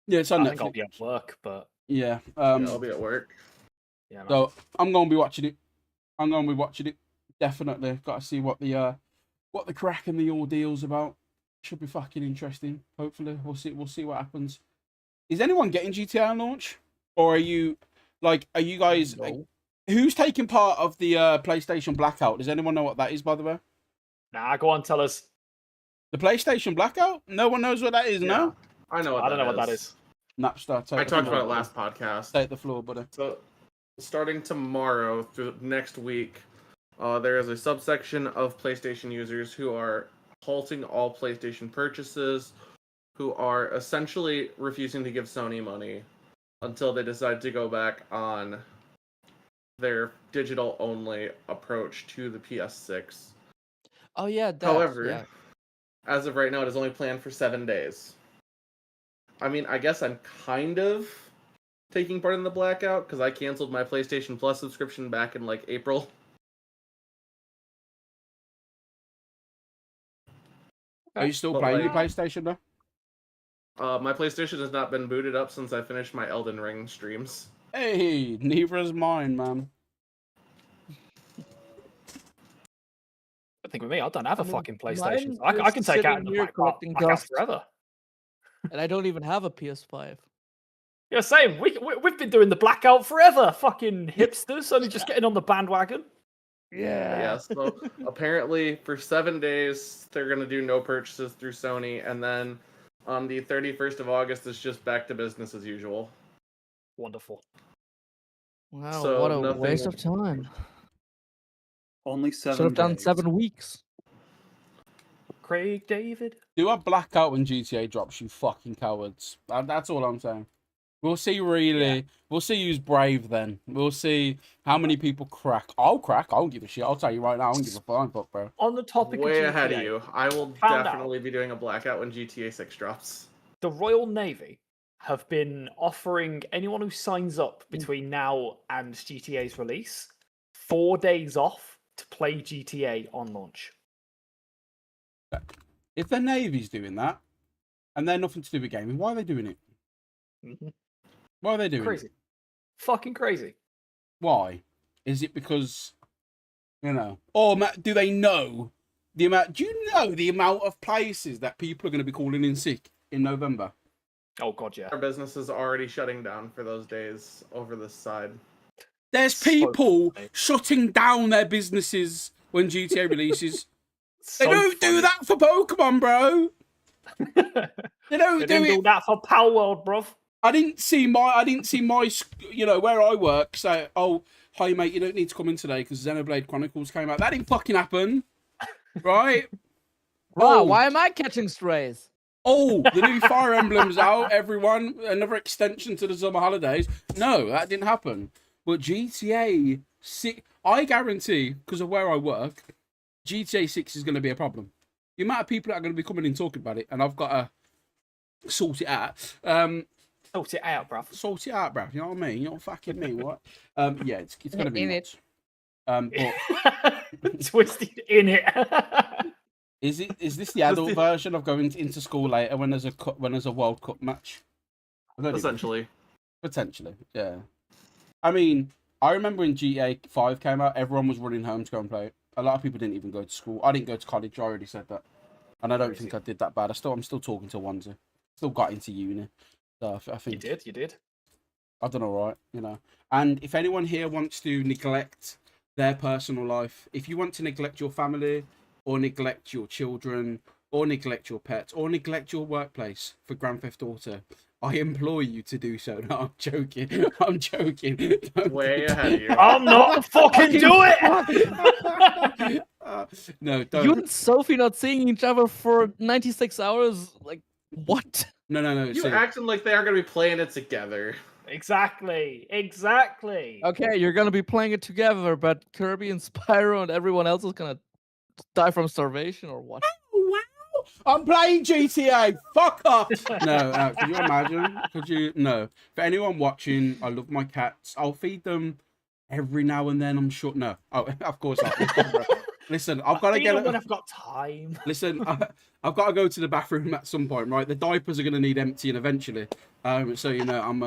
Yeah, it's on I Netflix. think I'll be at work, but yeah. I'll be at work. yeah. So I'm gonna be watching it. Definitely. Got to see what the crack and the ordeal's about. Should be fucking interesting. Hopefully, we'll see what happens. Is anyone getting GTA on launch, or are you guys? No. Who's taking part of the PlayStation Blackout? Does anyone know what that is, by the way? Nah, go on, tell us. The PlayStation Blackout? No one knows what that is, no? I know what I don't know what that is. Napstar. I talked about it last podcast. Take the floor, buddy. So starting tomorrow through next week, there is a subsection of PlayStation users who are halting all PlayStation purchases, who are essentially refusing to give Sony money until they decide to go back on their digital-only approach to the PS6. Oh yeah, that. However, Yeah. as of right now, it is only planned for 7 days. I mean, I guess I'm kind of taking part in the blackout because I canceled my PlayStation Plus subscription back in like April. Are you still But, playing your like- PlayStation though? My PlayStation has not been booted up since I finished my Elden Ring streams. Hey, neither is mine, man. I think with me, I don't have a I mean, fucking PlayStation. mine So I can is take out sitting the here blackout collecting blackout dust. forever. And I don't even have a PS5. Yeah, same. We've been doing the blackout forever. Fucking hipsters, only just getting on the bandwagon. Yeah, so apparently for 7 days, they're going to do no purchases through Sony, and then on the 31st of August, it's just back to business as usual. Wonderful. Wow, So what a nothing waste will of time. Only 7 Should have done days. 7 weeks. Craig David. Do a blackout when GTA drops, you fucking cowards. That's all I'm saying. We'll see, really. Yeah. We'll see who's brave then. We'll see how many people crack. I'll crack. I don't give a shit. I'll tell you right now. I don't give a flying fuck, bro. On the topic Way of GTA, ahead of you. I will Found definitely be doing a blackout when GTA 6 drops. the Royal Navy have been offering anyone who signs up between now and GTA's release 4 days off to play GTA on launch. If the Navy's doing that, and they're nothing to do with gaming, why are they doing it? Mhm. Why are they doing Crazy. it? Fucking crazy. Why? Is it because, or do they know the amount? Do you know the amount of places that people are going to be calling in sick in November? Oh god, yeah. Our business is already shutting down for those days over this side. There's So people funny. shutting down their businesses when GTA releases. They So don't do funny. that for Pokemon, bro. They don't They do didn't it. do that for Power World, bruv. I didn't see my, where I work say, oh, hi mate, you don't need to come in today because Xenoblade Chronicles came out. That didn't fucking happen, right? Wow, why am I catching strays? Oh, the new Fire Emblem's out, everyone. Another extension to the summer holidays. No, that didn't happen. But GTA 6, I guarantee, because of where I work, GTA 6 is going to be a problem. The amount of people that are going to be coming in talking about it, and I've got to sort it out. Sort it out, bruv. Sort it out, bruv. You know what I mean? You know fucking me, what? Yeah, it's going to be In nuts. it. But Twisted in it. is this the adult version of going into school later when there's a World Cup match? I don't even- Essentially. Potentially, yeah. I mean, I remember when GTA 5 came out, everyone was running home to go and play it. A lot of people didn't even go to school. I didn't go to college, I already said that. And I don't think I did that bad. I'm still talking to Wanza. Still got into uni. So I think You did. I've done all right, And if anyone here wants to neglect their personal life, if you want to neglect your family, or neglect your children, or neglect your pets, or neglect your workplace for Grand Theft Auto, I implore you to do so. No, I'm joking. I'm joking. Don't Way do ahead of you. I'm not fucking do it. No, don't. You and Sophie not seeing each other for 96 hours? Like, what? No. You See, acting like they are going to be playing it together. Exactly. Okay, you're gonna be playing it together, but Kirby and Spyro and everyone else is gonna die from starvation or what? wow, I'm playing GTA. Fuck off. No, could you imagine? No. For anyone watching, I love my cats. I'll feed them every now and then. I'm sure. No. Oh, of course not. Listen, I've got to get it when I've got time. Listen, I've got to go to the bathroom at some point, right? The diapers are going to need emptying eventually. So I'm.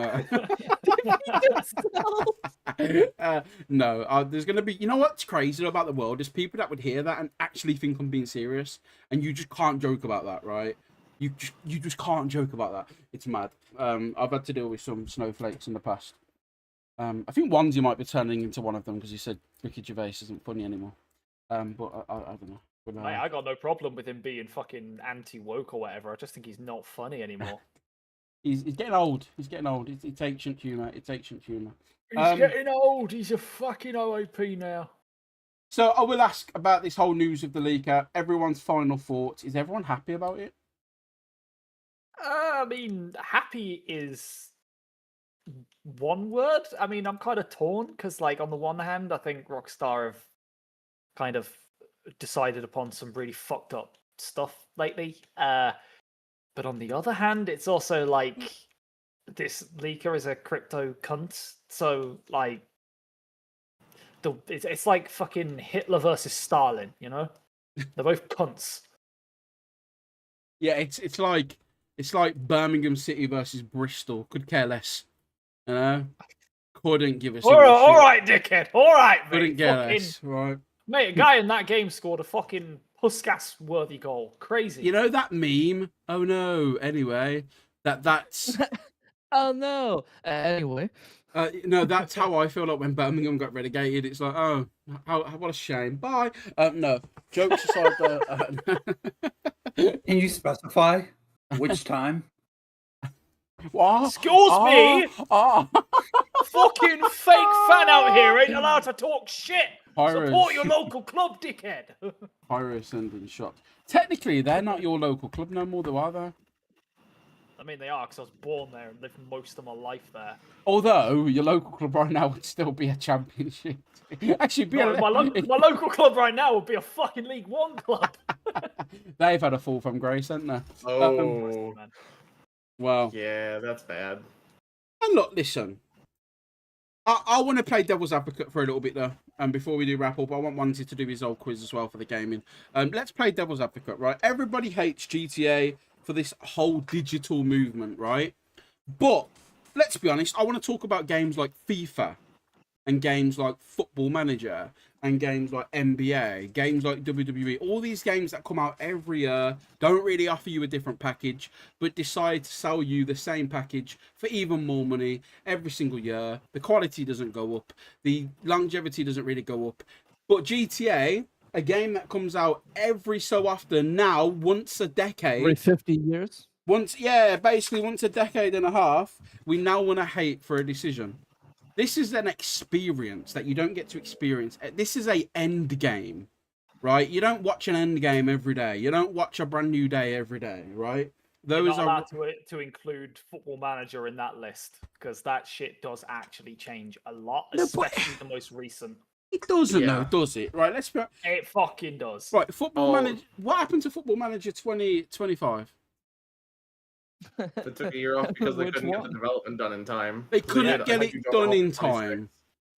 No, there's going to be. You know what's crazy about the world? There's people that would hear that and actually think I'm being serious, and you just can't joke about that, right? You just can't joke about that. It's mad. I've had to deal with some snowflakes in the past. I think Onesie might be turning into one of them because he said Ricky Gervais isn't funny anymore. But I don't know. But, Mate, I got no problem with him being fucking anti-woke or whatever. I just think he's not funny anymore. He's getting old. He's getting old. It's ancient humour. It's ancient humour. He's getting old. He's a fucking OOP now. So I will ask about this whole news of the leaker. Everyone's final thoughts. Is everyone happy about it? I mean, happy is one word. I mean, I'm kind of torn because, like, on the one hand, I think Rockstar have kind of decided upon some really fucked up stuff lately. But on the other hand, it's also like this leaker is a crypto cunt. So, like, it's like fucking Hitler versus Stalin, you know? They're both cunts. Yeah, it's like Birmingham City versus Bristol. Could care less. You know? Couldn't give a single shit. All right, dickhead. All right, mate. Couldn't care less, right? Mate, a guy in that game scored a fucking Puskas-worthy goal. Crazy. You know that meme? Oh no. Anyway, that's Oh no. Anyway. no, that's how I feel like when Birmingham got relegated. It's like, oh, what a shame. Bye. No, jokes aside. Can you specify which time? What? Excuse me? Ah. Fucking fake fan out here ain't allowed to talk shit. Pirates. Support your local club, dickhead. Pyro sending shots. Technically, they're not your local club no more, though, are they? I mean, they are, because I was born there and lived most of my life there. Although your local club right now would still be a championship. Actually, No, my local club right now would be a fucking League One club. They've had a fall from grace, haven't they? Oh, Man. Well, yeah, that's bad. and look, listen. I want to play devil's advocate for a little bit though, and before we do wrap up, I want Wanted to do his old quiz as well for the gaming. Let's play devil's advocate, right? Everybody hates GTA for this whole digital movement, right? But let's be honest, I want to talk about games like FIFA, and games like Football Manager, and games like NBA, games like WWE. All these games that come out every year don't really offer you a different package, but decide to sell you the same package for even more money every single year. The quality doesn't go up. The longevity doesn't really go up. But GTA, a game that comes out every so often now, once a decade. Every 50 years. Basically once a decade and a half, we now want to hate for a decision. This is an experience that you don't get to experience. This is a end game, right? You don't watch an end game every day. You don't watch a brand new day every day, right? You're not allowed to include Football Manager in that list, because that shit does actually change a lot, especially the most recent. It doesn't, though, does it? Right, let's be... It fucking does. Right, Football Manager... What happened to Football Manager 2025? They took a year off because they Which couldn't get one? the development done in time. They couldn't get it done in 26. time.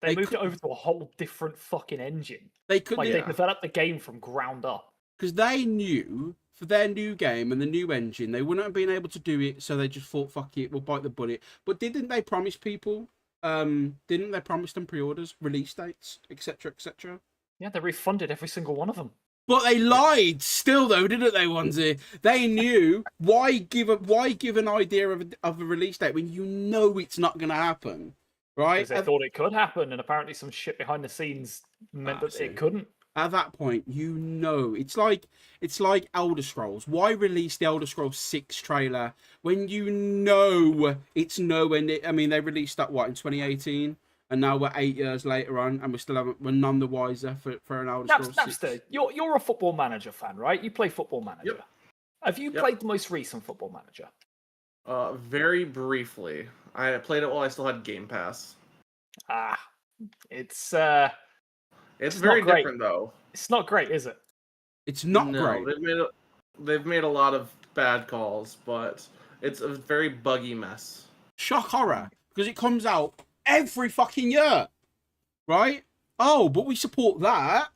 They moved it over to a whole different fucking engine. They couldn't... Like, they developed the game from ground up. Because they knew, for their new game and the new engine, they wouldn't have been able to do it, so they just thought, fuck it, we'll bite the bullet. But didn't they promise people... didn't they promise them pre-orders, release dates, etc., etc.? Yeah, they refunded every single one of them. But they lied still, though, didn't they, Wanzi? They knew. Why give an idea of a release date when you know it's not going to happen, right? Because they thought it could happen, and apparently some shit behind the scenes meant that it couldn't. At that point, you know, it's like Elder Scrolls. Why release the Elder Scrolls 6 trailer when you know it's nowhere? I mean, they released that in 2018. And now we're 8 years later on, and we're none the wiser for an Elder Scrolls 6. Napster, you're a Football Manager fan, right? You play Football Manager. Yep. Have you played the most recent Football Manager? Very briefly. I played it while I still had Game Pass. It's very different though. It's not great, is it? It's not great. They've made a lot of bad calls, but it's a very buggy mess. Shock horror, because it comes out every fucking year, right? Oh, but we support that.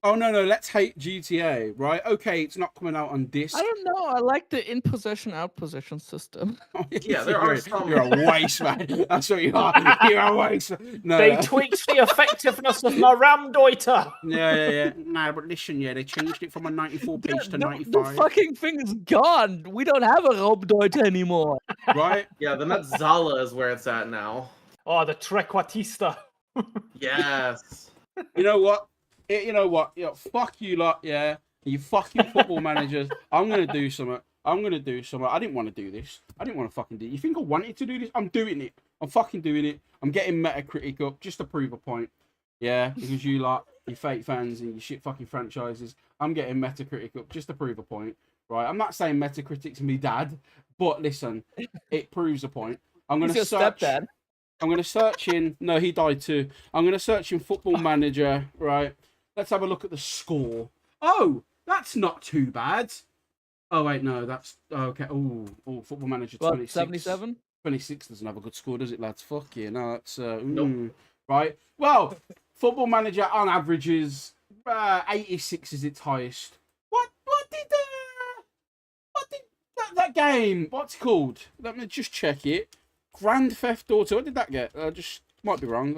Oh, no, let's hate GTA, right? Okay, it's not coming out on disc. I don't know. I like the in possession, out possession system. Yeah, there are some. You're a waste, man. That's what you are. You're a waste. No, they tweaked the effectiveness of my Ramdeuter. Yeah. No, but listen, they changed it from a 94 page to 95. The fucking thing is gone. We don't have a Ramdeuter anymore. Right? Yeah, the Metzala is where it's at now. Oh, the Trequartista. Yes. You know what? Fuck you lot, yeah. You fucking Football Managers. I'm going to do something. I'm gonna do something. I didn't want to do this. I didn't want to fucking do it. You think I wanted to do this? I'm doing it. I'm fucking doing it. I'm getting Metacritic up just to prove a point. Yeah, because you like you fake fans and you shit fucking franchises. I'm getting Metacritic up just to prove a point. Right? I'm not saying Metacritic's me dad, but listen, it proves a point. I'm gonna He's your search. stepdad. I'm gonna search in. No, he died too. I'm gonna search in Football Manager. Right. Let's have a look at the score. Oh, that's not too bad. Oh wait, no, that's okay. Oh, Football Manager 26. 77? 26 doesn't have a good score, does it, lads? Fuck yeah, no, that's Nope. right. Well, Football Manager on average is 86 is its highest. What did that game? What's it called? Let me just check it. Grand Theft Auto. What did that get? I just might be wrong.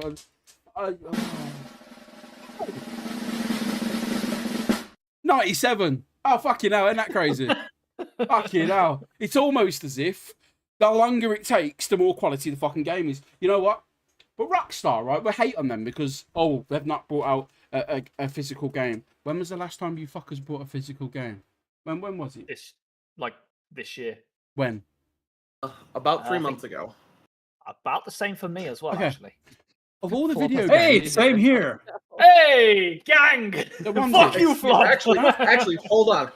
97. Oh, fucking hell, isn't that crazy? Fucking hell. It's almost as if the longer it takes, the more quality the fucking game is. You know what? But Rockstar, right? We hate on them because, they've not brought out a physical game. When was the last time you fuckers brought a physical game? When was it? This year. When? About 3 I months ago. About the same for me as well, Okay. actually. Of all the video Hey, games... same here. Hey, gang! one Fuck that- you, Flood! Actually, hold on.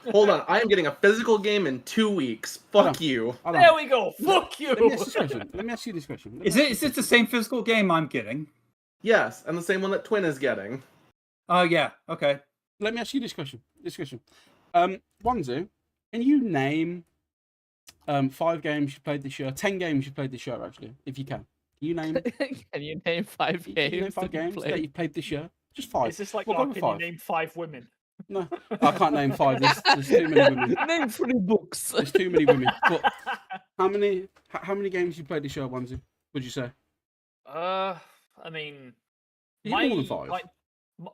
I am getting a physical game in 2 weeks. Fuck you. Hold on. There we go. Fuck you. Let me ask you this question. Is it the same physical game I'm getting? Yes, and the same one that Twin is getting. Oh yeah. Okay. Let me ask you this question. Wanzu, can you name 5 games you played this year? 10 games you played this year, actually, if you can. Can you name? Can you name 5 Can you name games? 5 that you games played? that you played this year? Just 5. Is this like, We'll go can with you 5. name 5 women? No, I can't name 5. There's too many women. Name 3 books. There's too many women. But how many games you played this year, Wanzu? Would you say? I mean, You more than 5.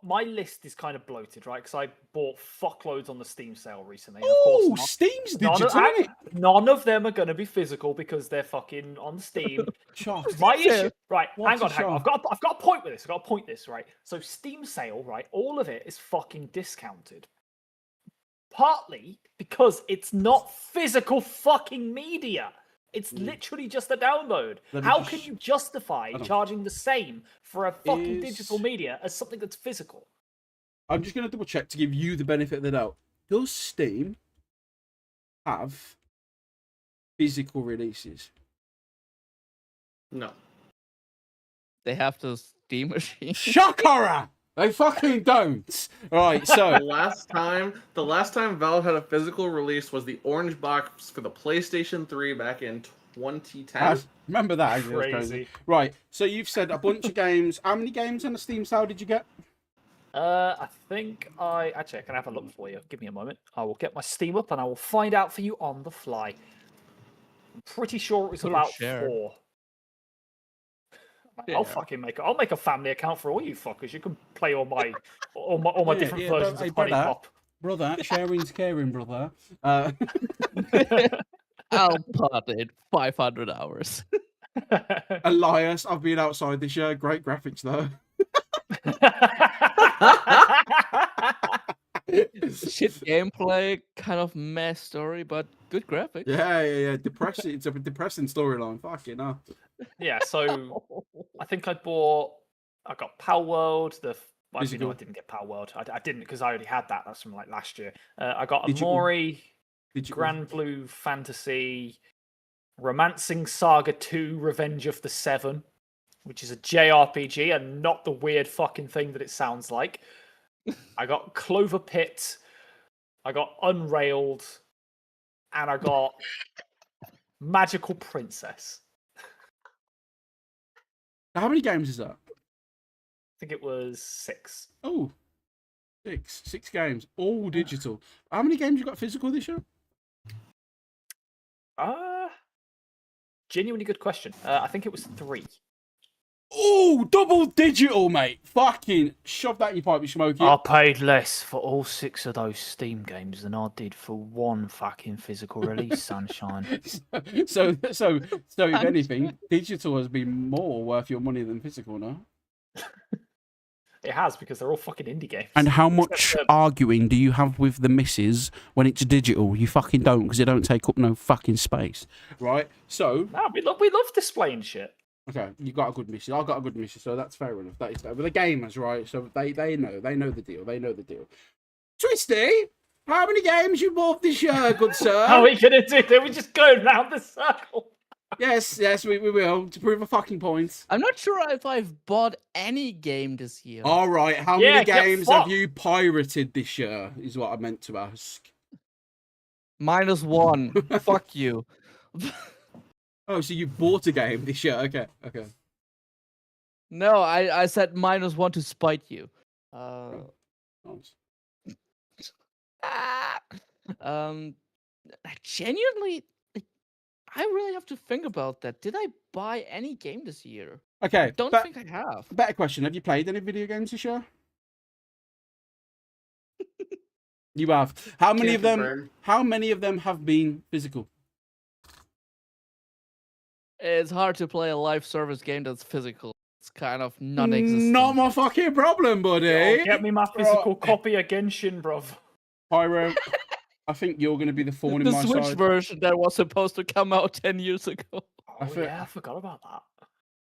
my list is kind of bloated, right? Because I bought fuckloads on the Steam sale recently. And of course, Oh, Steam's digital, isn't it? none of them are going to be physical because they're fucking on Steam. Chuffed. My Steam issue, sale. right? What's Hang a on. show? I've got a point with this. I've got to point this, right? So Steam sale, right? All of it is fucking discounted. Partly because it's not physical fucking media. It's literally just a download. Let me How just- can you justify Hold on. charging the same for a fucking Is- digital media as something that's physical? I'm just going to double check to give you the benefit of the doubt. Does Steam have physical releases? No. They have the Steam machine. Shock horror! They fucking don't. Right, so The last time Valve had a physical release was the orange box for the PlayStation 3 back in 2010. I remember that. Actually, that's Crazy. Right, so you've said a bunch of games. How many games on the Steam sale did you get? I think I can have a look for you. Give me a moment. I will get my Steam up and I will find out for you on the fly. I'm pretty sure it was Put a about share. 4. Yeah. I'll make a family account for all you fuckers. You can play all my Yeah, different yeah, versions hey, of Honey brother. Pop. Brother, sharing's caring, brother. I'll put it 500 hours. Elias, I've been outside this year. Great graphics, though. Shit gameplay, kind of meh story, but good graphics. Yeah. Depressing. It's a depressing storyline. Fuck it, no. Yeah, so I think I got Power World. Actually, no, I Physical. didn't get Power World. I didn't because I already had that. That's from like last year. I got Digital. Amori, Digital. Grand Blue Fantasy, Romancing Saga 2, Revenge of the Seven, which is a JRPG and not the weird fucking thing that it sounds like. I got Clover Pit, I got Unrailed, and I got Magical Princess. How many games is that? I think it was 6. Oh, 6 games, all digital. How many games you got physical this year? Genuinely good question. I think it was 3. Oh, double digital, mate. Fucking shove that in your pipe, you smoky. I paid less for all 6 of those Steam games than I did for one fucking physical release, sunshine. So if anything, digital has been more worth your money than physical, no? It has, because they're all fucking indie games. And how Except, much arguing do you have with the missus when it's digital? You fucking don't, because it don't take up no fucking space, right? So, Nah, we love displaying shit. okay, you got a good missus. I got a good missus, so that's fair enough. That is fair. But the gamers, right? So they know the deal. They know the deal. Twisty, how many games you bought this year, good sir? How are we gonna do that? We just go round the circle. Yes, we will, to prove a fucking point. I'm not sure if I've bought any game this year. All right, how Yeah, many get games have fucked. you pirated this year, is what I meant to ask. -1. Fuck you. Oh, so you bought a game this year? Okay. No, I said -1 to spite you. Nice. Genuinely, I really have to think about that. Did I buy any game this year? Okay, I don't think I have. better question. Have you played any video games this year? You have. How many Can't of them? confirm. How many of them have been physical? It's hard to play a live service game that's physical. It's kind of non-existent. Not my fucking problem, buddy. Get me my physical copy of Genshin, bruv. Pyro, I think you're going to be the thorn in The my Switch side. version that was supposed to come out 10 years ago. Oh, feel- yeah, I forgot about that.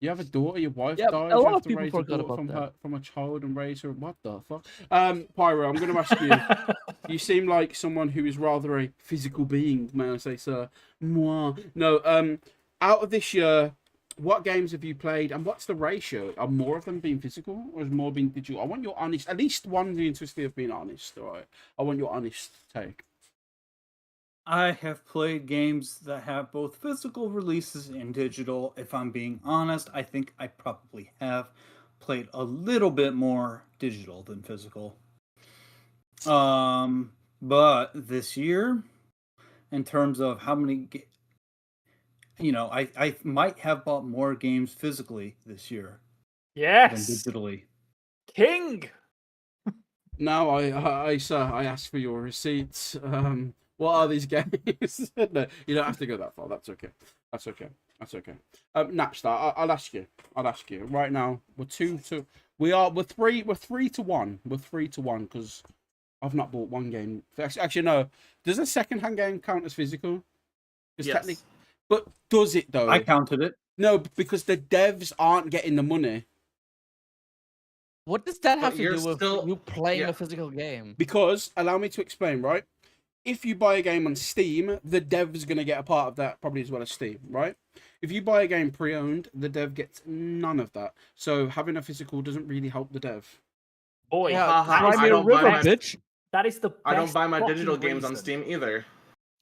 You have a daughter, your wife Yeah, dies, a you lot have of to people raise a forgot daughter about from a child and raise her. What the fuck? Pyro, I'm going to ask you. You seem like someone who is rather a physical being, may I say, sir. Moi. No, out of this year, what games have you played, and what's the ratio? Are more of them being physical, or has more been digital? I want your honest, at least one of the interested of being honest, all right? I want your honest take. I have played games that have both physical releases and digital. If I'm being honest, I think I probably have played a little bit more digital than physical. But this year, in terms of how many, I might have bought more games physically this year than Yes, digitally. King. Now, I sir, I asked for your receipts. What are these games? No, you don't have to go that far. That's okay. Napstar, I'll ask you. Right now, we're 2-2. We're 3 to 1. We're 3 to 1 because I've not bought one game. Actually, no. Does a second-hand game count as physical? Yes. But does it though? I counted it. No, because the devs aren't getting the money. What does that have But to you're do with still- you playing yeah. a physical game? Because, allow me to explain, right? If you buy a game on Steam, the dev's going to get a part of that, probably as well as Steam, right? If you buy a game pre-owned, the dev gets none of that. So having a physical doesn't really help the dev. Boy, Yeah, haha, that is I Crimea don't buy River, my- bitch. that is the best I don't buy my digital fucking games on reason. Steam either.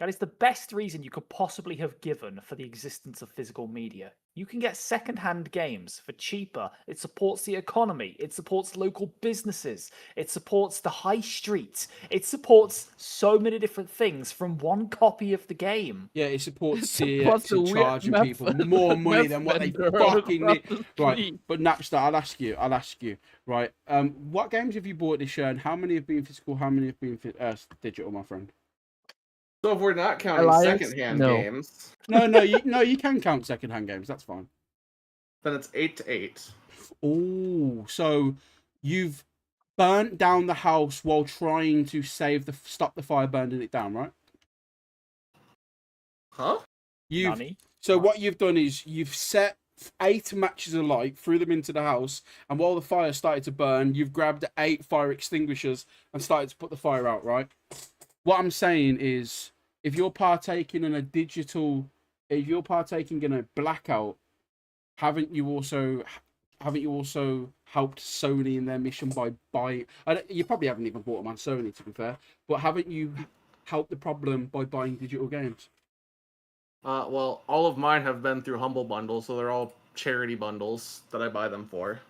That is the best reason you could possibly have given for the existence of physical media. You can get second-hand games for cheaper. It supports the economy. It supports local businesses. It supports the high street. It supports so many different things from one copy of the game. Yeah, it supports Supports CX the and weird charging people more money meth than what they vendor fucking across need. the Right, street. but Napstar, I'll ask you, right? What games have you bought this year, and how many have been physical? How many have been digital, my friend? So if we're not counting Alliance? secondhand No. games, No, you can count second-hand games. That's fine. then it's 8 to 8. Oh, so you've burnt down the house while trying to stop the fire burning it down, right? Huh? Nani? So what you've done is you've set 8 matches alight, threw them into the house, and while the fire started to burn, you've grabbed 8 fire extinguishers and started to put the fire out, right? What I'm saying is, if you're partaking in a blackout, haven't you also helped Sony in their mission by buying? You probably haven't even bought them on Sony, to be fair, but haven't you helped the problem by buying digital games? Well, all of mine have been through Humble Bundles, so they're all charity bundles that I buy them for.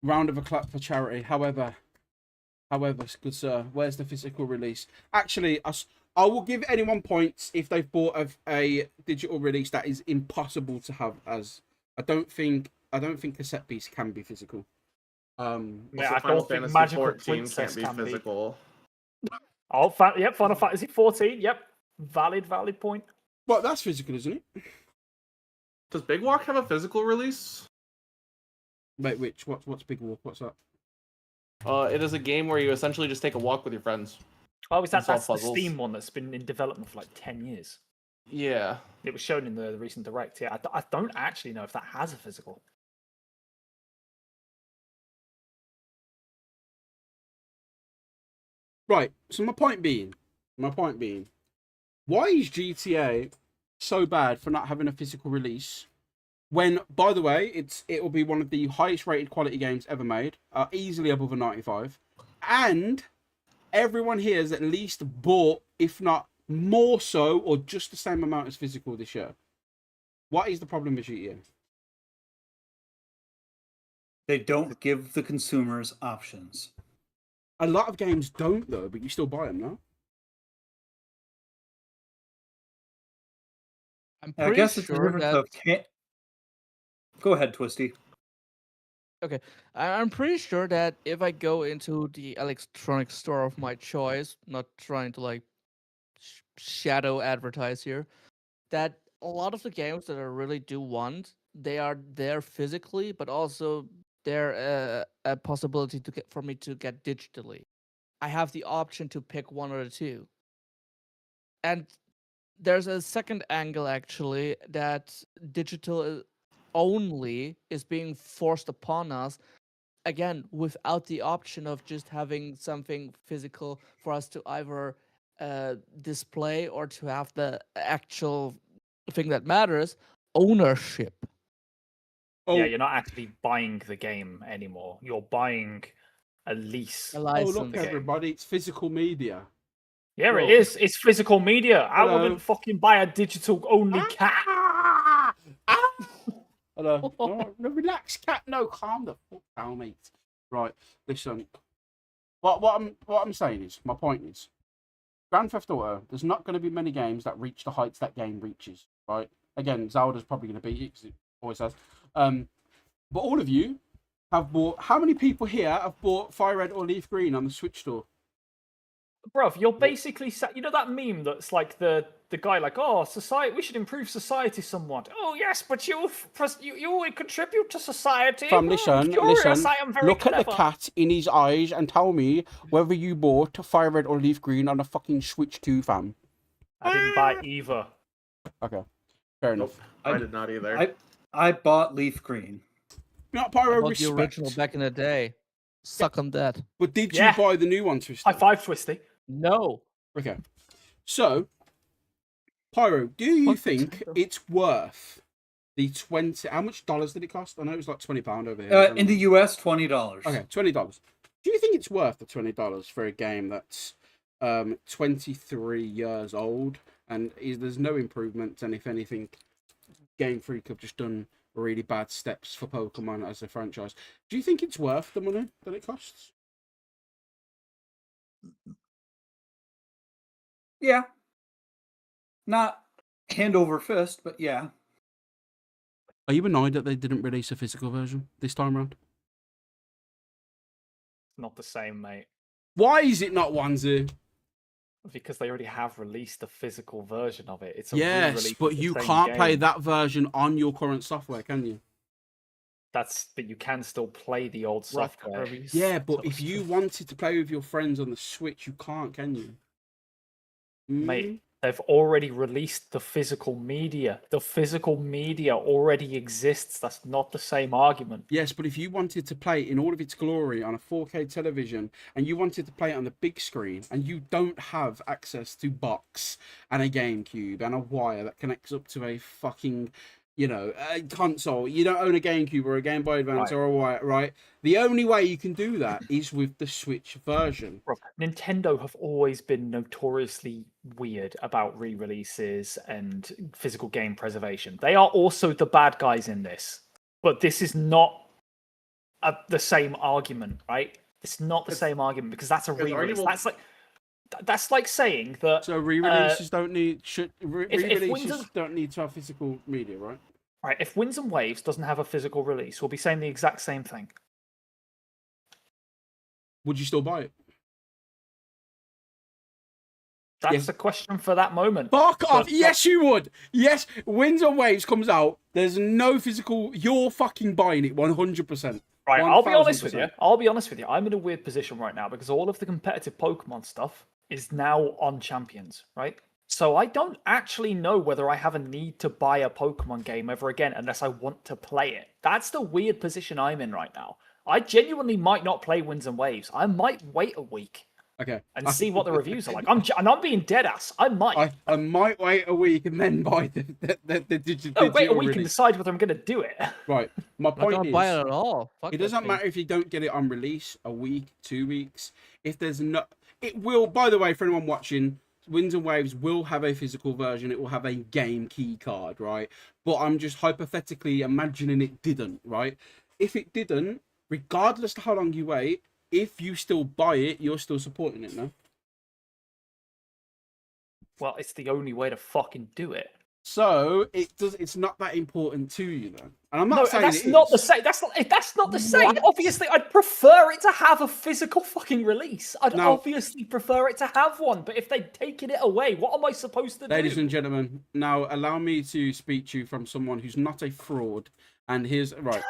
Round of a clap for charity. However, good sir, where's the physical release? Actually, I will give anyone points if they've bought a digital release that is impossible to have. As I don't think a set piece can be physical. Yeah, Also, I Final don't think Fantasy Magical 14 Princess can't be can be. physical. Oh, yep, Final Fantasy 14. Yep, valid point. Well, that's physical, isn't it? Does Big Walk have a physical release? Wait, which? What's Big Walk? What's that? It is a game where you essentially just take a walk with your friends. Oh, is that solve that's the puzzles. Steam one that's been in development for like 10 years? Yeah. It was shown in the recent direct. Yeah, I don't actually know if that has a physical. Right. So my point being, why is GTA so bad for not having a physical release? When, by the way, it will be one of the highest rated quality games ever made, easily above a 95, and everyone here has at least bought, if not more so, or just the same amount as physical this year. What is the problem with GTA? They don't give the consumers options. A lot of games don't though, but you still buy them, no? I'm I pretty guess it's the sure difference that. of Go ahead, Twisty. Okay, I'm pretty sure that if I go into the electronic store of my choice, not trying to like shadow advertise here, that a lot of the games that I really do want, they are there physically, but also they're a possibility to get for me to get digitally. I have the option to pick one or the two. And there's a second angle actually that digital only is being forced upon us again without the option of just having something physical for us to either display or to have the actual thing that matters, ownership. Oh, Yeah, you're not actually buying the game anymore. You're buying a lease. A oh, license. look, everybody, it's physical media. Yeah, Whoa. it is. It's physical media. I Hello. wouldn't fucking buy a digital only cat. Hello. No, relax, cat. No, calm the fuck down, mate. Right, listen. What I'm saying is, my point is, Grand Theft Auto. There's not going to be many games that reach the heights that game reaches. Right. Again, Zelda's probably going to beat it because it always has. But all of you have bought. How many people here have bought Fire Red or Leaf Green on the Switch store? Bruv, you're basically you know that meme that's like the guy like, oh, society, we should improve society somewhat. Oh yes, but you contribute to society. Fam, listen, Curious, listen. I am very Look at the clever. cat in his eyes and tell me whether you bought Fire Red or Leaf Green on a fucking Switch 2, fam. I didn't buy either. Okay, fair enough. I did not either. I bought Leaf Green. Not Pyro About the respect. original back in the day. Suck on that. But did Yeah. you buy the new one, Twisty? High five, Twisty. No. Okay. So, Pyro, do you Fuck think Nintendo. it's worth the 20... How much dollars did it cost? I know it was like £20 over here. In the US, $20. Okay, $20. Do you think it's worth the $20 for a game that's 23 years old and there's no improvements, and if anything, Game Freak have just done really bad steps for Pokemon as a franchise? Do you think it's worth the money that it costs? Yeah. Not hand over fist, but yeah. Are you annoyed that they didn't release a physical version this time around? Not the same, mate. Why is it not Wanzu? Because they already have released a physical version of it. It's a Yes, re-release but of the you same can't play game. that version on your current software, can you? But you can still play the old Rough software. release. Yeah, but if you wanted to play with your friends on the Switch, you can't, can you? Mate, they've already released the physical media. The physical media already exists. That's not the same argument. Yes, but if you wanted to play in all of its glory on a 4K television and you wanted to play it on the big screen and you don't have access to box and a GameCube and a wire that connects up to a fucking, a console, you don't own a GameCube or a Game Boy Advance or a wire, right? The only way you can do that is with the Switch version. Bro, Nintendo have always been notoriously weird about re-releases and physical game preservation. They are also the bad guys in this, but this is not the same argument, right? It's not the same argument because that's a re-release. That's like saying that. So re-releases don't need re-releases Windows- don't need to have physical media, right? Right, if Winds and Waves doesn't have a physical release, we'll be saying the exact same thing. Would you still buy it? That's a question for that moment. Fuck off! Yes, you would. Yes, Winds and Waves comes out. There's no physical. You're fucking buying it 100%. Right, I'll be honest with you. 1000%. I'll be honest with you. I'm in a weird position right now because all of the competitive Pokemon stuff is now on Champions, right? So I don't actually know whether I have a need to buy a Pokemon game ever again unless I want to play it. That's the weird position I'm in right now. I genuinely might not play Winds and Waves. I might wait a week Okay. and see what the reviews are like. And I'm being dead ass. I might. I might wait a week and then buy the digital. Wait a week and release. decide whether I'm going to do it. Right. My I point don't is, buy it at all. Fuck it that doesn't thing. matter if you don't get it on release, a week, 2 weeks. If there's no, it will. By the way, for anyone watching, Winds and Waves will have a physical version. It will have a game key card, right? But I'm just hypothetically imagining it didn't, right? If it didn't, regardless of how long you wait, if you still buy it, you're still supporting it, no? Well, it's the only way to fucking do it. So it's not that important to you, then. And I'm not No, saying that's it not is. the same. That's not the same. Obviously, I'd prefer it to have a physical fucking release. I'd Now- obviously prefer it to have one. But if they've taken it away, what am I supposed to Ladies do? and gentlemen, now allow me to speak to you from someone who's not a fraud. And here's right.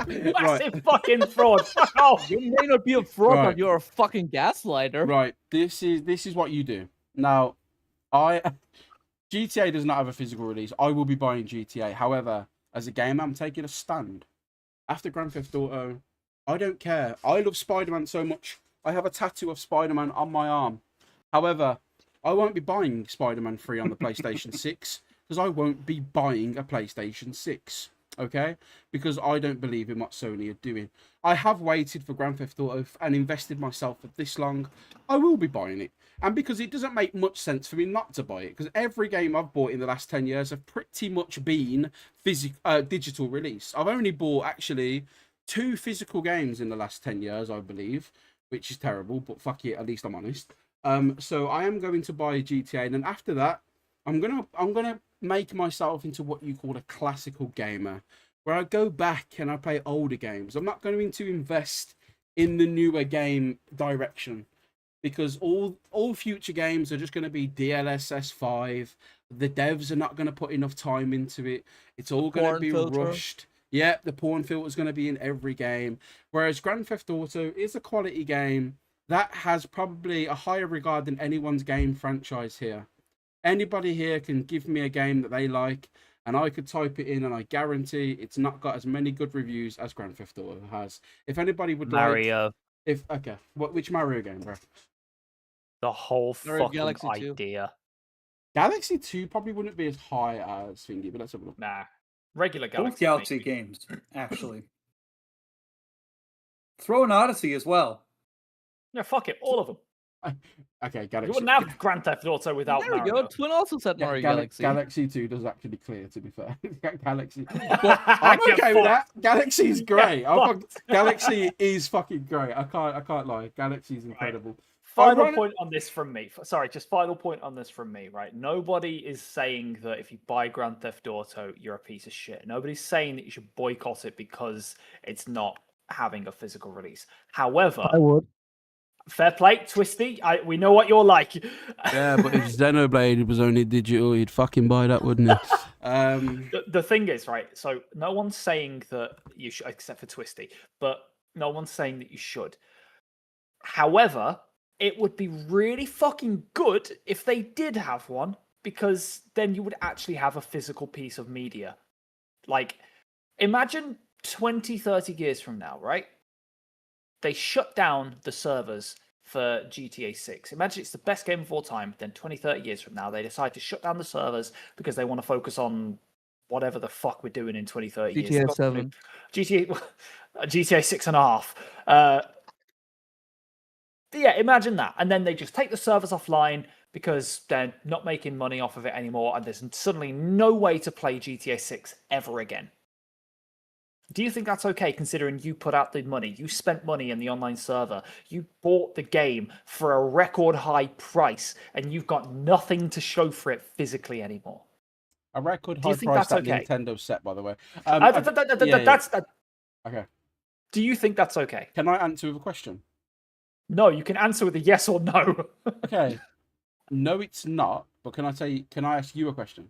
Massive fucking fraud. Fuck off. You may not be a fraud, Right. but you're a fucking gaslighter. Right. This is what you do. Now, GTA does not have a physical release. I will be buying GTA. However, as a gamer, I'm taking a stand. After Grand Theft Auto, I don't care. I love Spider-Man so much. I have a tattoo of Spider-Man on my arm. However, I won't be buying Spider-Man 3 on the PlayStation 6 because I won't be buying a PlayStation 6. Okay? Because I don't believe in what Sony are doing. I have waited for Grand Theft Auto and invested myself for this long. I will be buying it. And because it doesn't make much sense for me not to buy it, because every game I've bought in the last 10 years have pretty much been digital release. I've only bought, actually, 2 physical games in the last 10 years, I believe, which is terrible, but fuck it, at least I'm honest. So I am going to buy GTA, and then after that, I'm gonna make myself into what you call a classical gamer, where I go back and I play older games. I'm not going to invest in the newer game direction, because all future games are just going to be DLSS 5. The devs are not going to put enough time into it. It's all going to be rushed. Yeah, the porn filter is going to be in every game. Whereas Grand Theft Auto is a quality game that has probably a higher regard than anyone's game franchise here. Anybody here can give me a game that they like, and I could type it in, and I guarantee it's not got as many good reviews as Grand Theft Auto has. If anybody would Mario. which Mario game, bro? The whole Mario fucking Galaxy 2. idea. Galaxy 2 probably wouldn't be as high as Thingy, but let's have a look. Nah. Regular Both Galaxy. Galaxy maybe. games, actually. Throw an Odyssey as well. Yeah, fuck it. All of them. Okay, You Galaxy. wouldn't have Grand Theft Auto without There we Mario. go. Twin also said Mario Galaxy. Galaxy 2 does actually clear, to be fair. Galaxy. But I'm okay with that. Galaxy's great. Galaxy is fucking great. I can't lie. Galaxy's incredible. Final point on this from me. Sorry, just final point on this from me, right? Nobody is saying that if you buy Grand Theft Auto, you're a piece of shit. Nobody's saying that you should boycott it because it's not having a physical release. However, I would. fair play, Twisty. We know what you're like. Yeah, but if Xenoblade was only digital, you'd fucking buy that, wouldn't you? The thing is, right? So no one's saying that you should, except for Twisty, but no one's saying that you should. However, it would be really fucking good if they did have one, because then you would actually have a physical piece of media. Like, imagine 20, 30 years from now, right? They shut down the servers for GTA 6. Imagine it's the best game of all time. Then 20, 30 years from now, they decide to shut down the servers because they want to focus on whatever the fuck we're doing in 20, 30 years. GTA 7. GTA 6.5. Yeah, imagine that. And then they just take the servers offline because they're not making money off of it anymore, and there's suddenly no way to play GTA 6 ever again. Do you think that's okay, considering you put out the money, you spent money in the online server, you bought the game for a record high price, and you've got nothing to show for it physically anymore? A record Do you high think price that's that okay? Nintendo set, by the way. That's Okay. Do you think that's okay? Can I answer with a question? No, you can answer with a yes or no. Okay. No, it's not. But can I ask you a question?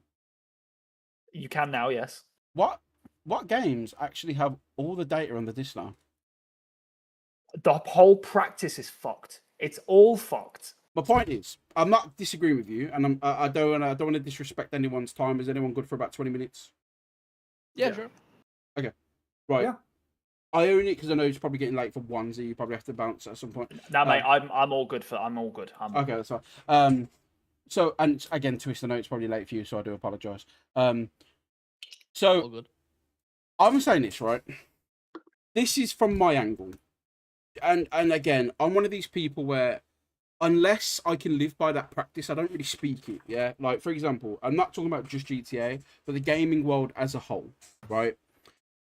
You can now, yes. What what games actually have all the data on the disc now? The whole practice is fucked. It's all fucked. My point is, I'm not disagreeing with you, and I don't want to disrespect anyone's time. Is anyone good for about 20 minutes? Yeah, sure. Okay, right. Yeah. I own it because I know it's probably getting late for one, so you probably have to bounce at some point. No, mate, I'm all good for. I'm all good. Okay, that's fine. So and again, twist. I know it's probably late for you, so I do apologize. All So good. I'm saying this right. This is from my angle, and again, I'm one of these people where, unless I can live by that practice, I don't really speak it. Yeah, like for example, I'm not talking about just GTA, but the gaming world as a whole, right?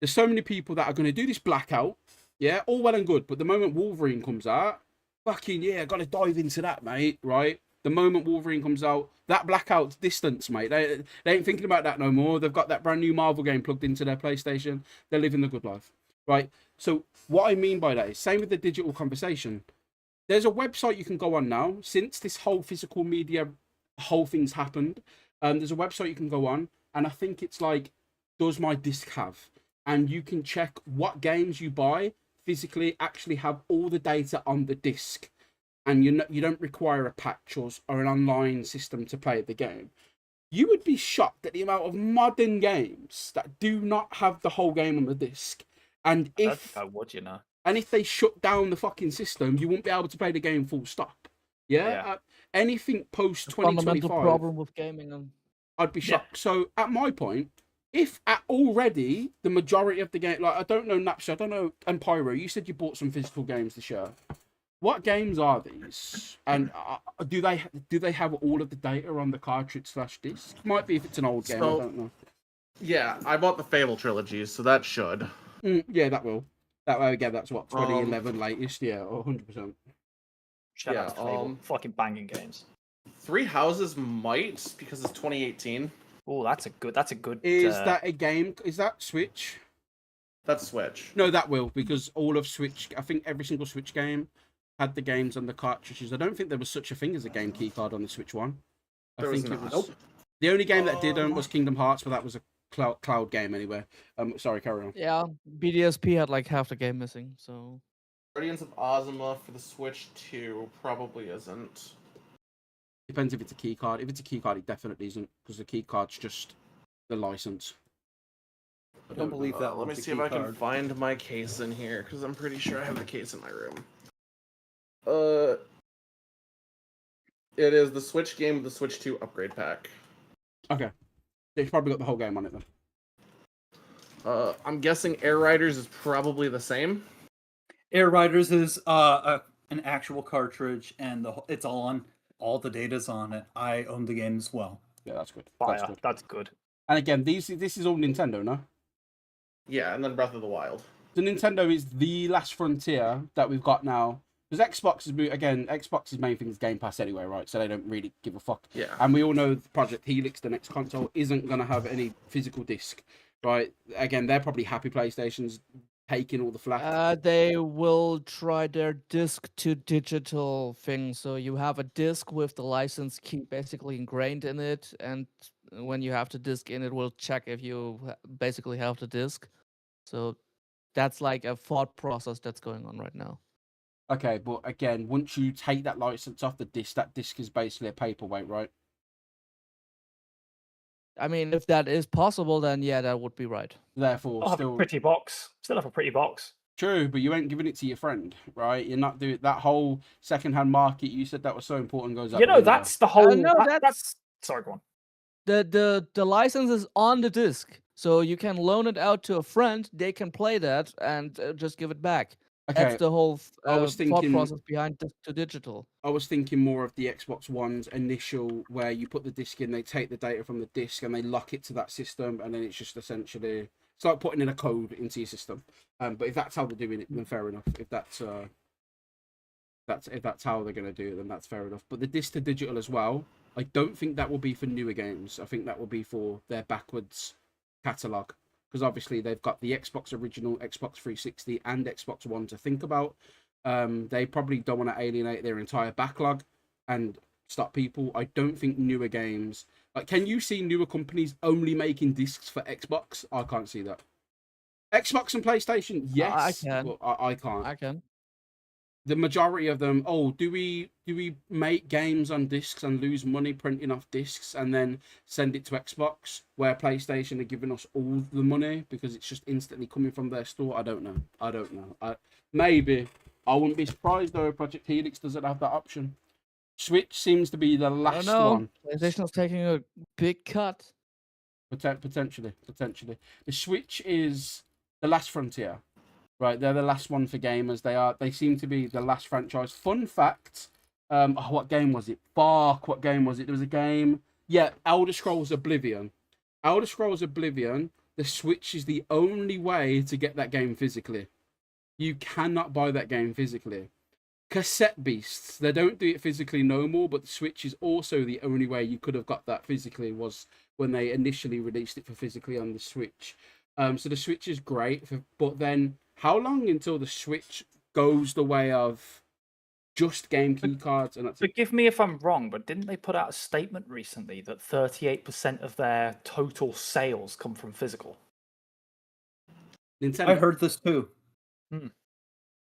There's so many people that are going to do this blackout, yeah, all well and good, but the moment Wolverine comes out, fucking yeah, got to dive into that, mate, right? The moment Wolverine comes out, that blackout's distance, mate. They ain't thinking about that no more. They've got that brand new Marvel game plugged into their PlayStation. They're living the good life, right? So what I mean by that is, same with the digital conversation. There's a website you can go on now, since this whole physical media whole thing's happened. There's a website you can go on, and I think it's like, does my disc have? And you can check what games you buy physically actually have all the data on the disc, and you don't require a patch or an online system to play the game. You would be shocked at the amount of modern games that do not have the whole game on the disc. And if I would, you know. And if they shut down the fucking system, you won't be able to play the game full stop. Yeah. Anything post 2025, Fundamental problem with gaming. I'd be shocked. So at my point, if already the majority of the game, like I don't know Napster, I don't know, and Pyro, you said you bought some physical games this year. What games are these? And do they have all of the data on the cartridge / disc? Might be if it's an old game. So, I don't know. Yeah, I bought the Fable trilogies, so that should. Yeah, that will. That way again. That's what 2011 latest. Yeah, 100%. Shout out to Fable. Fucking banging games. Three Houses might, because it's 2018. Oh, that's a good. Is that a game? Is that Switch? That's Switch. No, that will, because all of Switch, I think every single Switch game had the games on the cartridges. I don't think there was such a thing as a game keycard on the Switch one. I There was think it not. was. The only game that did was Kingdom Hearts, but that was a cloud game anyway. Sorry, carry on. Yeah, BDSP had like half the game missing, so. Guardians of Ozma for the Switch 2 probably isn't. Depends if it's a key card. If it's a key card, it definitely isn't, because the key card's just the license. I don't believe that Let me see if I can find my case in here, because I'm pretty sure I have the case in my room. It is the Switch game with the Switch 2 upgrade pack. Okay. It's probably got the whole game on it then. I'm guessing Air Riders is probably the same. Air Riders is an actual cartridge, and it's all on. All the data's on it. I own the game as well. Yeah, that's good. Fire. That's good. And again, this is all Nintendo, no? Yeah, and then Breath of the Wild. The Nintendo is the last frontier that we've got now. Because Xbox's main thing is Game Pass anyway, right? So they don't really give a fuck. Yeah. And we all know Project Helix, the next console, isn't going to have any physical disc, right? Again, they're probably happy PlayStation's taking all the flack. They will try their disc to digital thing. So you have a disc with the license key basically ingrained in it, and when you have the disc in, it will check if you basically have the disc. So that's like a thought process that's going on right now. Okay, but again, once you take that license off the disc, that disc is basically a paperweight, right? I mean, if that is possible, then yeah, that would be right. Therefore, I'll have a pretty box. Still have a pretty box. True, but you ain't giving it to your friend, right? You're not doing that whole second-hand market. You said that was so important. Goes up. You know, that's the whole. No, that's sorry, go on. The license is on the disc, so you can loan it out to a friend. They can play that and just give it back. Okay. That's the whole thought thinking- process behind disc to digital. I was thinking more of the Xbox One's initial, where you put the disc in, they take the data from the disc and they lock it to that system, and then it's just essentially it's like putting in a code into your system. But if that's how they're doing it, then fair enough. If that's how they're going to do it, then that's fair enough. But the disc to digital as well, I don't think that will be for newer games. I think that will be for their backwards catalog, because obviously they've got the Xbox original, Xbox 360, and Xbox One to think about. They probably don't want to alienate their entire backlog and stop people. I don't think newer games, like, can you see newer companies only making discs for Xbox? I can't see that. Xbox and PlayStation, yes. I can. But I can't. I can. The majority of them, do we make games on discs and lose money printing off discs and then send it to Xbox, where PlayStation are giving us all the money because it's just instantly coming from their store? I don't know. Maybe. I wouldn't be surprised though if Project Helix doesn't have that option. Switch seems to be the I don't last know. one. PlayStation's taking a big cut. Potentially. The Switch is the last frontier. Right, they're the last one for gamers. They seem to be the last franchise. Fun fact, what game was it? What game was it? There was a game. Yeah, Elder Scrolls Oblivion. Elder Scrolls Oblivion, the Switch is the only way to get that game physically. You cannot buy that game physically. Cassette Beasts, they don't do it physically no more, but the Switch is also the only way you could have got that physically was when they initially released it for physically on the Switch. So the Switch is great, but then how long until the Switch goes the way of just game key cards? And that's Forgive me if I'm wrong, but didn't they put out a statement recently that 38% of their total sales come from physical? Nintendo. I heard this too.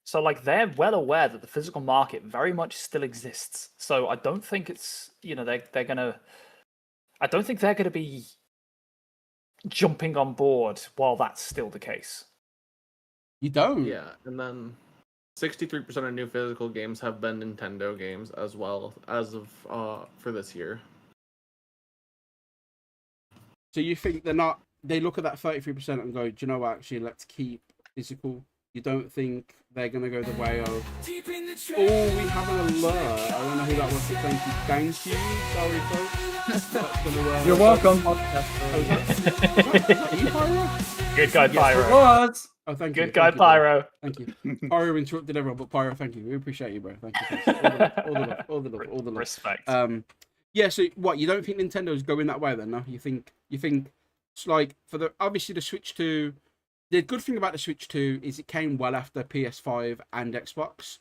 So, like, they're well aware that the physical market very much still exists. So I don't think it's, they're gonna. I don't think they're gonna be jumping on board while that's still the case. You don't? Yeah, and then 63% of new physical games have been Nintendo games as well as of for this year. So you think they're not? They look at that 33% and go, "Do you know what? Actually, let's keep physical." You don't think they're gonna go the way of? Oh, we have an alert. I don't know who that was. But thank you. Sorry, folks. That's gonna, You're welcome. Good guy, Pyro. Was. Oh, thank you. Good guy, Pyro. Thank you. Pyro interrupted everyone, but Pyro, thank you. We appreciate you, bro. Thank you. All the love. Respect. Yeah. So what? You don't think Nintendo's going that way then? No. You think it's like obviously the Switch 2. The good thing about the Switch 2 is it came well after PS5 and Xbox,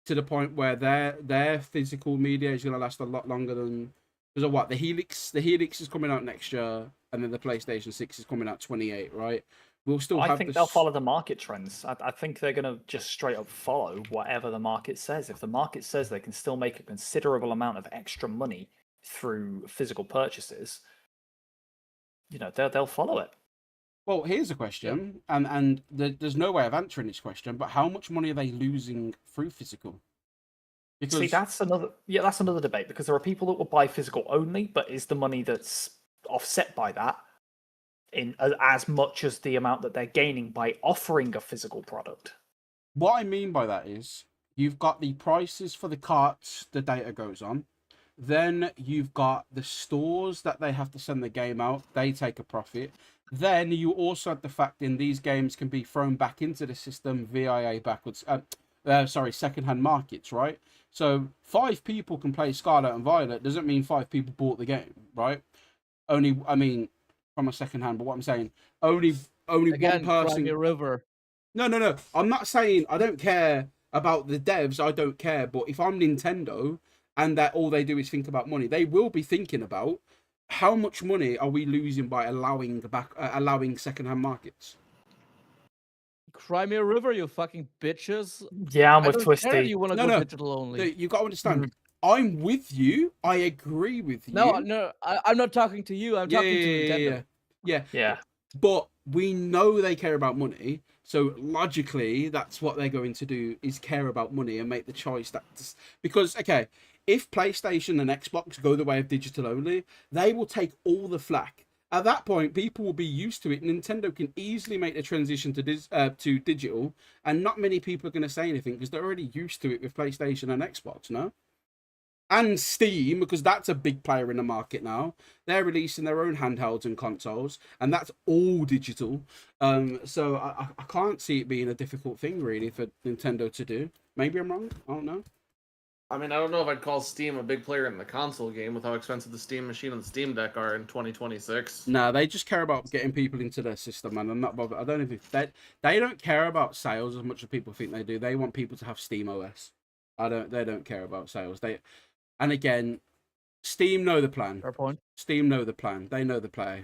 to the point where their physical media is going to last a lot longer than. Because of what? The Helix is coming out next year, and then the PlayStation 6 is coming out 28, right? We'll still have. I think they'll follow the market trends. I think they're going to just straight up follow whatever the market says. If the market says they can still make a considerable amount of extra money through physical purchases, they'll follow it. Well, here's a question, and there's no way of answering this question, but how much money are they losing through physical? Because See, that's another debate, because there are people that will buy physical only, but is the money that's offset by that in as much as the amount that they're gaining by offering a physical product? what I mean by that is you've got the prices for the carts the data goes on, then you've got the stores that they have to send the game out, they take a profit. Then you also have the fact in these games can be thrown back into the system via secondhand markets, right? So 5 people can play Scarlet and Violet doesn't mean 5 people bought the game, right? From a secondhand, but what I'm saying, only Again, one person. Crimea River. No. I'm not saying I don't care about the devs. I don't care, but if I'm Nintendo and that all they do is think about money, they will be thinking about how much money are we losing by allowing secondhand markets. Crimea River, you fucking bitches. Yeah, I'm I with don't Twisty. care you want to No, go no. digital only. You got to understand. I'm with you. I agree with you. No, I'm not talking to you. I'm talking to Nintendo. Yeah. But we know they care about money, so logically, that's what they're going to do is care about money and make the choice because if PlayStation and Xbox go the way of digital only, they will take all the flack. At that point, people will be used to it. Nintendo can easily make the transition to digital, and not many people are going to say anything because they're already used to it with PlayStation and Xbox, no? And Steam, because that's a big player in the market now. They're releasing their own handhelds and consoles, and that's all digital. So I can't see it being a difficult thing, really, for Nintendo to do. Maybe I'm wrong. I don't know. I mean, I don't know if I'd call Steam a big player in the console game with how expensive the Steam machine and the Steam Deck are in 2026. No, they just care about getting people into their system, man. I'm not bothered. I don't think they don't care about sales as much as people think they do. They want people to have Steam OS. They don't care about sales. And again, Steam know the plan. Fair point. Steam know the plan. They know the play.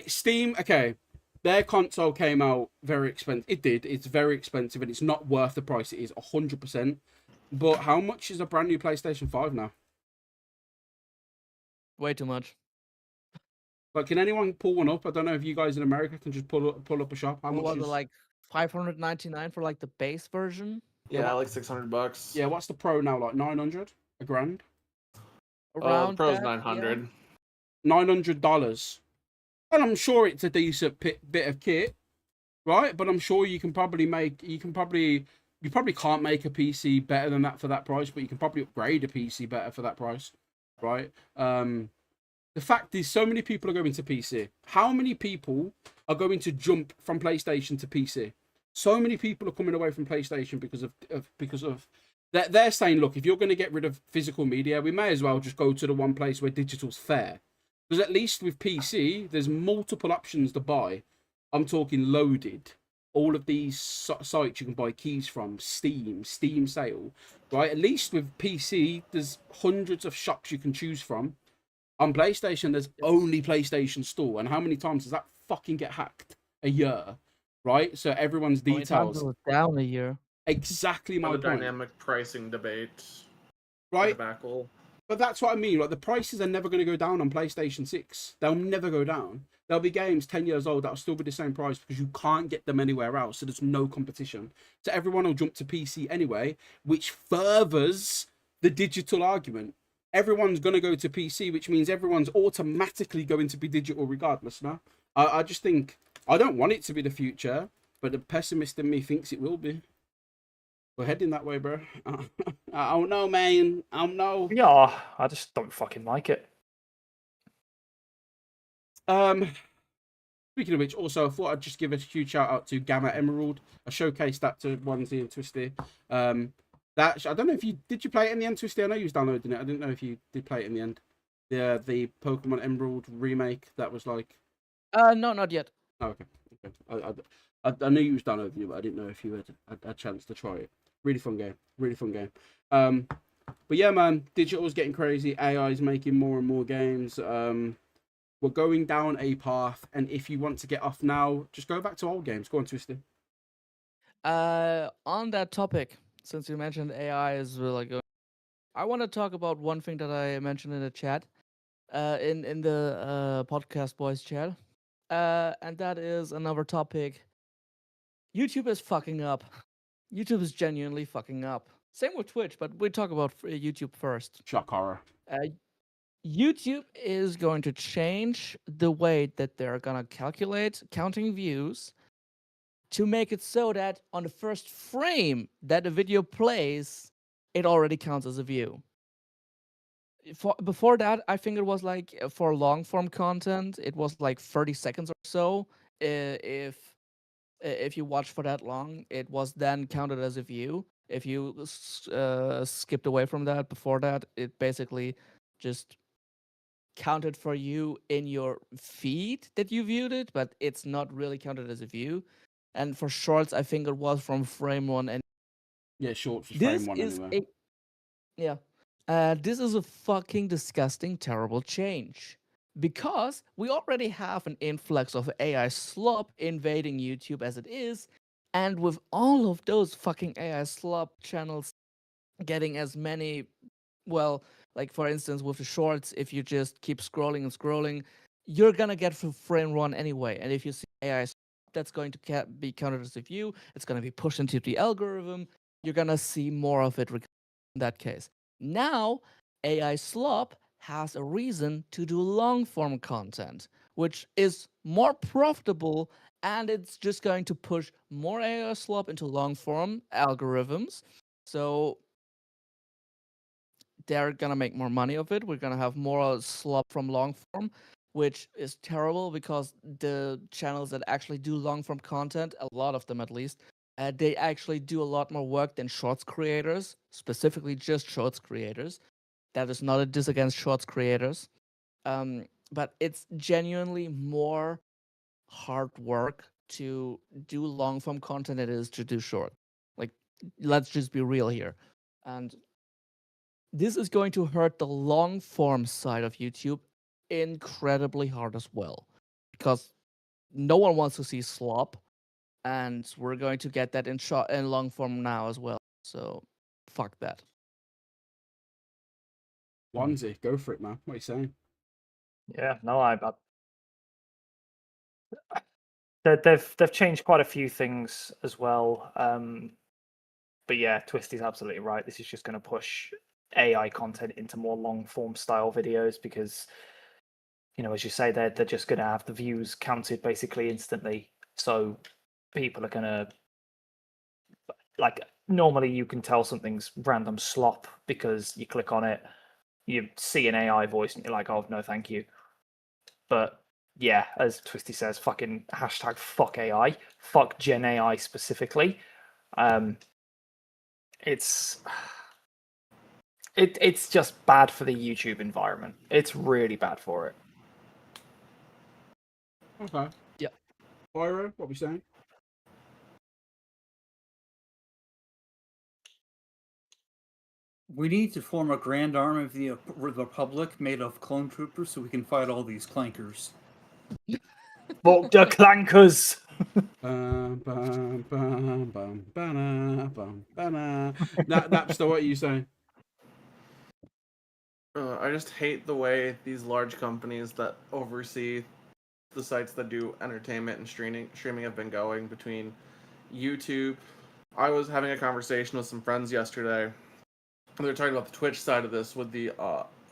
Steam, okay. their console came out very expensive. It did. It's very expensive, and it's not worth the price it is, 100%. But how much is a brand new PlayStation 5 now? Way too much. Like, can anyone pull one up? I don't know if you guys in America can just pull up a shop. How What much was is it, like 599 for like the base version? Yeah, like $600. Yeah, what's the Pro now? Like 900? A grand? The Around Pro's that, 900. $900. And I'm sure it's a decent bit of kit, right? But I'm sure you probably can't make a PC better than that for that price, but you can probably upgrade a PC better for that price, right? The fact is, so many people are going to PC. How many people are going to jump from PlayStation to PC? So many people are coming away from PlayStation because of they're saying, look, if you're going to get rid of physical media, we may as well just go to the one place where digital's fair. Because at least with PC, there's multiple options to buy. I'm talking loaded. All of these sites you can buy keys from, Steam sale, right? At least with PC, there's hundreds of shops you can choose from. On PlayStation, there's only PlayStation Store. And how many times does that fucking get hacked? A year, right? So everyone's How many times details. it was down a year? Exactly my The point. dynamic pricing debate. Right? Debacle. But that's what I mean. Like, the prices are never going to go down on PlayStation 6. They'll never go down. There'll be games 10 years old that'll still be the same price because you can't get them anywhere else. So there's no competition. So everyone will jump to PC anyway, which furthers the digital argument. Everyone's going to go to PC, which means everyone's automatically going to be digital regardless. No, I just think, I don't want it to be the future, but the pessimist in me thinks it will be. We're heading that way, bro. I don't know, man. I don't know. Yeah, I just don't fucking like it. Speaking of which, also I thought I'd just give a huge shout out to Gamma Emerald. I showcased that to Onesie and Twisty. That I don't know if you did you play it in the end, Twisty? I know you was downloading it. I didn't know if you did play it in the end. The Pokemon Emerald remake that was like. No, not yet. Oh, okay. I knew you was downloading it, but I didn't know if you had a chance to try it. Really fun game. Really fun game. But yeah, man, digital's getting crazy. AI is making more and more games. We're going down a path, and if you want to get off now, just go back to old games. Go on, Twisty. On that topic, since you mentioned AI is really good, I want to talk about one thing that I mentioned in the chat, in the podcast boys chat, and that is another topic. YouTube is fucking up. YouTube is genuinely fucking up. Same with Twitch, but we talk about YouTube first. Shock horror. YouTube is going to change the way that they're gonna calculate counting views to make it so that on the first frame that a video plays, it already counts as a view. Before that, I think it was like for long form content, it was like 30 seconds or so. If you watch for that long, it was then counted as a view. If you skipped away from that before that, it basically just counted for you in your feed that you viewed it, but it's not really counted as a view. And for shorts, I think it was from frame one. And Yeah, short for this frame one is anyway. this is a fucking disgusting, terrible change. Because we already have an influx of AI slop invading YouTube as it is, and with all of those fucking AI slop channels getting as many, well, like for instance with the shorts, if you just keep scrolling and scrolling, you're gonna get through frame one anyway. And if you see AI slop, that's going to be counted as a view, it's gonna be pushed into the algorithm, you're gonna see more of it in that case. Now, AI slop has a reason to do long form content, which is more profitable, and it's just going to push more AI slop into long form algorithms. So they're gonna make more money of it. We're gonna have more slop from long form, which is terrible because the channels that actually do long form content, a lot of them at least, they actually do a lot more work than shorts creators, specifically just shorts creators. That is not a diss against shorts creators. But it's genuinely more hard work to do long form content than it is to do short. Like, let's just be real here. And this is going to hurt the long form side of YouTube incredibly hard as well. Because no one wants to see slop, and we're going to get that in short and long form now as well. So, fuck that. Onesie, go for it, man. What are you saying? Yeah, no, they've changed quite a few things as well. But yeah, Twisty's absolutely right. This is just going to push AI content into more long form style videos because, as you say, they're just going to have the views counted basically instantly. So people are going to, like, normally you can tell something's random slop because you click on it, you see an AI voice, and you're like, oh, no, thank you. But yeah, as Twisty says, fucking hashtag fuck AI, fuck Gen AI specifically. It's just bad for the YouTube environment. It's really bad for it. Okay. Yeah. Byron, what are we saying? We need to form a grand army of the Republic made of clone troopers so we can fight all these clankers. Fuck the clankers! Napster, what are you saying? I just hate the way these large companies that oversee the sites that do entertainment and streaming have been going between YouTube. I was having a conversation with some friends yesterday. They were talking about the Twitch side of this with the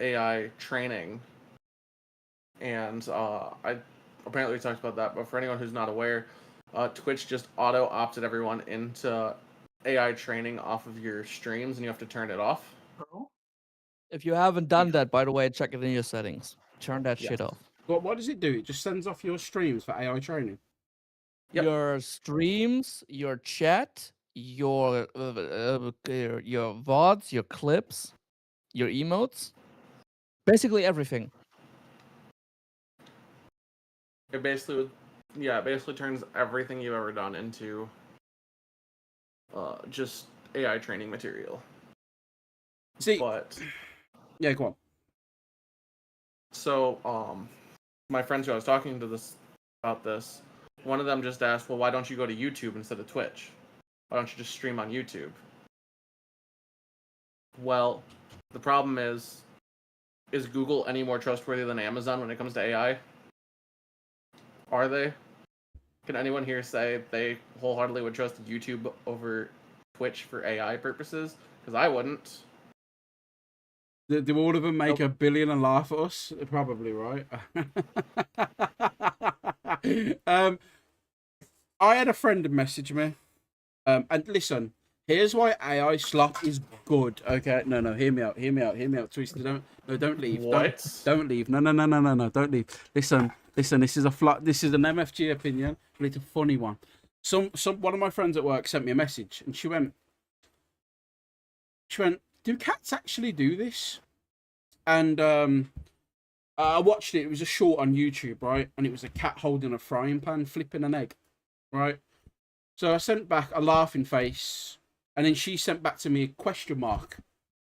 AI training. And I apparently talked about that, but for anyone who's not aware, Twitch just auto-opted everyone into AI training off of your streams, and you have to turn it off. If you haven't done that, by the way, check it in your settings. Turn that shit off. What does it do? It just sends off your streams for AI training. Yep. Your streams, your chat, your VODs, your clips, your emotes, basically everything. It basically turns everything you've ever done into just AI training material. See, But yeah, go on. so my friends who I was talking to about this, one of them just asked, well, why don't you go to YouTube instead of Twitch? Why don't you just stream on YouTube? Well, the problem is Google any more trustworthy than Amazon when it comes to AI? Are they? Can anyone here say they wholeheartedly would trust YouTube over Twitch for AI purposes? Because I wouldn't. Do all of them make $1 billion and laugh at us? Probably, right? I had a friend message me, and listen. Here's why AI slop is good. Okay, no, hear me out. Twisted, don't leave. What? Don't leave. No, don't leave. Listen. This is This is an MFG opinion, but it's a funny one. One of my friends at work sent me a message, and she went, do cats actually do this? And I watched it. It was a short on YouTube, right? And it was a cat holding a frying pan, flipping an egg, right? So I sent back a laughing face, and then she sent back to me a question mark,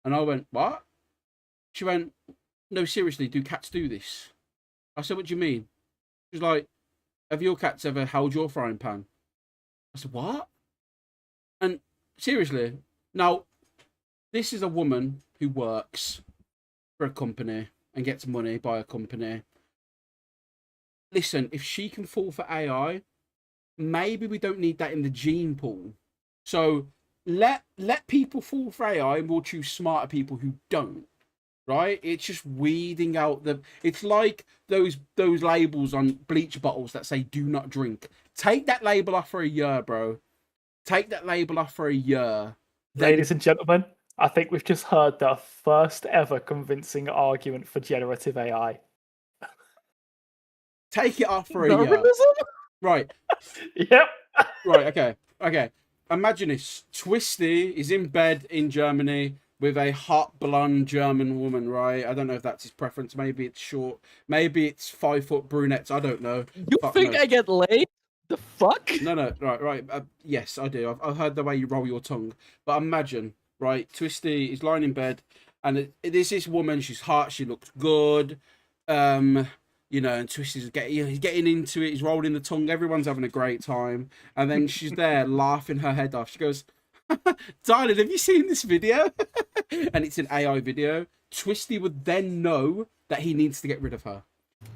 and I went, what? She went, no, seriously, do cats do this? I said, what do you mean? She was like, have your cats ever held your frying pan? I said, what? And seriously, now, this is a woman who works for a company and gets money by a company. Listen, if she can fall for AI, maybe we don't need that in the gene pool. So let people fall for AI, and we'll choose smarter people who don't. Right? It's just weeding out it's like those labels on bleach bottles that say do not drink. Take that label off for a year, bro. Take that label off for a year. Ladies and gentlemen, I think we've just heard the first ever convincing argument for generative AI. Take it off for a year. Right. Yep. Right, okay. Imagine this. Twisty is in bed in Germany with a hot blonde German woman, right? I don't know if that's his preference. Maybe it's short. Maybe it's 5-foot brunettes. I don't know. You think I get laid? The fuck? No. Right. Yes, I do. I've heard the way you roll your tongue. But imagine, right? Twisty is lying in bed, and it is this woman. She's hot. She looks good. you know, and Twisty's he's getting into it, he's rolling the tongue, everyone's having a great time, and then she's there laughing her head off. She goes, "Darling, have you seen this video?" And it's an AI video. Twisty would then know that he needs to get rid of her.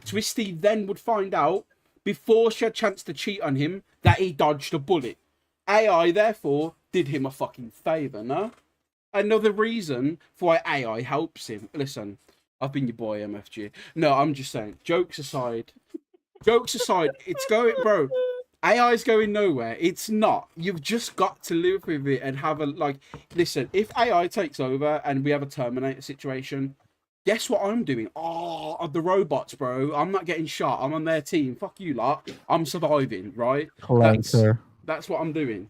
Twisty then would find out, before she had a chance to cheat on him, that he dodged a bullet. AI, therefore, did him a fucking favour, no? Another reason for why AI helps him. Listen, I've been your boy, MFG. No, I'm just saying, jokes aside, it's going, bro, AI's going nowhere. It's not. You've just got to live with it and have a, like, listen, if AI takes over and we have a Terminator situation, guess what I'm doing? Oh, the robots, bro. I'm not getting shot. I'm on their team. Fuck you lot. I'm surviving, right? That's what I'm doing.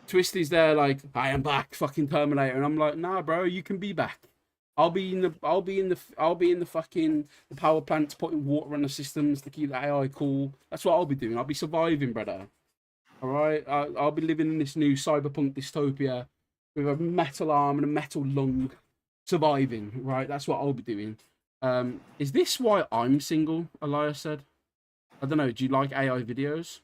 Twisty's there like, I am back, fucking Terminator, and I'm like, nah, bro, you can be back. I'll be in the fucking the power plants, putting water on the systems to keep the AI cool. That's what I'll be doing. I'll be surviving, brother. All right, I'll be living in this new cyberpunk dystopia with a metal arm and a metal lung, surviving. Right, that's what I'll be doing. Is this why I'm single? Elias said. I don't know. Do you like AI videos?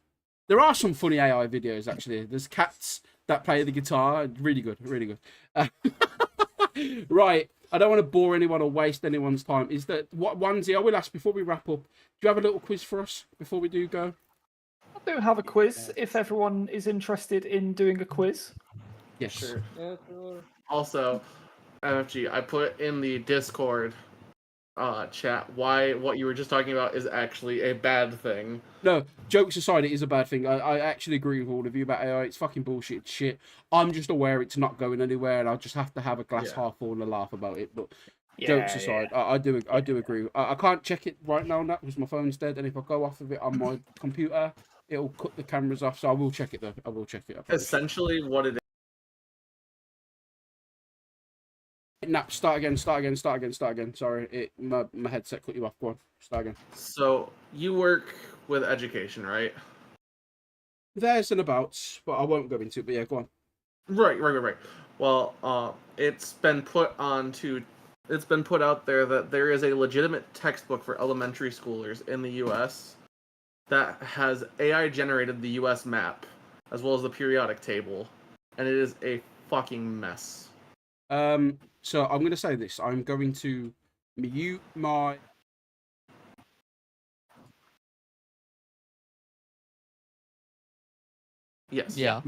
There are some funny AI videos, actually. There's cats that play the guitar. Really good, really good. Right. I don't want to bore anyone or waste anyone's time. Is that what onesie? I will ask before we wrap up. Do you have a little quiz for us before we do go? I do have a quiz if everyone is interested in doing a quiz. Yes. Sure. Also, MFG, I put in the Discord chat why what you were just talking about is actually a bad thing. No, jokes aside, it is a bad thing. I actually agree with all of you about AI. It's fucking bullshit. It's shit. I'm just aware it's not going anywhere, and I just have to have a glass half full and a laugh about it. But jokes aside, I do agree. I can't check it right now, because my phone's dead, and if I go off of it on my computer, it'll cut the cameras off. So I will check it though. I will check it. Essentially, what it is. Nap, start again. Sorry, my headset cut you off. Go on, start again. So you work with education, right? There's and abouts, but I won't go into it. But yeah, go on. Right. Well, it's been put out there that there is a legitimate textbook for elementary schoolers in the U.S. that has AI generated the U.S. map as well as the periodic table, and it is a fucking mess. So I'm going to say this. I'm going to mute my... Yes. Yeah.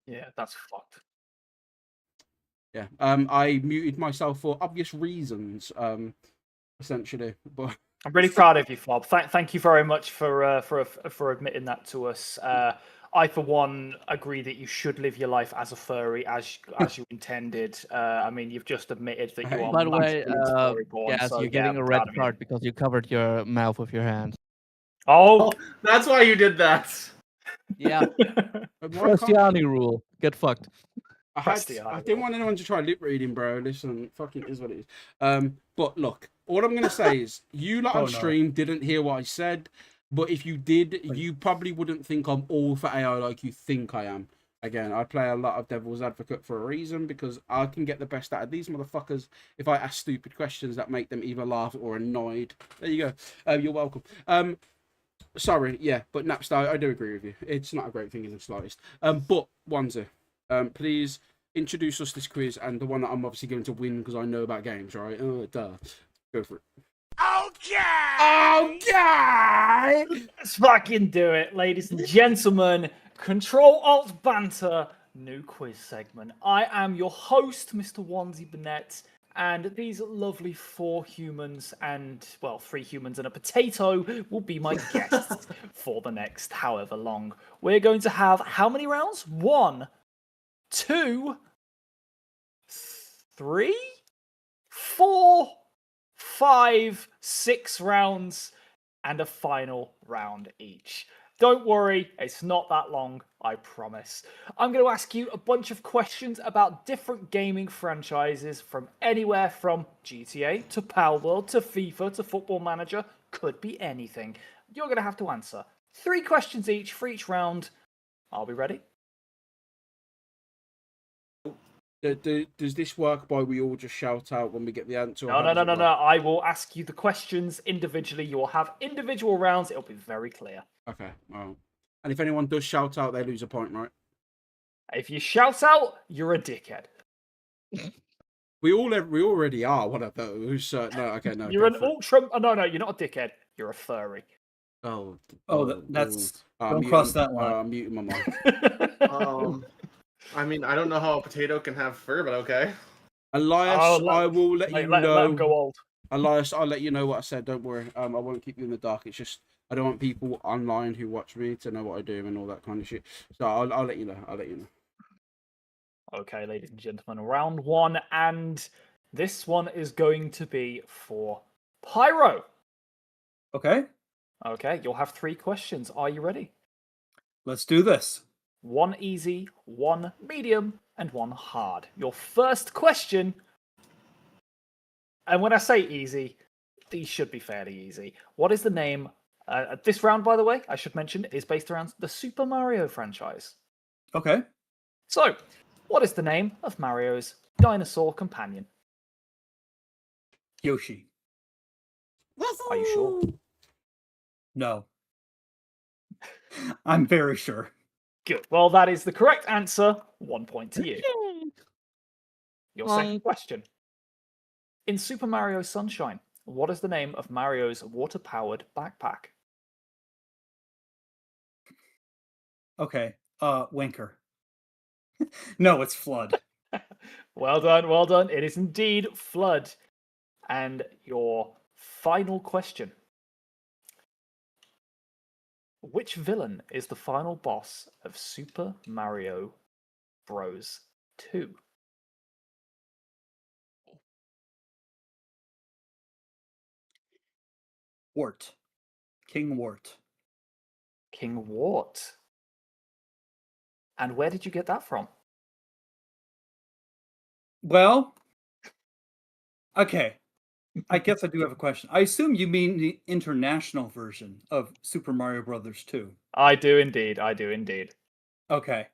Yeah, that's fucked. Yeah. I muted myself for obvious reasons, essentially. But I'm really proud of you, Fob. Thank you very much for admitting that to us. I, for one, agree that you should live your life as a furry, as you intended. I mean, you've just admitted that you are. By the way, furry-born, yes, so, you're getting yeah, a I'm red proud of you. card because you covered your mouth with your hands. Oh, That's why you did that. Yeah. Christiani rule. Get fucked. I didn't want anyone to try lip reading, bro. Listen, fucking is what it is. But look, all I'm gonna say is you lot on stream didn't hear what I said, but if you did, you probably wouldn't think I'm all for AI like you think I am. Again, I play a lot of devil's advocate for a reason, because I can get the best out of these motherfuckers if I ask stupid questions that make them either laugh or annoyed. There you go. You're welcome. Sorry, yeah, but Napstar, I do agree with you. It's not a great thing in the slightest. But Wanzer, please introduce us this quiz, and the one that I'm obviously going to win because I know about games, right? Oh, duh. Go for it. Okay! let's fucking do it, ladies and gentlemen. Ctrl Alt Banter, new quiz segment. I am your host, Mr. Wanzi Burnett. and these lovely 4 humans and, well, 3 humans and a potato will be my guests for the next however long. We're going to have how many rounds? 1, 2, 3, 4, 5, 6 rounds, and a final round each. Don't worry, it's not that long, I promise. I'm going to ask you a bunch of questions about different gaming franchises from anywhere from GTA to Palworld to FIFA to Football Manager. Could be anything. You're going to have to answer 3 questions each for each round. Are we ready? Does this work by we all just shout out when we get the answer? No. I will ask you the questions individually. You will have individual rounds. It'll be very clear. Okay, well. And if anyone does shout out, they lose a point, right? If you shout out, you're a dickhead. We already are one of those. No, okay, no. You're an ultra. Oh, no, you're not a dickhead. You're a furry. That's don't cross that line. I'm muting my mic. I mean, I don't know how a potato can have fur, but okay. Elias, I will let you know. Let him go old. Elias, I'll let you know what I said. Don't worry. I won't keep you in the dark. It's just I don't want people online who watch me to know what I do and all that kind of shit. So I'll let you know. I'll let you know. Okay, ladies and gentlemen, round 1, and this one is going to be for Pyro. Okay, Okay, you'll have 3 questions. Are you ready? let's do this. 1 easy, 1 medium, and 1 hard. Your first question, and when I say easy, these should be fairly easy. What is the name? This round, by the way, I should mention, is based around the Super Mario franchise. Okay, So, what is the name of Mario's dinosaur companion? Yoshi. Are you sure? No, I'm very sure. Good. Well, that is the correct answer. 1 point to you. Your second question. In Super Mario Sunshine, what is the name of Mario's water-powered backpack? Okay, Winker. No, it's Flood. Well done. It is indeed Flood. And your final question. Which villain is the final boss of Super Mario Bros. 2? Wart. King Wart. King Wart. And where did you get that from? Well, okay. I guess I do have a question. I assume you mean the international version of Super Mario Brothers 2. I do indeed. Okay.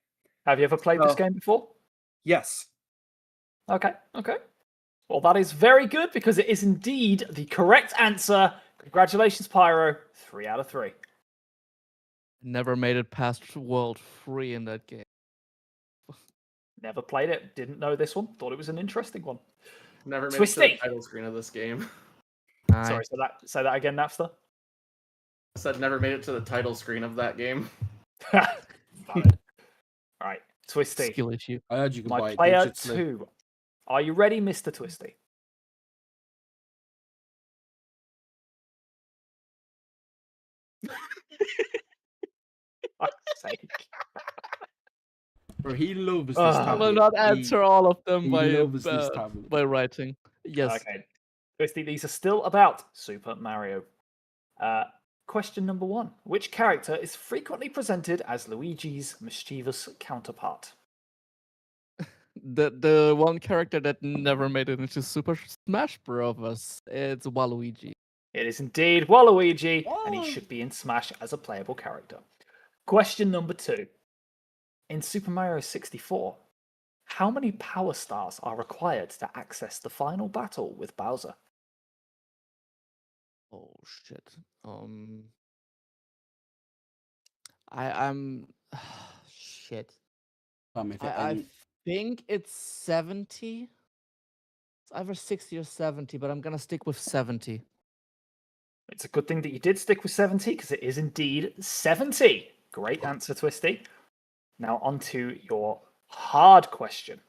Have you ever played this game before? Yes. Okay. Well, that is very good because it is indeed the correct answer. Congratulations, Pyro. 3 out of 3. Never made it past World 3 in that game. Never played it. Didn't know this one. Thought it was an interesting one. Never made it to Twisty. the title screen of this game. Sorry, say that again, Napster. I said never made it to the title screen of that game. Got it. All right, Twisty. Skill issue. I heard you can buy My it player digitally. 2. Are you ready, Mr. Twisty? Fuck's sake. Bro, he loves this I tablet. will not answer all of them he loves this tablet. by writing. Yes. Okay. Twisty, these are still about Super Mario. Question number 1. Which character is frequently presented as Luigi's mischievous counterpart? The one character that never made it into Super Smash Bros. It's Waluigi. It is indeed Waluigi, and he should be in Smash as a playable character. Question number 2. In Super Mario 64, how many power stars are required to access the final battle with Bowser? Oh shit. I'm shit. I think it's 70. It's either 60 or 70, but I'm gonna stick with 70. It's a good thing that you did stick with 70, because it is indeed 70. Great answer, Twisty. Now on to your hard question.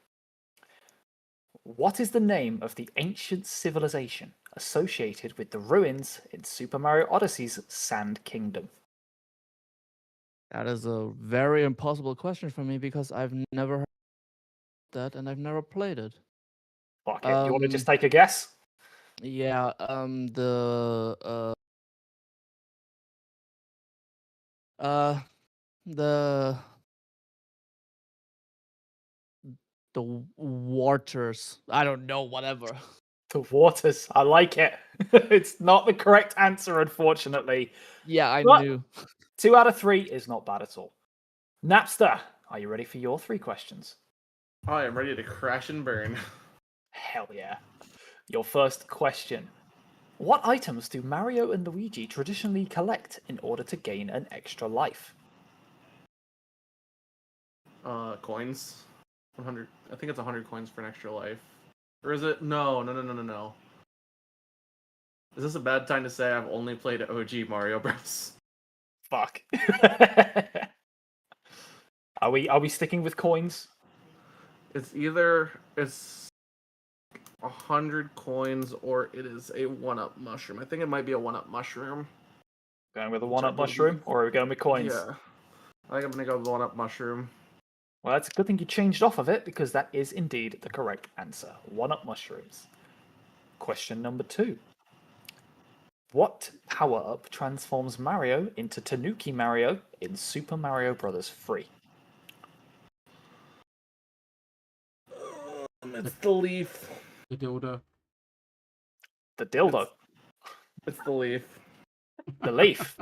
What is the name of the ancient civilization associated with the ruins in Super Mario Odyssey's Sand Kingdom? That is a very impossible question for me because I've never heard that and I've never played it. Fuck it. You want to just take a guess? Yeah, the waters. I don't know, whatever. The waters. I like it. It's not the correct answer, unfortunately. Yeah, I But knew. 2 out of 3 is not bad at all. Napster, are you ready for your 3 questions? I am ready to crash and burn. Hell yeah. Your first question. What items do Mario and Luigi traditionally collect in order to gain an extra life? Coins. 100. I think it's 100 coins for an extra life. Or is it? No. Is this a bad time to say I've only played OG Mario Bros? Fuck. Are we sticking with coins? It's 100 coins or it is a 1-up mushroom. I think it might be a 1-up mushroom. Going with a 1-up mushroom, or are we going with coins? Yeah. I think I'm gonna go with the 1-up mushroom. Well, that's a good thing you changed off of it, because that is indeed the correct answer. 1-up mushrooms. Question number 2. What power-up transforms Mario into Tanuki Mario in Super Mario Bros. 3? It's the leaf. The dildo. The dildo. It's the leaf. The leaf.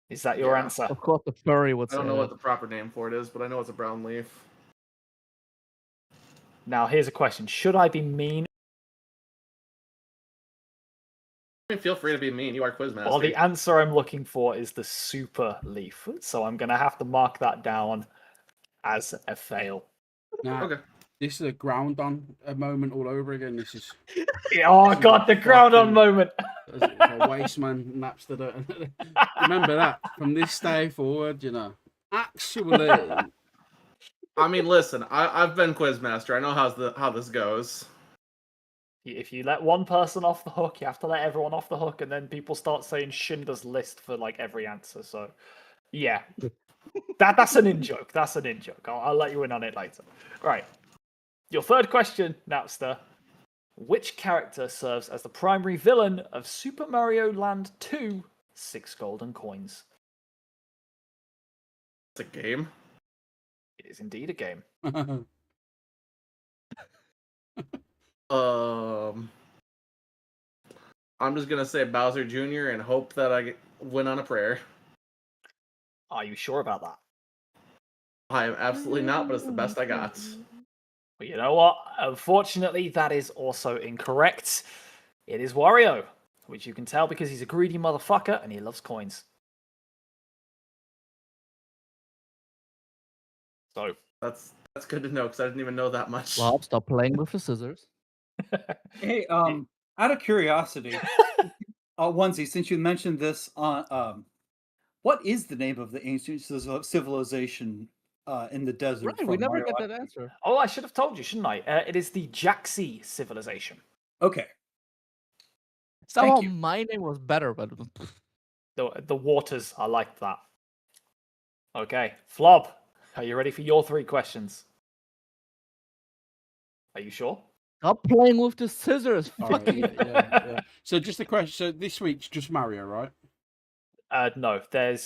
Is that your Yeah. answer? Of course, the furry would I say don't know what that. the proper name for it is, but I know it's a brown leaf. Now, here's a question. Should I be mean? I mean, feel free to be mean. You are Quizmaster. Well, the answer I'm looking for is the super leaf. So I'm going to have to mark that down as a fail. Now, Okay. this is a ground on a moment all over again. This is Oh, God, the ground on moment. it's a waste man Napster. Remember that from this day forward, you know. Actually, I mean, listen, I've been Quizmaster. I know how this goes. If you let one person off the hook, you have to let everyone off the hook, and then people start saying Schindler's List for like every answer. So, yeah, that's an in-joke. That's an in-joke. I'll let you in on it later. Right. Your third question, Napster. Which character serves as the primary villain of Super Mario Land 2 6 Golden Coins? It's a game. It is indeed a game. I'm just gonna say Bowser Jr. and hope that I win on a prayer. Are you sure about that? I am absolutely not, but it's the best I got. Well, you know what? Unfortunately, that is also incorrect. It is Wario, which you can tell because he's a greedy motherfucker and he loves coins. So That's good to know because I didn't even know that much. Well, stop playing with the scissors. Hey, out of curiosity, Onesie, since you mentioned this on, what is the name of the ancient civilization in the desert? Right, from we never Mario get that Odyssey? answer. Oh, I should have told you, shouldn't I? It is the Jaxi civilization. Okay. Somehow you. my name was better, but The waters, I like that. Okay, Flob, are you ready for your 3 questions? Are you sure? stop playing with the scissors. All right, yeah. So just a question. So this week's just Mario, right? No, there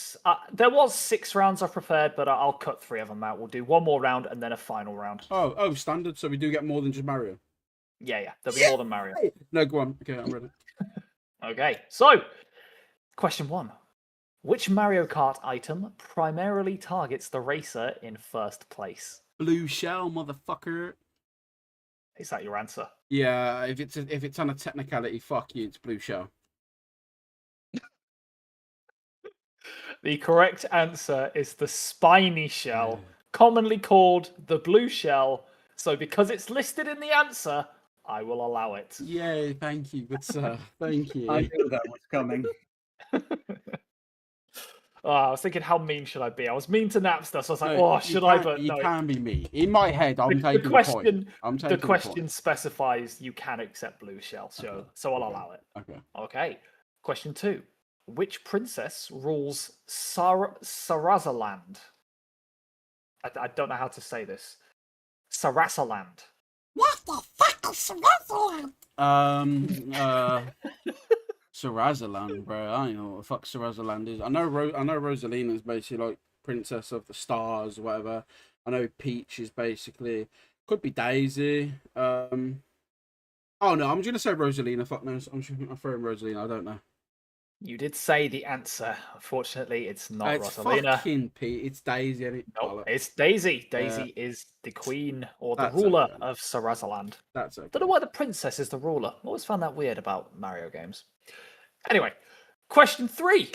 was 6 rounds I've prepared, but I'll cut 3 of them out. We'll do one more round and then a final round. Oh, standard. So we do get more than just Mario. Yeah, there'll be more than Mario. No, go on. Okay, I'm ready. Okay, so question 1. Which Mario Kart item primarily targets the racer in first place? Blue shell, motherfucker. Is that your answer? Yeah, if it's on a technicality, fuck you. It's blue shell. The correct answer is the spiny shell, commonly called the blue shell. So because it's listed in the answer, I will allow it. Yay, thank you, good sir. Thank you. I knew that was coming. I was thinking, how mean should I be? I was mean to Napster, so I was like, No, oh, you should I? can't- But you no. can be me. In my head, I'm taking The the point. question, I'm the taking the question point. specifies you can accept blue shell, so I'll allow it. Okay. Okay. Question 2. Which princess rules Sarasaland? I don't know how to say this. Sarasaland. Sarasaland, bro. I don't know what the fuck Sarasaland is. I know Rosalina's basically like Princess of the Stars, or whatever. I know Peach is basically could be Daisy. Oh no, I'm just gonna say Rosalina. Fuck knows. I'm throwing Rosalina. I don't know. You did say the answer. Unfortunately, it's not It's Rosalina. fucking Pete. It's Daisy. And No, it's Daisy. Daisy is the queen or the That's ruler okay. of Sarasaland. That's okay. Don't know why the princess is the ruler. Always found that weird about Mario games. Anyway, question 3.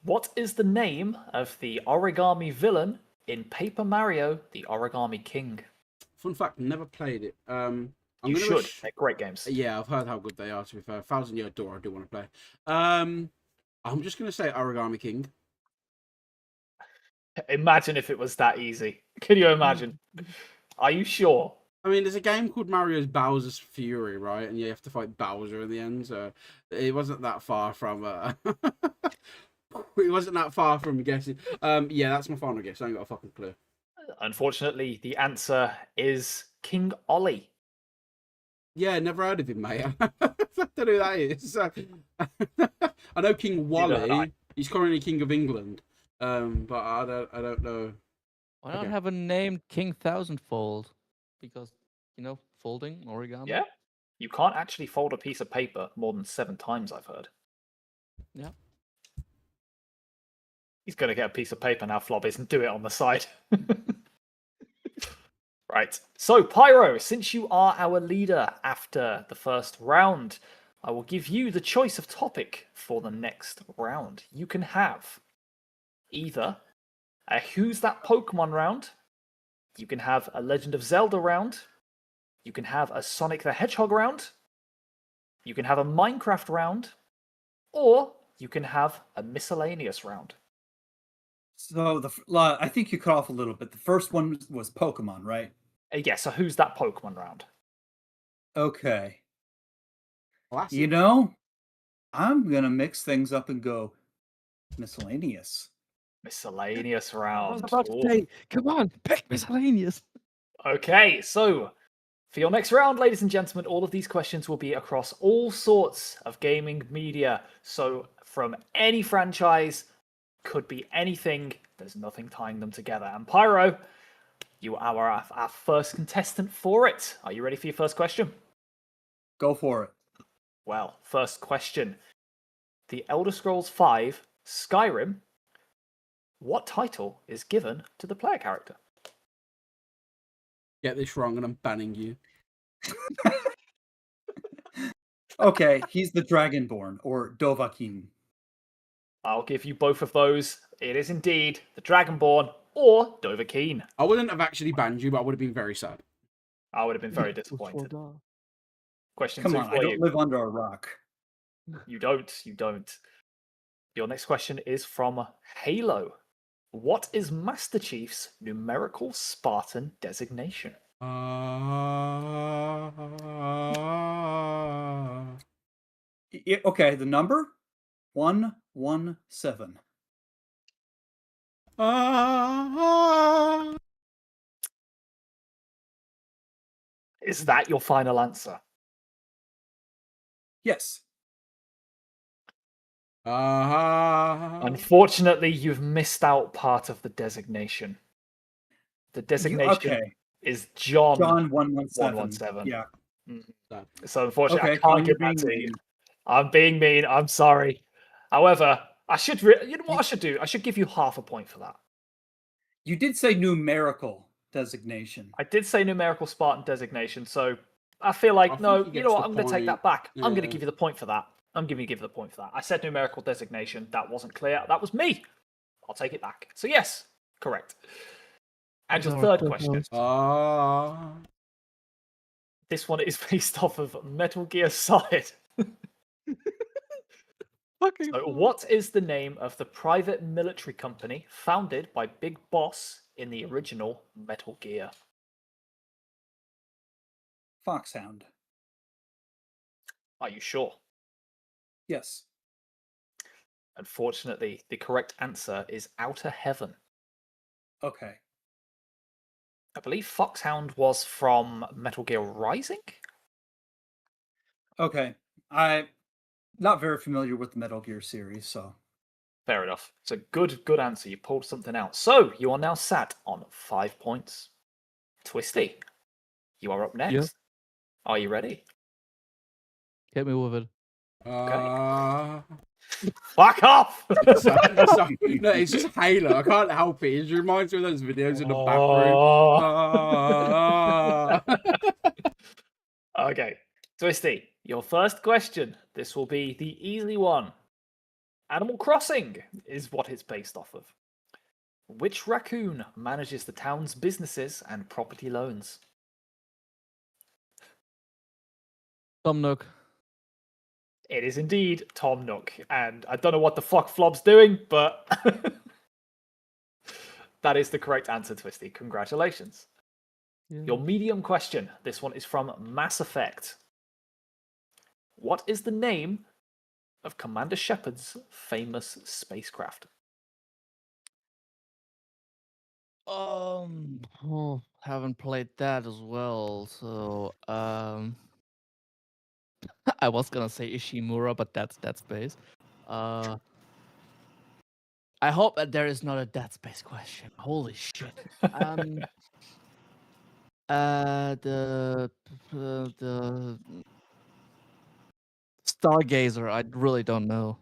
What is the name of the origami villain in Paper Mario: The Origami King? Fun fact: never played it. You should. They're great games. Yeah, I've heard how good they are. To be fair, 1,000 Year Door, I do want to play. I'm just gonna say Origami King. Imagine if it was that easy. Can you imagine? Are you sure? I mean, there's a game called Mario's Bowser's Fury, right? And you have to fight Bowser in the end. So it wasn't that far from. It wasn't that far from guessing. Yeah, that's my final guess. I ain't got a fucking clue. Unfortunately, the answer is King Ollie. Yeah, never heard of him, mate. I don't know who that is. I know King Wally. He's currently King of England. But I don't know. Why not Okay. have a name King Thousandfold? Because, folding, origami. Yeah. You can't actually fold a piece of paper more than 7 times, I've heard. Yeah. He's going to get a piece of paper now, Flobbies, and do it on the side. Right. So, Pyro, since you are our leader after the first round, I will give you the choice of topic for the next round. You can have either a Who's That Pokemon round, you can have a Legend of Zelda round, you can have a Sonic the Hedgehog round, you can have a Minecraft round, or you can have a miscellaneous round. So I think you cut off a little bit. The first one was Pokemon, right? Yeah, so Who's That Pokemon round? Okay. Classic. You know, I'm gonna mix things up and go miscellaneous. Miscellaneous I was round. about to Ooh. say, come on, pick miscellaneous. Okay, so for your next round, ladies and gentlemen, all of these questions will be across all sorts of gaming media. So from any franchise, could be anything. There's nothing tying them together. And Pyro, you are our first contestant for it. Are you ready for your first question? Go for it. Well, first question. The Elder Scrolls V Skyrim, what title is given to the player character? Get this wrong and I'm banning you. Okay, he's the Dragonborn or Dovahkiin. I'll give you both of those. It is indeed the Dragonborn or Dovahkiin. I wouldn't have actually banned you, but I would have been very sad. I would have been very disappointed. Question Come 2 on, for I you. don't live under a rock. You don't. Your next question is from Halo. What is Master Chief's numerical Spartan designation? Okay, the number 117. Is that your final answer? Yes. Unfortunately, you've missed out part of the designation. The designation is John 117. 117. Yeah. So unfortunately, Okay, I can't John, give you're that to being you. mean. I'm being mean. I'm sorry. However, I should. You know what I should do? I should give you half a point for that. You did say numerical designation. I did say numerical Spartan designation, so I feel like I think no. he You gets know what? the I'm going to take point. that back. I'm going to Yeah. give you the point for that. I'm going to give you the point for that. I said numerical designation. That wasn't clear. That was me. I'll take it back. So yes, correct. And your third question. This one is based off of Metal Gear Solid. Fucking So, what is the name of the private military company founded by Big Boss in the original Metal Gear? Foxhound. Are you sure? Yes. Unfortunately, the correct answer is Outer Heaven. Okay. I believe Foxhound was from Metal Gear Rising. Okay. I'm not very familiar with the Metal Gear series, so. Fair enough. It's a good answer. You pulled something out. So you are now sat on 5 points. Twisty, you are up next. Yeah. Are you ready? Hit me with it. Fuck off! Sorry. No, it's just Halo. I can't help it. It reminds me of those videos in the bathroom. Okay, Twisty, your first question. This will be the easy one. Animal Crossing is what it's based off of. Which raccoon manages the town's businesses and property loans? Tom Nook. It is indeed Tom Nook, and I don't know what the fuck Flob's doing, but that is the correct answer, Twisty. Congratulations. Yeah. Your medium question. This one is from Mass Effect. What is the name of Commander Shepard's famous spacecraft? Haven't played that as well, so I was gonna say Ishimura, but that's Dead Space. I hope that there is not a Dead Space question. Holy shit. The Stargazer. I really don't know.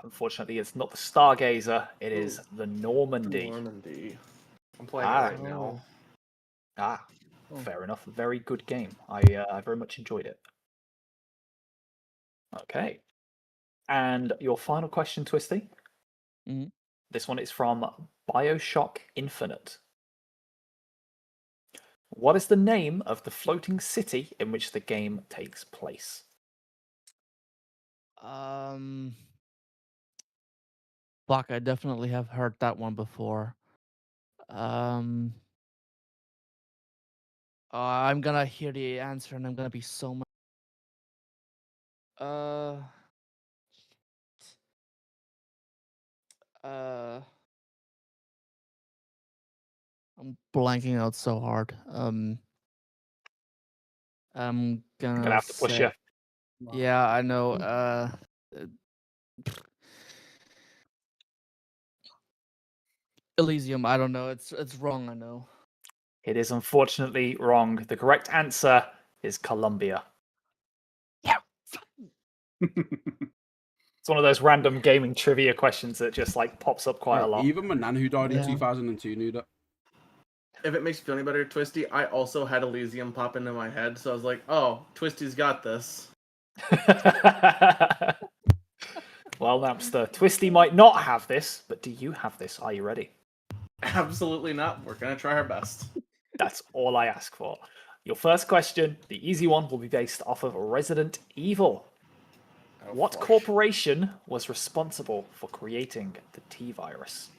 Unfortunately, it's not the Stargazer. It is the Normandy. Normandy. I'm playing Ah. it right now. Fair enough. Very good game. I very much enjoyed it. Okay. And your final question, Twisty? Mhm. This one is from BioShock Infinite. What is the name of the floating city in which the game takes place? Fuck, I definitely have heard that one before. I'm gonna hear the answer and I'm gonna be so much. I'm blanking out so hard. I'm I'm gonna gonna have to push you. Yeah, I know. Elysium. I don't know. It's wrong. I know. It is unfortunately wrong. The correct answer is Columbia. Yeah. It's one of those random gaming trivia questions that just like pops up quite a lot. Even my nan who died in Yeah. 2002 knew that. If it makes you feel any better, Twisty, I also had Elysium pop into my head, so I was like, oh, Twisty's got this. Well, Napster, Twisty might not have this, but do you have this? Are you ready? Absolutely not. We're gonna try our best. That's all I ask for. Your first question, the easy one, will be based off of Resident Evil. Oh, What fuck. corporation was responsible for creating the T-virus?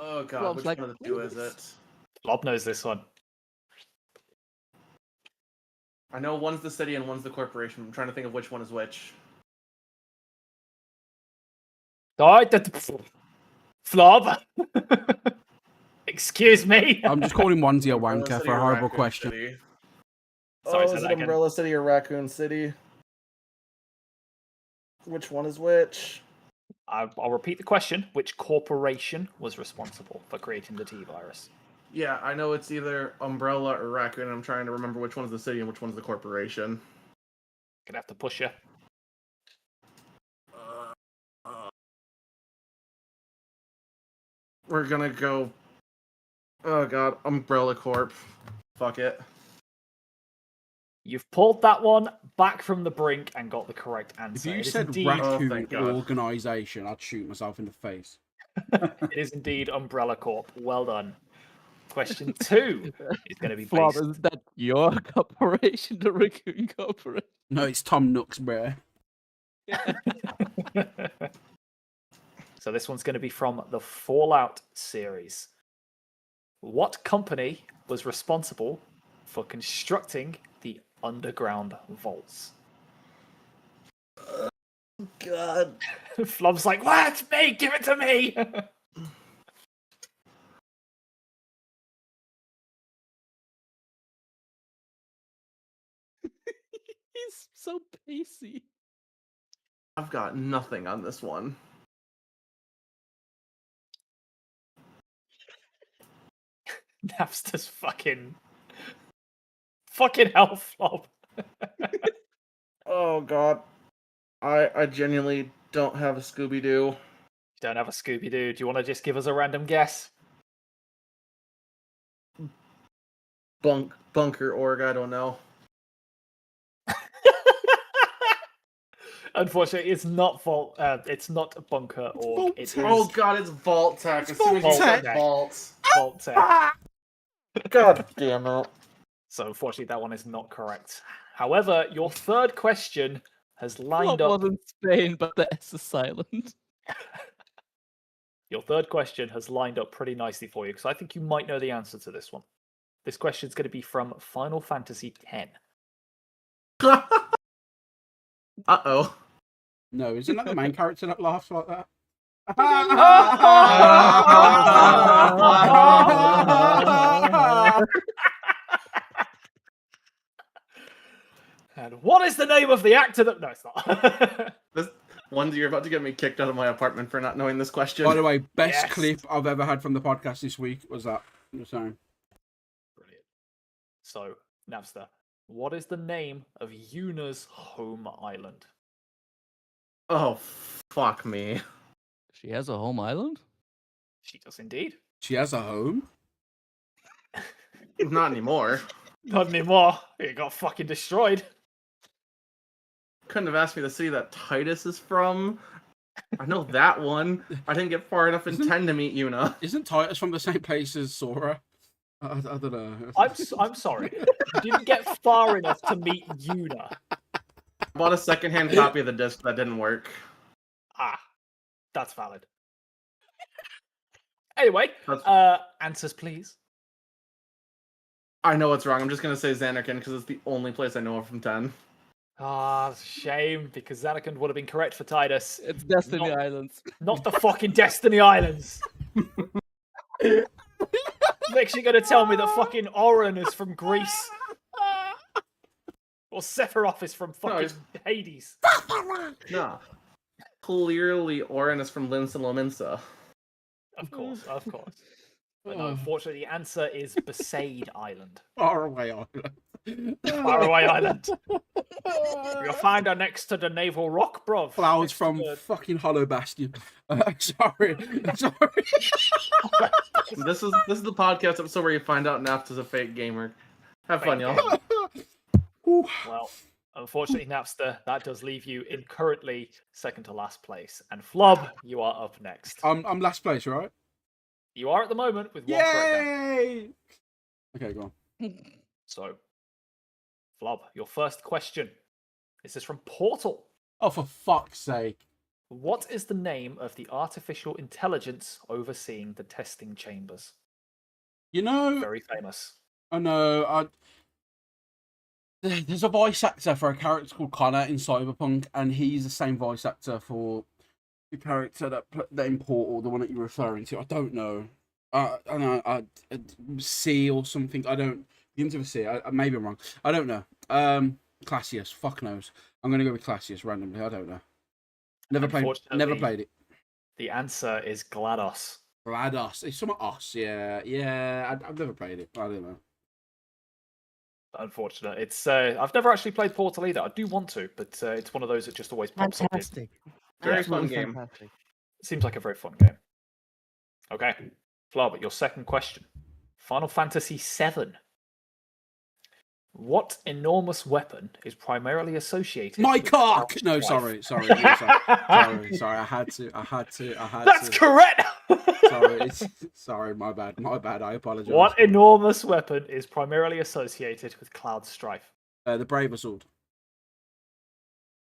Oh god, Rob's which like, one of the two is it? Blob knows this one. I know one's the city and one's the corporation. I'm trying to think of which one is which. Flob. Excuse me. I'm just calling Onesie a Umbrella wanker City for a or horrible Raccoon question. City? Sorry, Oh, say is that it again. Umbrella City or Raccoon City? Which one is which? I'll repeat the question. Which corporation was responsible for creating the T-virus? Yeah, I know it's either Umbrella or Raccoon. I'm trying to remember which one's the city and which one's the corporation. Gonna have to push you. We're gonna go. Oh god, Umbrella Corp. Fuck it. You've pulled that one back from the brink and got the correct If answer. you It is said indeed, raccoon thank God. organisation, I'd shoot myself in the face. it is indeed Umbrella Corp. Well done. Question 2 is going to be Flop, based. is that your corporation, the Raccoon Corporation? No, it's Tom Nook's, bruh. So this one's going to be from the Fallout series. What company was responsible for constructing the underground vaults? God. Flub's like, what? Me? Give it to me! He's so pacey. I've got nothing on this one. Napster's fucking hell, Flub. Oh god. I genuinely don't have a Scooby-Doo. You don't have a Scooby-Doo. Do you want to just give us a random guess? Bunker org, I don't know. Unfortunately, it's not Vault. It's not Bunker org. It is Oh god, it's Vault Tech. As soon as you said Vault. Vault Tech. God damn it. So unfortunately, that one is not correct. However, your third question has lined Flop up. wasn't Spain, but the S is silent. Your third question has lined up pretty nicely for you because I think you might know the answer to this one. This question is going to be from Final Fantasy X. Uh-oh. No, isn't that the main character that laughs like that? And what is the name of the actor that? No, it's not. This one, you're about to get me kicked out of my apartment for not knowing this question. By the way, best Yes. clip I've ever had from the podcast this week was that. I'm just saying. Brilliant. So, Napster, what is the name of Yuna's home island? Oh, fuck me. She has a home island? She does indeed. She has a home. Not anymore. Not anymore. It got fucking destroyed. Couldn't have asked me the city that Titus is from. I know that one. I didn't get far enough in 10 to meet Yuna. Isn't Titus from the same place as Sora? I don't know. I'm sorry. You didn't get far enough to meet Yuna. I bought a secondhand copy of the disc that didn't work. Ah, that's valid. Anyway, answers please. I know it's wrong. I'm just going to say Xanarkand because it's the only place I know of from 10. Ah, shame, because Xanarkand would have been correct for Titus. It's Destiny Not- Islands. Not the fucking Destiny Islands. Next, you're gonna tell me that fucking Orin is from Greece, or Sephiroth is from fucking Hades. No. Clearly, Orin is from Linz and Lominsa. Of course. But no, unfortunately, the answer is Besaid Island. Far away island. Faraway Island. You'll find her next to the Naval Rock, bruv. Flowers Next to from the- fucking Hollow Bastion. Sorry. This is the podcast episode where you find out Naft is a fake gamer. Have fun, Fake y'all. Well, unfortunately, Napster, that does leave you in currently second to last place. And Flub, you are up next. I'm last place, right? You are at the moment with one correct answer. Yay! Okay, go on. So, Flub, your first question. This is from Portal. Oh, for fuck's sake. What is the name of the artificial intelligence overseeing the testing chambers? You know, Very famous. I know, there's a voice actor for a character called Connor in Cyberpunk, and he's the same voice actor for the character that in Portal, the one that you're referring to. I don't know. I know, C or something. I don't. Begins with a C. Maybe I'm wrong. I don't know. Classius. Fuck knows. I'm gonna go with Classius randomly. I don't know. Never played it. The answer is GLaDOS. GLaDOS. It's some os. Yeah. I've never played it. I don't know. Unfortunate. It's I've never actually played Portal either. I do want to, but it's one of those that just always pops up. Fantastic. Very fun Absolutely game. fantastic. Seems like a very fun game. Okay, Flub, your second question. Final Fantasy VII. What enormous weapon is primarily associated My with cock! Cloud's No, wife? sorry. Sorry. I had to. That's correct! Sorry, sorry, my bad. I apologize. What enormous weapon is primarily associated with Cloud's strife? The Braver Sword.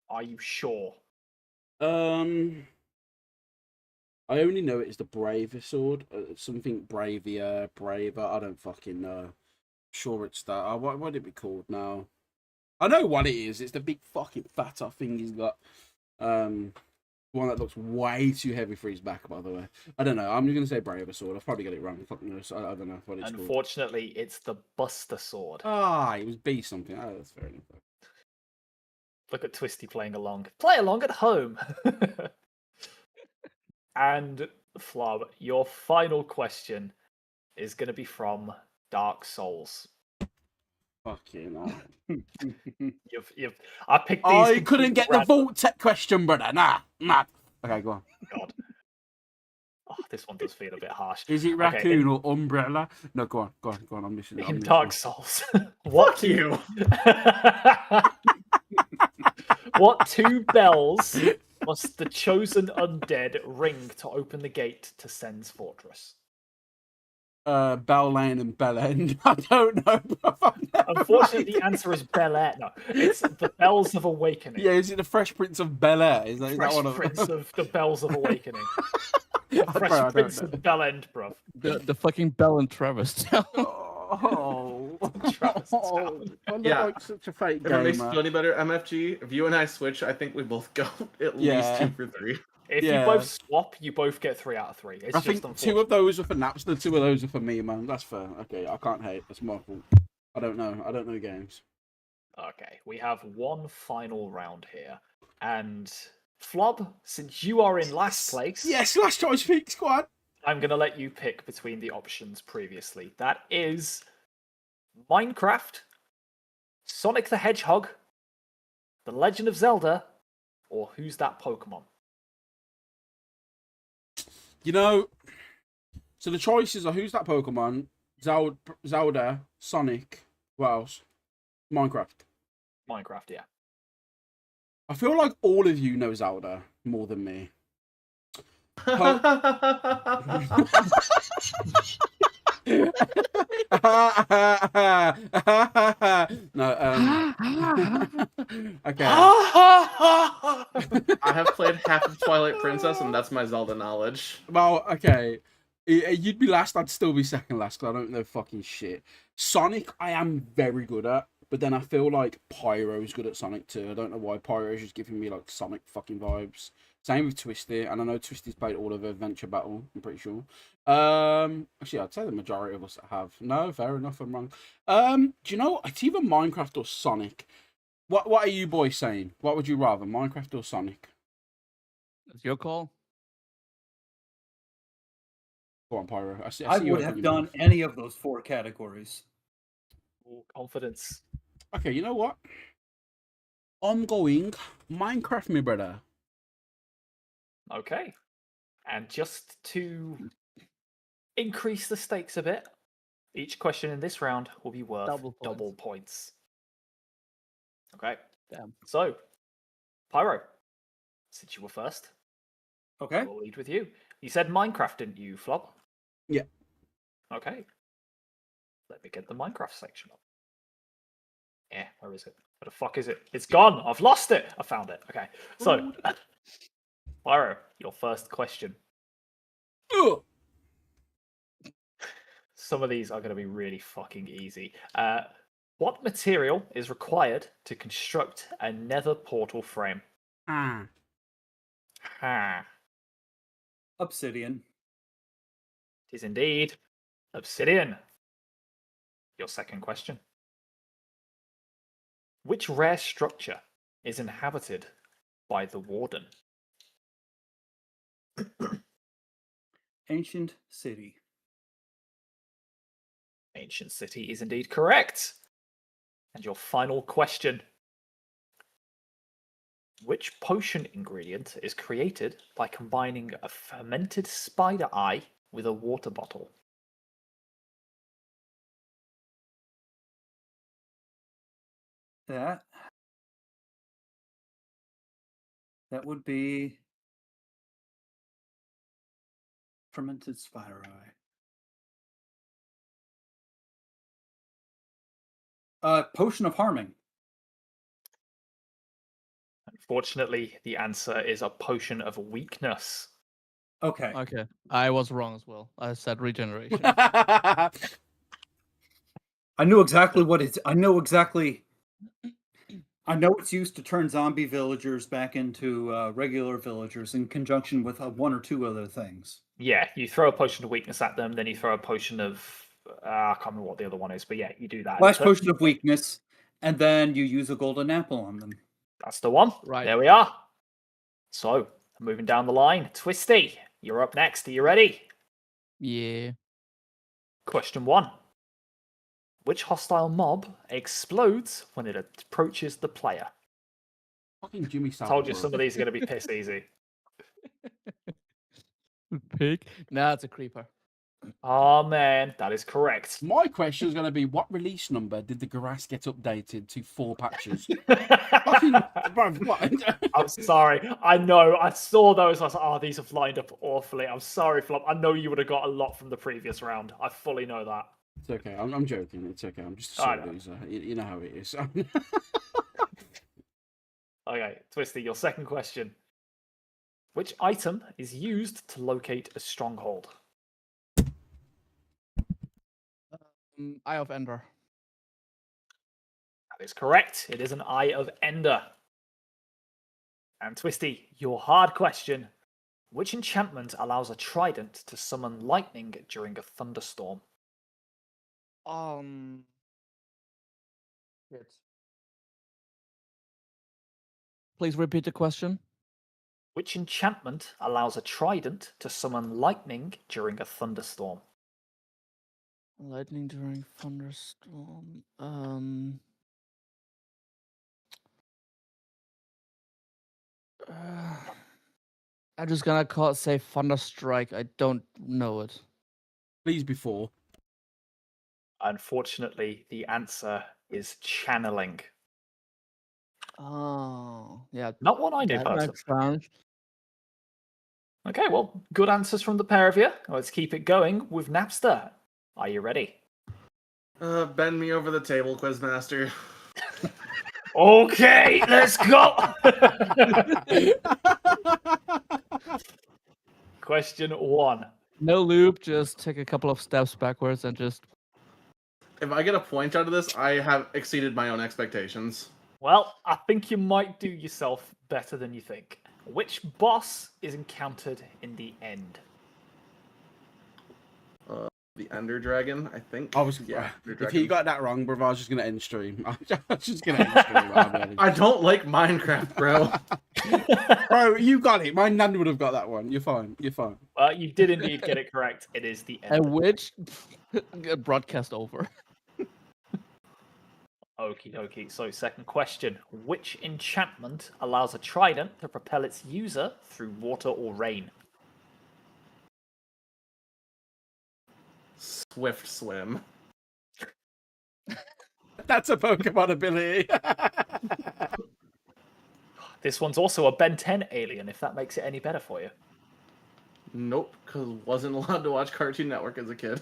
Are you sure? I only know it is the Braver Sword. Something bravier, braver. I don't fucking know. Sure, it's that. What would it be called now? I know what it is. It's the big fucking fat off thing he's got. One that looks way too heavy for his back, by the way. I don't know. I'm just gonna say Braver Sword. I've probably got it wrong. Fucking knows. I don't know what it's called. Unfortunately, it's the Buster Sword. It was B something. Oh, that's fair enough. Look at Twisty playing along. Play along at home. And Flob, your final question is going to be from Dark Souls. Fucking hell. I picked these. I couldn't get the Vault Tech question, brother. Nah. Okay, go on. God. Oh, this one does feel a bit harsh. Is it raccoon or umbrella? No, go on. I'm listening. In Dark Souls. What you? What two bells must the chosen undead ring to open the gate to Sen's fortress? Bell Lane and Bell End. I don't know. Unfortunately, the answer is Bel Air. No, it's the Bells of Awakening. Yeah, is it the Fresh Prince of Bel Air? Is that Fresh one of Prince of the Bells of Awakening. Bro, Fresh Prince of Bell End, bruv. The fucking Bell and Travis. Travis Town. Yeah. Like such a fake If it game, makes you man. feel any better, MFG, if you and I switch, I think we both go at least 2 for 3. If you both swap, you both get 3 out of 3. It's I just think 2 of those are for Napster, 2 of those are for me, man. That's fair. Okay, I can't hate. That's my fault. I don't know games. Okay, we have one final round here. And Flob, since you are in last place... Yes, last choice pick, squad. I'm going to let you pick between the options previously. That is Minecraft, Sonic the Hedgehog, The Legend of Zelda, or Who's That Pokemon? You know, so the choices are Who's That Pokemon, Zelda, Sonic, what else? Minecraft. Minecraft, yeah. I feel like all of you know Zelda more than me. No, okay. I have played half of Twilight Princess, and that's my Zelda knowledge. Well, okay. You'd be last, I'd still be second last, because I don't know fucking shit. Sonic, I am very good at, but then I feel like Pyro's good at Sonic too. I don't know why. Pyro's just giving me like Sonic fucking vibes. Same with Twisty, and I know Twisty's played all of Adventure Battle, I'm pretty sure. Actually, I'd say the majority of us have. No, fair enough, I'm wrong. Do you know, it's either Minecraft or Sonic. What are you boys saying? What would you rather, Minecraft or Sonic? It's your call. Go on, Pyro. I see I you would open have your done mouth. any of those 4 categories. Ooh, confidence. Okay, you know what? I'm going Minecraft, my brother. Okay. And just to increase the stakes a bit, each question in this round will be worth double points. Okay. Damn. So, Pyro, since you were first, Okay. we'll lead with you. You said Minecraft, didn't you, Flob? Yeah. Okay. Let me get the Minecraft section up. Yeah, where is it? Where the fuck is it? It's gone. I've lost it. I found it. Okay. So, Pyro, your first question. Ugh. Some of these are going to be really fucking easy. What material is required to construct a nether portal frame? Ah. Ha. Obsidian. It is indeed obsidian. Your second question. Which rare structure is inhabited by the Warden? Ancient city. Ancient City is indeed correct. And your final question. Which potion ingredient is created by combining a fermented spider eye with a water bottle? That would be fermented spider eye. Potion of harming. Unfortunately, the answer is a potion of weakness. Okay. Okay, I was wrong as well. I said regeneration. I knew exactly what it's. I know it's used to turn zombie villagers back into regular villagers in conjunction with one or two other things. Yeah, you throw a potion of weakness at them, then you throw a potion of I can't remember what the other one is, but yeah, you do that. Flash potion of weakness, and then you use a golden apple on them. That's the one. Right. There we are. So, moving down the line, Twisty, you're up next. Are you ready? Yeah. Question 1. Which hostile mob explodes when it approaches the player? Fucking Jimmy Savile. Told you some of these are going to be piss easy. Pig? Nah, it's a creeper. Oh man, that is correct. My question is going to be, what release number did the Grass get updated to 4 patches? Fucking, bruv, what? I'm sorry. I know. I saw those. I was like, oh, these have lined up awfully. I'm sorry, Flop. I know you would have got a lot from the previous round. I fully know that. It's okay. I'm joking. It's okay. I'm just a I sore know. loser. You know how it is. Okay, Twisty, your second question. Which item is used to locate a stronghold? Eye of Ender. That is correct. It is an Eye of Ender. And Twisty, your hard question. Which enchantment allows a trident to summon lightning during a thunderstorm? Shit. Please repeat the question. Which enchantment allows a trident to summon lightning during a thunderstorm? Lightning during thunderstorm. I'm just gonna say Thunderstrike. I don't know it. Please before. Unfortunately, the answer is channeling. Oh, yeah. Not one I knew That personally. makes sense. Okay, well, good answers from the pair of you. Let's keep it going with Napster. Are you ready? Bend me over the table, Quizmaster. Okay, let's go. Question 1. No loop, just take a couple of steps backwards and just... If I get a point out of this, I have exceeded my own expectations. Well, I think you might do yourself better than you think. Which boss is encountered in the end? The Ender Dragon, I think. I was, yeah. Ender if Dragon. he got that wrong, bro, I was just going to end stream. I was just going to end stream. I don't like Minecraft, bro. Bro, you got it. My nan would have got that one. You're fine. You're fine. You did indeed get it correct. It is the end. And which... broadcast over. Okie dokie. So, second question. Which enchantment allows a trident to propel its user through water or rain? Swift Swim. That's a Pokemon ability. This one's also a Ben 10 alien, if that makes it any better for you. Nope, because wasn't allowed to watch Cartoon Network as a kid.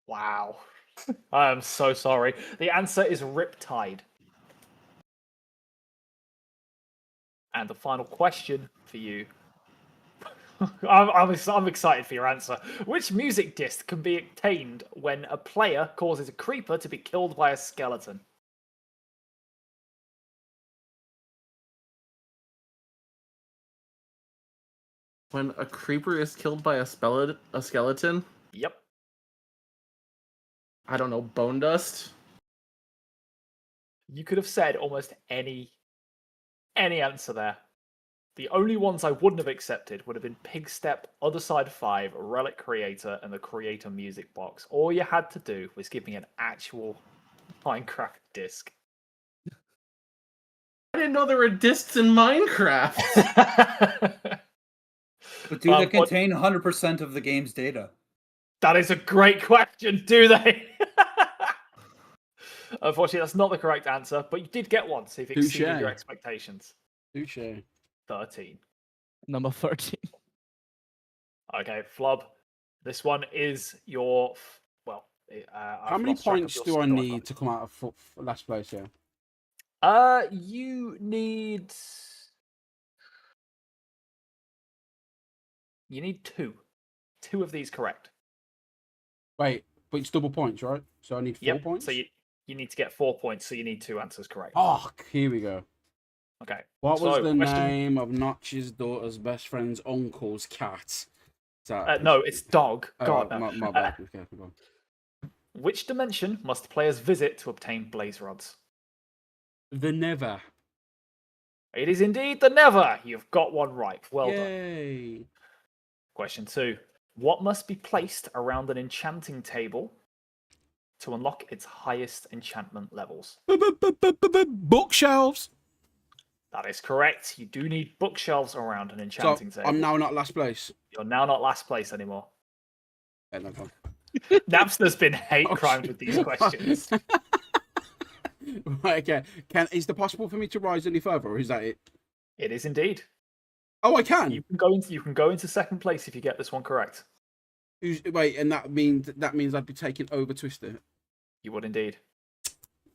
Wow. I am so sorry. The answer is Riptide. And the final question for you. I'm excited for your answer. Which music disc can be obtained when a player causes a creeper to be killed by a skeleton? When a creeper is killed by a skeleton? Yep. I don't know, bone dust? You could have said almost any answer there. The only ones I wouldn't have accepted would have been Pigstep, Other Side 5, Relic Creator, and the Creator Music Box. All you had to do was give me an actual Minecraft disc. I didn't know there were discs in Minecraft! But do they contain 100% of the game's data? That is a great question, do they? Unfortunately, that's not the correct answer, but you did get one, so you've exceeded Touche. your expectations. Touche. 13. Number 13. Okay, Flob. This one is your How many points do I need to come out of last place here? You need 2. 2 of these correct. Wait, but it's double points, right? So I need 4 points? So you need to get 4 points, so you need 2 answers correct. Fuck, here we go. Okay. What was the question... name of Notch's daughter's best friend's uncle's cat? No, it's dog. God, no. My bad. Okay, go on. Which dimension must players visit to obtain blaze rods? The Never. It is indeed the Never. You've got one right. Well Yay. done. Question 2. What must be placed around an enchanting table to unlock its highest enchantment levels? Bookshelves. That is correct. You do need bookshelves around an enchanting table. I'm now not last place. You're now not last place anymore. Yeah, no problem. Napster's been hate crimed with these questions. Right, okay. Is it possible for me to rise any further, or is that it? It is indeed. Oh, I can. You can go into second place if you get this one correct. Wait, and that means I'd be taking over Twister. You would indeed.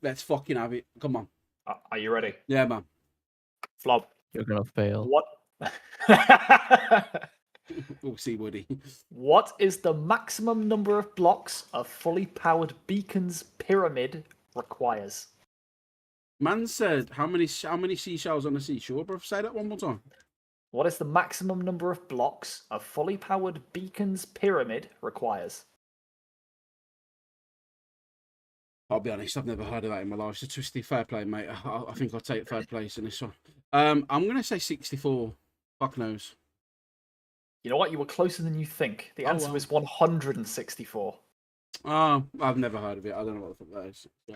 Let's fucking have it. Come on. Are you ready? Yeah, man. Flob. You're gonna fail. What? We'll see, Woody. What is the maximum number of blocks a fully powered beacon's pyramid requires? Man said, how many seashells on the seashore, bro? Say that one more time. What is the maximum number of blocks a fully powered beacon's pyramid requires? I'll be honest, I've never heard of that in my life. It's a twisty fair play, mate. I think I'll take third place in this one. I'm going to say 64. Fuck knows. You know what? You were closer than you think. The answer is 164. Oh, I've never heard of it. I don't know what the fuck that is. So.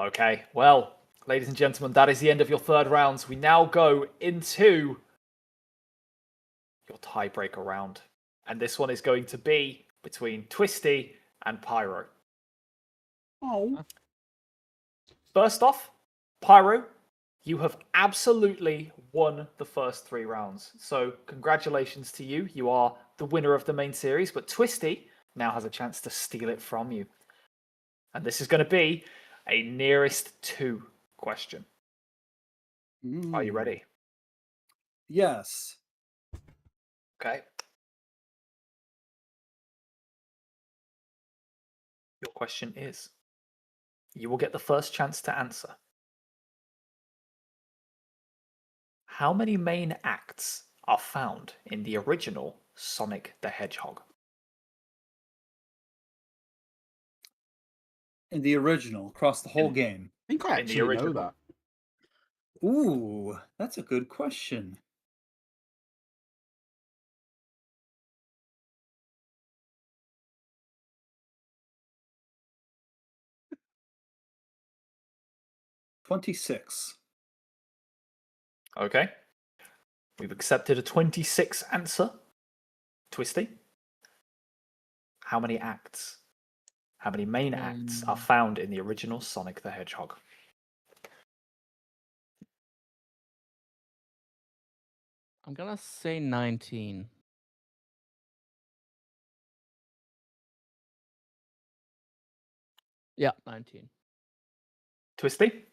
Okay, well, ladies and gentlemen, that is the end of your third round. We now go into your tiebreaker round. And this one is going to be between Twisty and Pyro. Oh. First off, Pyro, you have absolutely won the first 3 rounds. So congratulations to you. You are the winner of the main series, but Twisty now has a chance to steal it from you. And this is going to be a nearest 2 question. Are you ready? Yes. Okay. Your question is, you will get the first chance to answer. How many main acts are found in the original Sonic the Hedgehog? In the original, across the whole game. I think I actually know that. Ooh, that's a good question. $26. Okay. We've accepted a 26 answer. Twisty. How many acts? How many main acts are found in the original Sonic the Hedgehog? I'm gonna say 19. Yeah, 19. Twisty?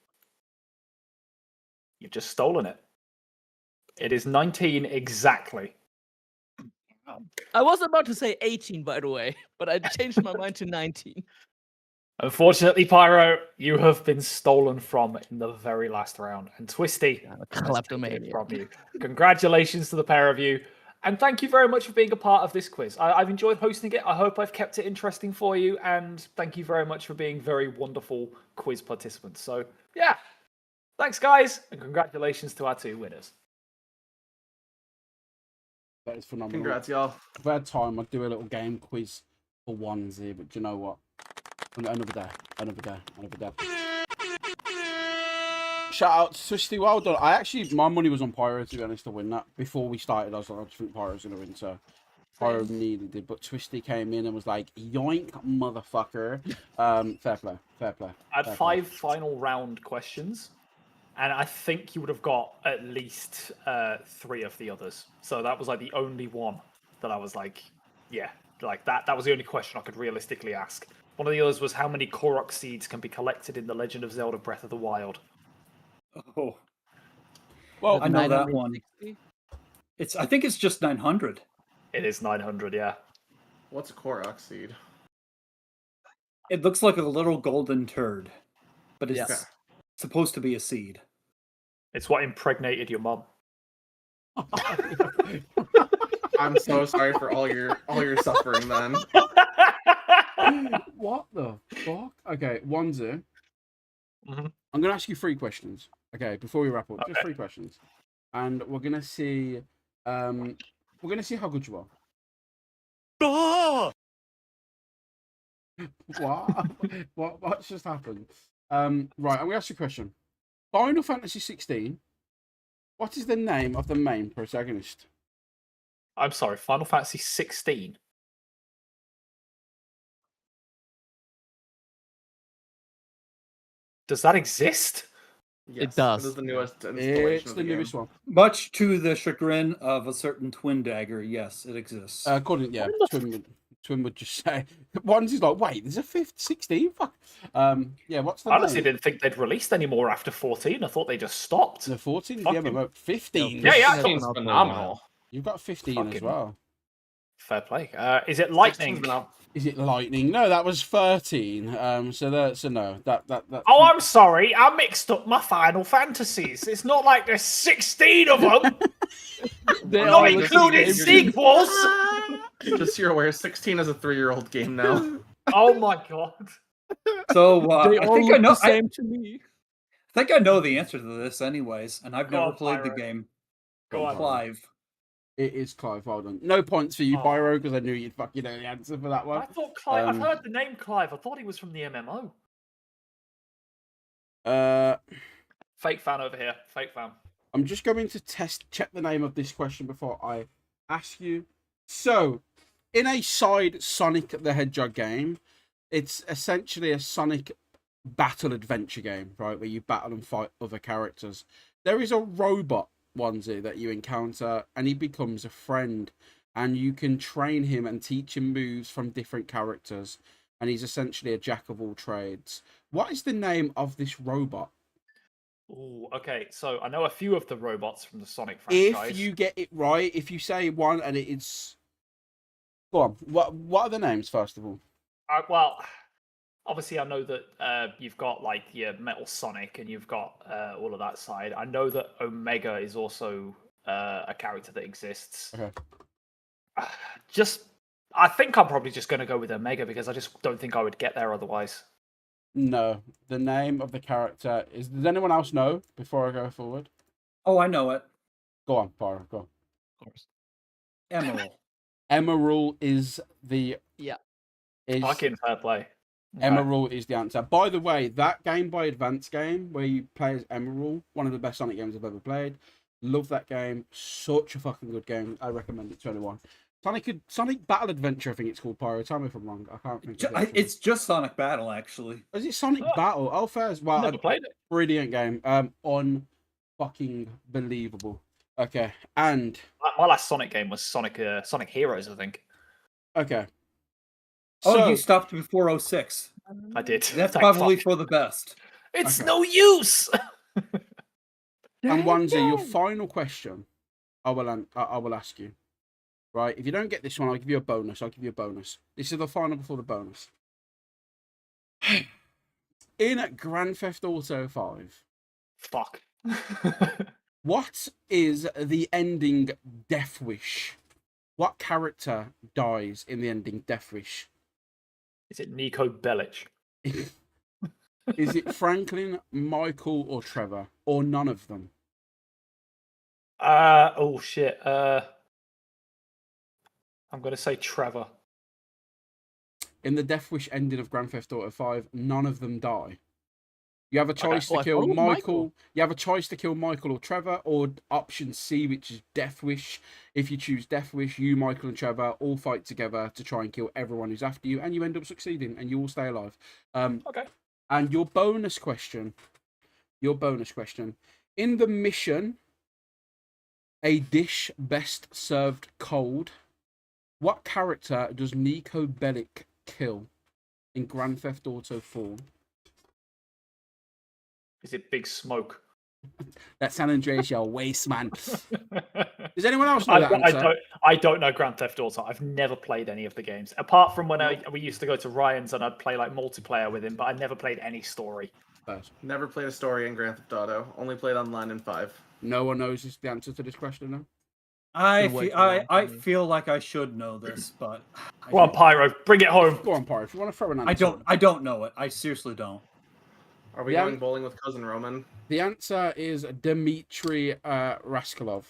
You've just stolen it. It is 19 exactly. I was about to say 18, by the way, but I changed my mind to 19. Unfortunately, Pyro, you have been stolen from in the very last round. And Twisty has taken it from you. Congratulations to the pair of you. And thank you very much for being a part of this quiz. I've enjoyed hosting it. I hope I've kept it interesting for you. And thank you very much for being very wonderful quiz participants. So, yeah. Thanks, guys. And congratulations to our 2 winners. That is phenomenal. Congrats, y'all. If I had time, I'd do a little game quiz for ones here, but do you know what? Another day. Shout out to Twisty, well done. My money was on Pyro, to be honest, to win that. Before we started, I was like, I just think Pyro's going to win, so Pyro needed it, but Twisty came in and was like, "Yoink, motherfucker!" Fair play, fair play. I had fair 5 final round questions, and I think you would have got at least 3 of the others. So that was like the only one that I was like, yeah, like that was the only question I could realistically ask. One of the others was how many Korok seeds can be collected in The Legend of Zelda Breath of the Wild? Oh, Well, I know that one. 960? I think it's just 900. It is 900, yeah. What's a Korok seed? It looks like a little golden turd, but it's Yes. supposed to be a seed. It's what impregnated your mum. I'm so sorry for all your suffering then. what the fuck? Okay, Wanzu. Mhm. I'm gonna ask you 3 questions. Okay, before we wrap up, just Okay. 3 questions, and we're gonna see how good you are. What's just happened? Right, I'm gonna ask you a question. Final Fantasy 16. What is the name of the main protagonist? I'm sorry, Final Fantasy 16. Does that exist? Yes, does. It is the newest installation It's of the the newest game. one. Much to the chagrin of a certain twin dagger, yes, it exists. According, yeah, Twin would just say. One's is like, wait, there's a 16? Fuck. Yeah, what's the I honestly name? didn't think they'd released any more after 14. I thought they just stopped. The 14 is Fucking- the MMO. 15. Yeah, yeah, I Has thought been It's out for a phenomenal. while. You've got 15 as Fucking- well. Fair play. Is it 16's Lightning? been out. Is it Lightning? No, that was 13. So no. That. Oh, I'm sorry. I mixed up my Final Fantasies. It's not like there's 16 of them, They not all Wait, including you're- sequels. Just so you're aware, 16 is a 3-year-old game now. Oh my god. So They I all think look I know. the same to me. I think I know the answer to this, anyways, and I've Go never on, played the Pyro. game. Go on. Clive. It is Clive. Well done. No points for you, Oh. Pyro, because I knew you'd fucking know the answer for that one. I thought Clive. I've Um, heard the name Clive. I thought he was from the MMO. Fake fan over here. Fake fan. I'm just going to check the name of this question before I ask you. So, in a side Sonic the Hedgehog game, it's essentially a Sonic battle adventure game, right, where you battle and fight other characters. There is a robot onesie that you encounter, and he becomes a friend, and you can train him and teach him moves from different characters, and he's essentially a jack of all trades. What is the name of this robot? Ooh, okay. So I know a few of the robots from the Sonic franchise. If you get it right, if you say one and it is, go on. What are the names first of all? Well, obviously I know that you've got like your Metal Sonic and you've got all of that side. I know that Omega is also a character that exists. Okay. I think I'm probably just going to go with Omega because I just don't think I would get there otherwise. No, the name of the character is. Does anyone else know before I go forward? Oh, I know it. Go on, Pyro. Go on. Of course. Emerald. Emerald is the. Yeah. Is Fucking fair play. Okay. Emerald is the answer. By the way, that Game Boy Advance game where you play as Emerald, one of the best Sonic games I've ever played. Love that game. Such a fucking good game. I recommend it to anyone. Sonic Battle Adventure, I think it's called, Pyro. Tell me if I'm wrong. I can't think. It's just Sonic Battle, actually. Is it Sonic Oh. Battle? Oh, fair. Well, Never played it. brilliant game. Fucking believable. Okay, and My last Sonic game was Sonic Heroes, I think. okay. Oh, So, you stopped before 06. I did. That's Thank probably fuck. for the best. It's Okay. no use. and Wanzi, your final question, I will ask you. Right, if you don't get this one, I'll give you a bonus. This is the final before the bonus. In Grand Theft Auto 5, Fuck. what is the ending Death Wish? What character dies in the ending Death Wish? Is it Nico Bellic? Is it Franklin, Michael, or Trevor, or none of them? Oh shit. I'm gonna say Trevor. In the Death Wish ending of Grand Theft Auto 5, none of them die. You have a choice Oh, to I kill thought it was Michael. Michael. You have a choice to kill Michael or Trevor, or option C, which is Death Wish. If you choose Death Wish, you, Michael, and Trevor all fight together to try and kill everyone who's after you, and you end up succeeding, and you all stay alive. Okay. And your bonus question, in the mission, a dish best served cold. What character does Nico Bellic kill in Grand Theft Auto 4? Is it Big Smoke? That's San Andreas, your waste man. Does anyone else know that answer? I don't know Grand Theft Auto. I've never played any of the games apart from when we used to go to Ryan's and I'd play like multiplayer with him, but I never played any story. Never played a story in Grand Theft Auto. Only played online in 5. No one knows the answer to this question now. I feel like I should know this, but Go on, Pyro, bring it home. Go on, Pyro. If you want to throw an answer, I don't know it. I seriously don't. Are we going bowling with Cousin Roman? The answer is Dmitry Raskolov.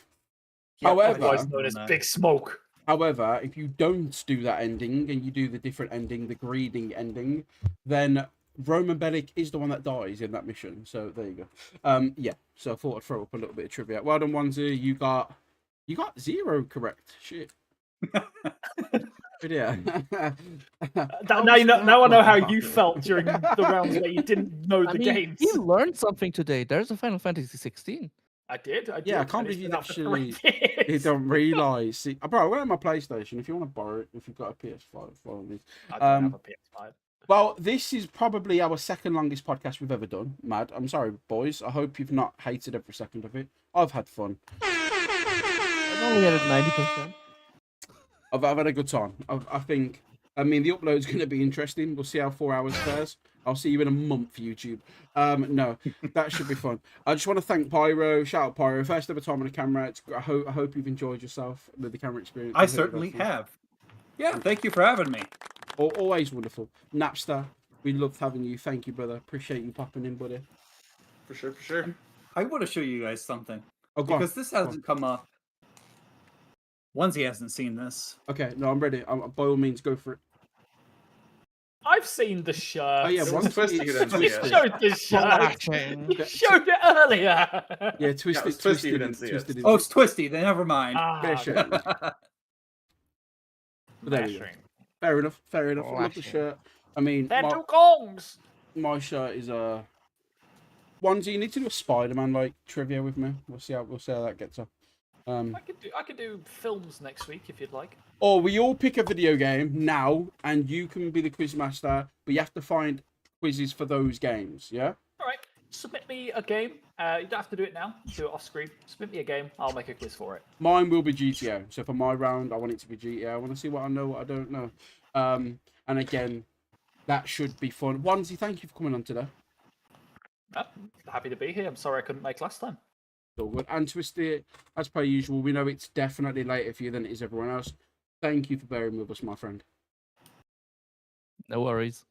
Yeah, Otherwise known as Big Smoke. However, if you don't do that ending and you do the different ending, the greeting ending, then Roman Bellic is the one that dies in that mission. So there you go. Yeah. So I thought I'd throw up a little bit of trivia. Well done, Wanzu. You got 0 correct. Shit. But yeah. Now I know how you felt during the rounds where you didn't know the games. You learned something today. There's a Final Fantasy 16. I did. Yeah, I can't believe you actually you don't realise. See, bro, I went on my PlayStation. If you want to borrow it, if you've got a PS5, follow me. I don't have a PS5. Well, this is probably our second longest podcast we've ever done. Mad. I'm sorry, boys. I hope you've not hated every second of it. I've had fun. I've only had it 90%. I've had a good time. I mean, the upload's going to be interesting. We'll see how 4 hours fares. I'll see you in a month, YouTube. No, that should be fun. I just want to thank Pyro. Shout out Pyro. First ever time on a camera. I hope you've enjoyed yourself with the camera experience. I certainly have. Yeah, thank you for having me. Always wonderful. Napster, we loved having you. Thank you, brother. Appreciate you popping in, buddy. For sure. I want to show you guys something. Oh, go on. Because this hasn't come up. Onesie hasn't seen this. Okay, no, I'm ready. By all means, go for it. I've seen the shirt. Oh yeah, Once Twisty didn't see You it. showed the shirt. You showed it earlier. Yeah, Twisted. Twisty didn't see it. Twisted. Oh, it's Twisty. Then never mind. Fair share. But there we go. Fair enough. Fair enough. I love the shirt. I mean, They're two Kongs. my shirt is Onesie, you need to do a Spider-Man like trivia with me. We'll see how that gets up. I could do films next week if you'd like. Or we all pick a video game now, and you can be the quiz master, but you have to find quizzes for those games. Yeah. All right. Submit me a game. You don't have to do it now. Do it off screen. Submit me a game. I'll make a quiz for it. Mine will be GTA. So for my round, I want it to be GTA. I want to see what I know, what I don't know. And again, that should be fun. Onesie, thank you for coming on today. Happy to be here. I'm sorry I couldn't make last time. All good. And Twisted, as per usual, we know it's definitely later for you than it is everyone else. Thank you for bearing with us, my friend. No worries.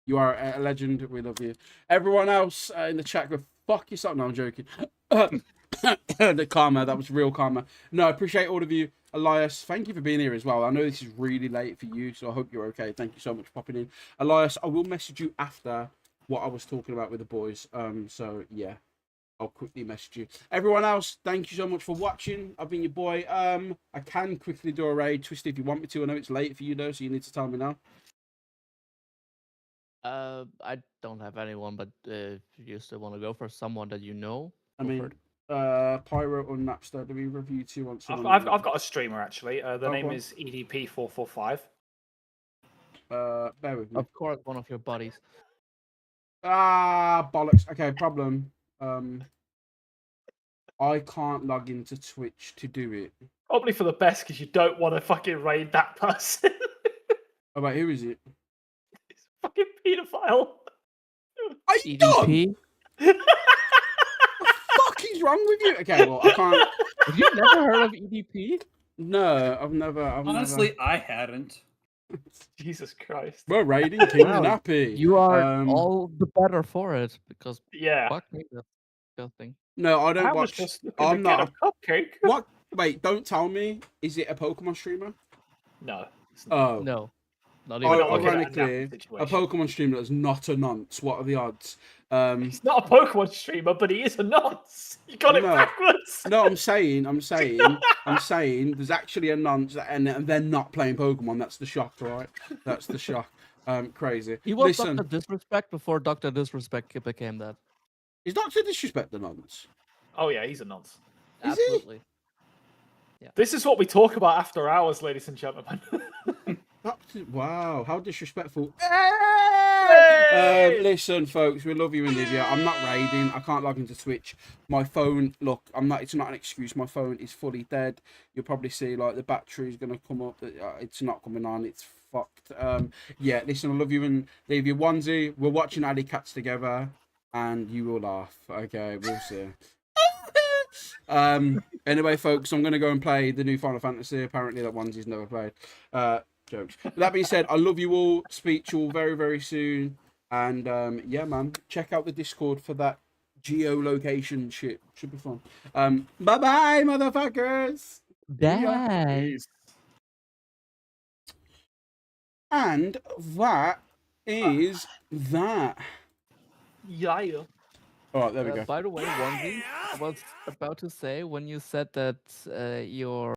You are a legend. We love you. Everyone else in the chat, go fuck yourself. No, I'm joking. The karma, that was real karma. No, I appreciate all of you. Elias, thank you for being here as well. I know this is really late for you, so I hope you're okay. Thank you so much for popping in. Elias, I will message you after what I was talking about with the boys. So yeah, I'll quickly message you. Everyone else, thank you so much for watching. I've been your boy. I can quickly do a raid. Twisty, if you want me to. I know it's late for you though, so you need to tell me now. I don't have anyone, but if you still want to go for someone that you know, I go mean, for it. Pyro or Napster, do we review two on someone? I've got a streamer actually. The go name on. is EDP445. Bear with me. Of course, one of your buddies. Ah, bollocks. Okay, problem. I can't log into Twitch to do it. Probably for the best because you don't want to fucking raid that person. Oh, wait, who is it? It's a fucking paedophile. Are you dumb? EDP? What the fuck is wrong with you? Okay, well, I can't. Have you never heard of EDP? No, I've never. Honestly, I hadn't. Jesus Christ. We're raiding King Wow, Nappy. You are all the better for it because Yeah. fuck me, that's disgusting. No, I don't I was watch. just looking I'm to get not. a cupcake. What? Wait, don't tell me. Is it a Pokemon streamer? No. It's not. Oh, No. Not even not looking at a Ironically, napping a situation. Pokemon streamer that's not a nonce. What are the odds? He's not a Pokemon streamer, but he is a nonce. You got it No. backwards. No, I'm saying, there's actually a nonce, and they're not playing Pokemon. That's the shock, right? That's the shock. Crazy. He was Listen, Dr. Disrespect before Dr. Disrespect became that. is Doctor Disrespect the nonce? Oh yeah, he's a nonce. Is he? Absolutely. This is what we talk about after hours, ladies and gentlemen. Wow, how disrespectful. Hey! Listen, folks, we love you and Livia. I'm not raiding. I can't log into Twitch. My phone, look, it's not an excuse. My phone is fully dead. You'll probably see, like, the battery's going to come up. It's not coming on. It's fucked. Yeah, listen, I love you and Livia. Onesie, we're watching Alley Cats together, and you will laugh. Okay, we'll see. Anyway, folks, I'm going to go and play the new Final Fantasy. Apparently, that Onesie's never played. Jokes. But that being said, I love you all. Speak to you all very, very soon. And yeah, man, check out the Discord for that geolocation shit. Should be fun. Bye bye, motherfuckers. Bye. And that is that. Yeah. All right, there we go. By the way, Onesie, I was about to say when you said that your